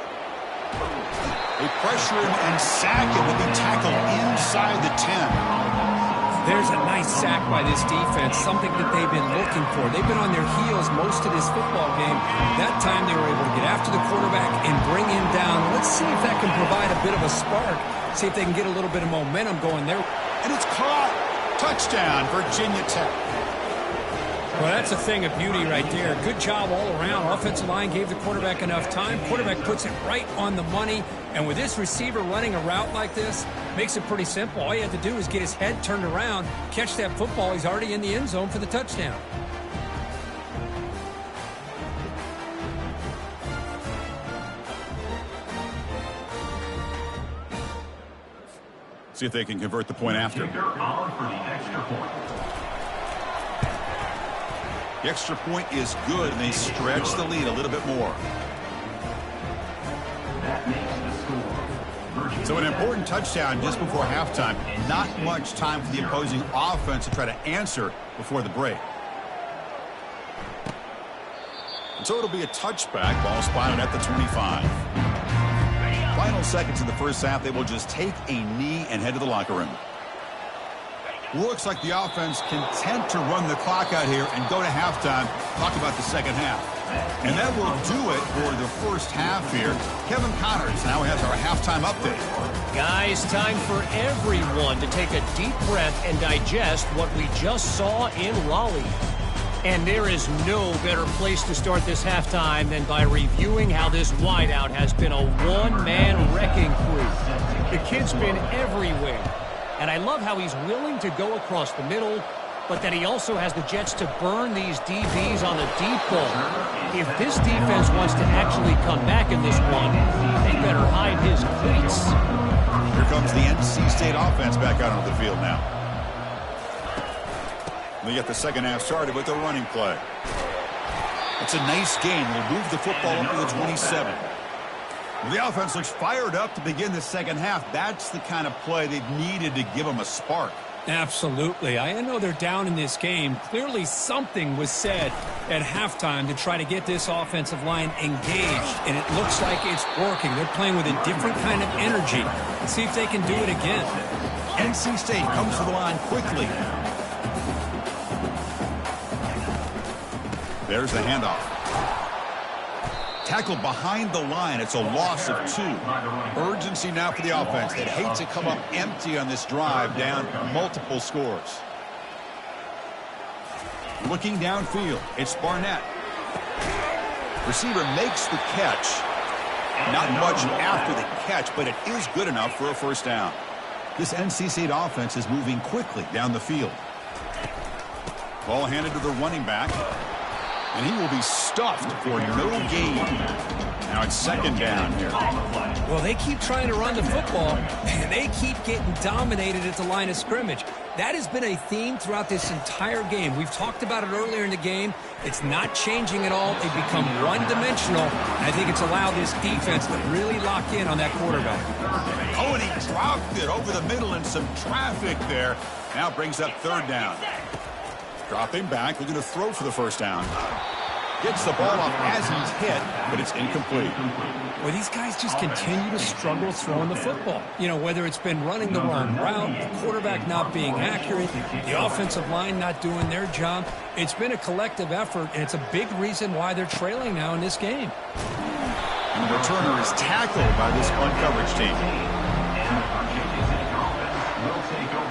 They pressure him and sack him and be tackled inside the 10. There's a nice sack by this defense, something that they've been looking for. They've been on their heels most of this football game. That time they were able to get after the quarterback and bring him down. Let's see if that can provide a bit of a spark. See if they can get a little bit of momentum going there. And it's caught. Touchdown, Virginia Tech. Well, that's a thing of beauty right there. Good job all around. Offensive line gave the quarterback enough time. Quarterback puts it right on the money. And with this receiver running a route like this, makes it pretty simple. All you have to do is get his head turned around, catch that football. He's already in the end zone for the touchdown. See if they can convert the point after. Kicker on for the extra point. The extra point is good, and they stretch the lead a little bit more. That makes the score. So an important touchdown just before halftime. Not much time for the opposing offense to try to answer before the break. And so it'll be a touchback. Ball spotted at the 25. Final seconds in the first half, they will just take a knee and head to the locker room. Looks like the offense content to run the clock out here and go to halftime. Talk about the second half. And that will do it for the first half here. Kevin Connors now has our halftime update. Guys, time for everyone to take a deep breath and digest what we just saw in Raleigh. And there is no better place to start this halftime than by reviewing how this wideout has been a one-man wrecking crew. The kid's been everywhere. And I love how he's willing to go across the middle, but that he also has the jets to burn these DBs on the deep ball. If this defense wants to actually come back in this one, they better hide his cleats. Here comes the NC State offense back out onto the field now. We get the second half started with a running play. It's a nice gain. We'll move the football up to the 27. The offense looks fired up to begin the second half. That's the kind of play they needed to give them a spark. Absolutely. I know they're down in this game. Clearly something was said at halftime to try to get this offensive line engaged, and it looks like it's working. They're playing with a different kind of energy. Let's see if they can do it again. NC State comes to the line quickly. There's the handoff. Tackled behind the line. It's a loss of 2. Urgency now for the offense. They'd hate to come up empty on this drive, down multiple scores. Looking downfield, it's Barnett. Receiver makes the catch. Not much after the catch, but it is good enough for a first down. This NC State offense is moving quickly down the field. Ball handed to the running back. And he will be stuffed for no gain. Now it's second down here. Well, they keep trying to run the football, and they keep getting dominated at the line of scrimmage. That has been a theme throughout this entire game. We've talked about it earlier in the game. It's not changing at all. They've become one-dimensional. I think it's allowed this defense to really lock in on that quarterback. Oh, and he dropped it over the middle in some traffic there. Now brings up third down. Dropping back, looking to throw for the first down. Gets the ball off as he's hit, but it's incomplete. Well, these guys just continue to struggle throwing the football. You know, whether it's been running the wrong route, the quarterback not being accurate, the offensive line not doing their job. It's been a collective effort, and it's a big reason why they're trailing now in this game. And the returner is tackled by this one-coverage team.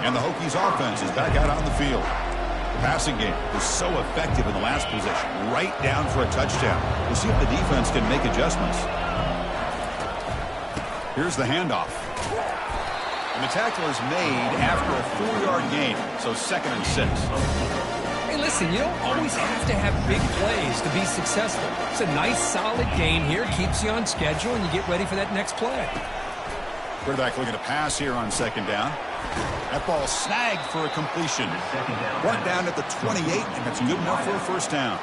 And the Hokies offense is back out on the field. The passing game was so effective in the last possession, right down for a touchdown. We'll see if the defense can make adjustments. Here's the handoff. And the tackle is made after a 4-yard gain, so 2nd and 6. Hey, listen, you don't always have to have big plays to be successful. It's a nice, solid gain here, keeps you on schedule, and you get ready for that next play. Quarterback looking to pass here on 2nd down. That ball snagged for a completion. Brought down at the 28, and that's good enough for a first down.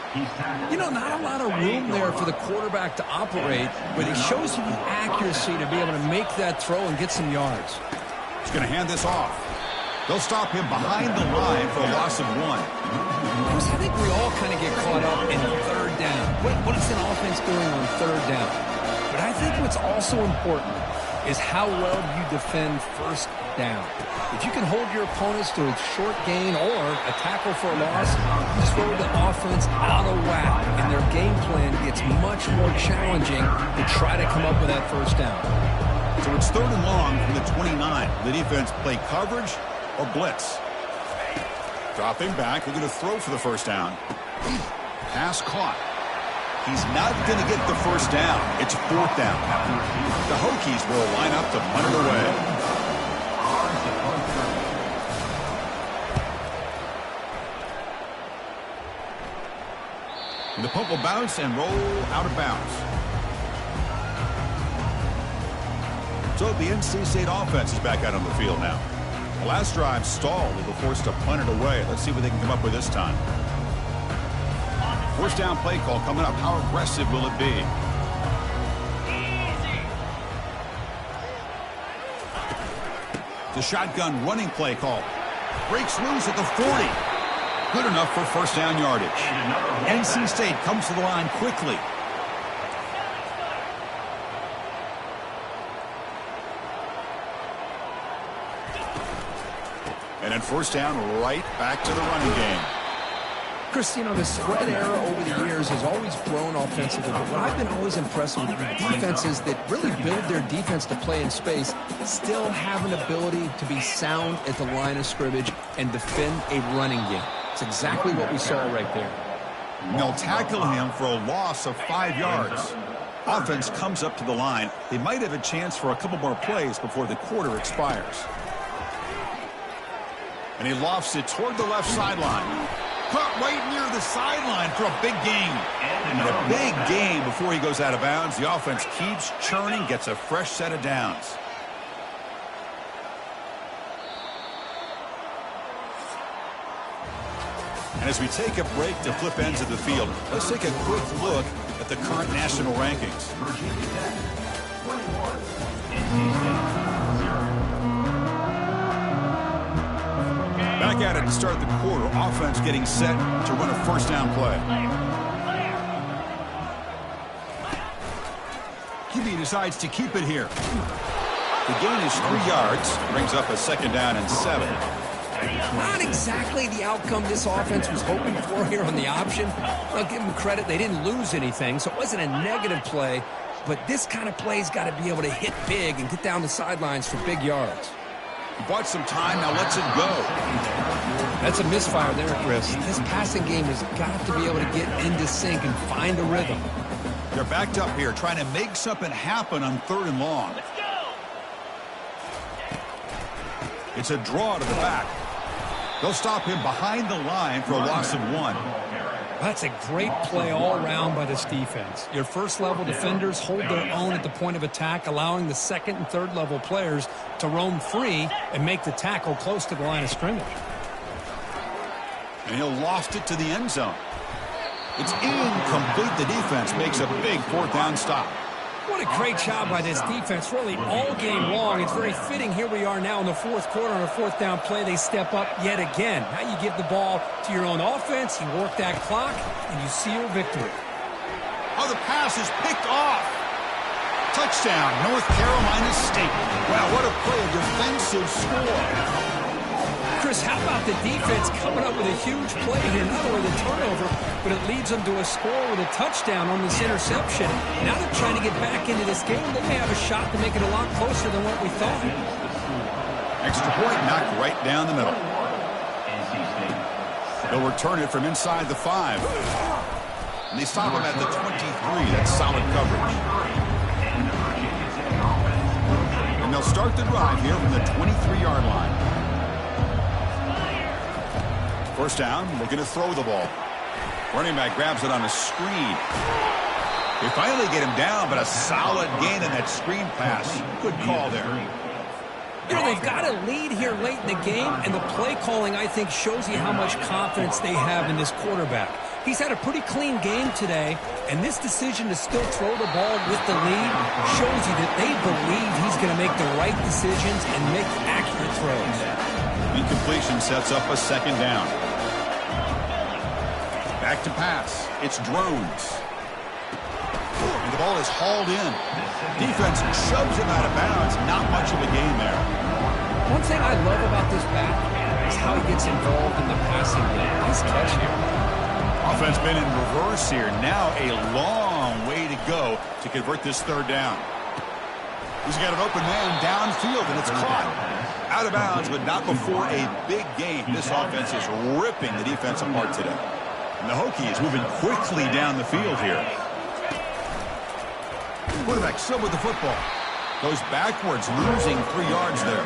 You know, not a lot of room there for the quarterback to operate, but he shows you the accuracy to be able to make that throw and get some yards. He's going to hand this off. They'll stop him behind the line for a loss of 1. Bruce, I think we all kind of get caught up in third down. What is an offense doing on third down? But I think what's also important is how well you defend first down. If you can hold your opponents to a short gain or a tackle for a loss, you throw the offense out of whack, and their game plan gets much more challenging to try to come up with that first down. So it's 3rd and long from the 29. The defense play coverage or blitz. Dropping back, looking to throw for the first down. Pass caught. He's not going to get the first down. It's 4th down. The Hokies will line up to punt it away. And the punt will bounce and roll out of bounds. So the NC State offense is back out on the field now. The last drive stalled. They were forced to punt it away. Let's see what they can come up with this time. First down play call coming up. How aggressive will it be? The shotgun running play call. Breaks loose at the 40. Good enough for first down yardage. NC State comes to the line quickly. And then first down, right back to the running game. Chris, you know, the spread era over the years has always grown offensively, but what I've been always impressed with the defenses that really build their defense to play in space still have an ability to be sound at the line of scrimmage and defend a running game. It's exactly what we saw right there. And they'll tackle him for a loss of 5 yards. Offense comes up to the line. They might have a chance for a couple more plays before the quarter expires. And he lofts it toward the left sideline. Caught right near the sideline for a big gain. And a big gain before he goes out of bounds. The offense keeps churning, gets a fresh set of downs. And as we take a break to flip ends of the field, let's take a quick look at the current national rankings. Back at it to start the quarter. Offense getting set to run a first down play. QB decides to keep it here. The gain is 3 yards. Brings up a second down and 7. Not exactly the outcome this offense was hoping for here on the option. I'll give them credit. They didn't lose anything, so it wasn't a negative play. But this kind of play's got to be able to hit big and get down the sidelines for big yards. Bought some time, now lets it go. That's a misfire there, Chris. This passing game has got to be able to get into sync and find a rhythm. They're backed up here, trying to make something happen on 3rd and long. It's a draw to the back. They'll stop him behind the line for a loss of 1. That's a great play all around by this defense. Your first-level defenders hold their own at the point of attack, allowing the second and third-level players to roam free and make the tackle close to the line of scrimmage. And he'll loft it to the end zone. It's incomplete. The defense makes a big 4th down stop. What a great job by this defense, really all game long. It's very fitting. Here we are now in the 4th quarter on a 4th down play. They step up yet again. Now you give the ball to your own offense, you work that clock, and you see your victory. Oh, the pass is picked off. Touchdown, North Carolina State. Wow, what a play, a defensive score. Chris, how about the defense coming up with a huge play here, not only the turnover, but it leads them to a score with a touchdown on this interception. Now they're trying to get back into this game. They may have a shot to make it a lot closer than what we thought. Extra point knocked right down the middle. They'll return it from inside the 5. And they stop him at the 23. That's solid coverage. And they'll start the drive here from the 23-yard line. First down, looking to throw the ball. Running back grabs it on a screen. They finally get him down, but a solid gain in that screen pass. Good call there. You know, they've got a lead here late in the game, and the play calling, I think, shows you how much confidence they have in this quarterback. He's had a pretty clean game today, and this decision to still throw the ball with the lead shows you that they believe he's going to make the right decisions and make accurate throws. Incompletion sets up a second down. Back to pass. It's Drones. And the ball is hauled in. Defense shoves him out of bounds. Not much of a gain there. One thing I love about this back is how he gets involved in the passing game. Nice catch here. Offense been in reverse here. Now a long way to go to convert this 3rd down. He's got an open man downfield, and it's caught. Out of bounds, but not before a big gain. This offense is ripping the defense apart today. And the Hokie is moving quickly down the field here. Quarterback still with the football. Goes backwards, losing 3 yards there.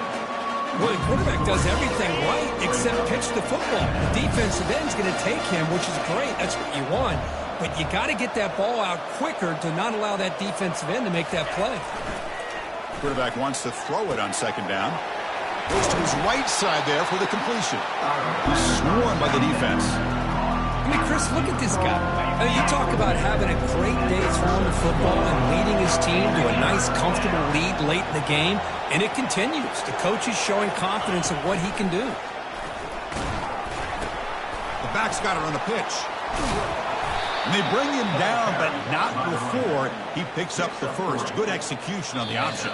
Well, the quarterback does everything right except pitch the football. The defensive end's going to take him, which is great. That's what you want. But you got to get that ball out quicker to not allow that defensive end to make that play. Quarterback wants to throw it on second down. Goes to his right side there for the completion. He's swarmed by the defense. I mean, Chris, look at this guy. I mean, you talk about having a great day throwing the football and leading his team to a nice, comfortable lead late in the game, and it continues. The coach is showing confidence of what he can do. The back's got it on the pitch. And they bring him down, but not before he picks up the first. Good execution on the option.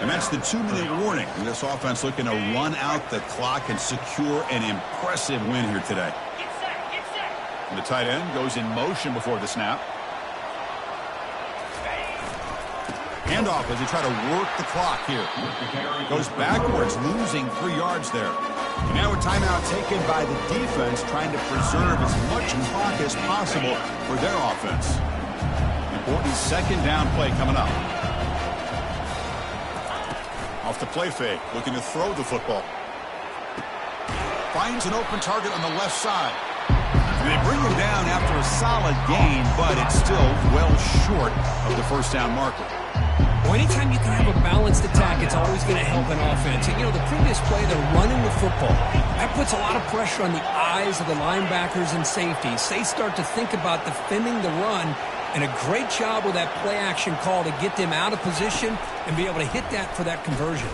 And that's the 2-minute warning. And this offense looking to run out the clock and secure an impressive win here today. And the tight end goes in motion before the snap. Handoff as they try to work the clock here. Goes backwards, losing 3 yards there. And now a timeout taken by the defense, trying to preserve as much clock as possible for their offense. Important second down play coming up. Off the play fake, looking to throw the football. Finds an open target on the left side. And they bring him down after a solid gain, but it's still well short of the first down marker. Well, anytime you can have a balanced attack, it's always going to help an offense. And, you know, the previous play, they're running the football. That puts a lot of pressure on the eyes of the linebackers and safeties. They start to think about defending the run, and a great job with that play action call to get them out of position and be able to hit that for that conversion.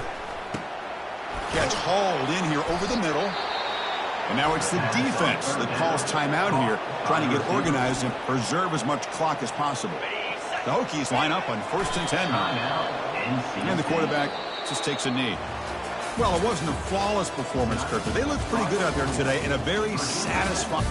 Catch hauled in here over the middle. And now it's the defense that calls timeout here, trying to get organized and preserve as much clock as possible. The Hokies line up on 1st and 10 now. And the quarterback just takes a knee. Well, it wasn't a flawless performance, Kurt, but they looked pretty good out there today in a very satisfying...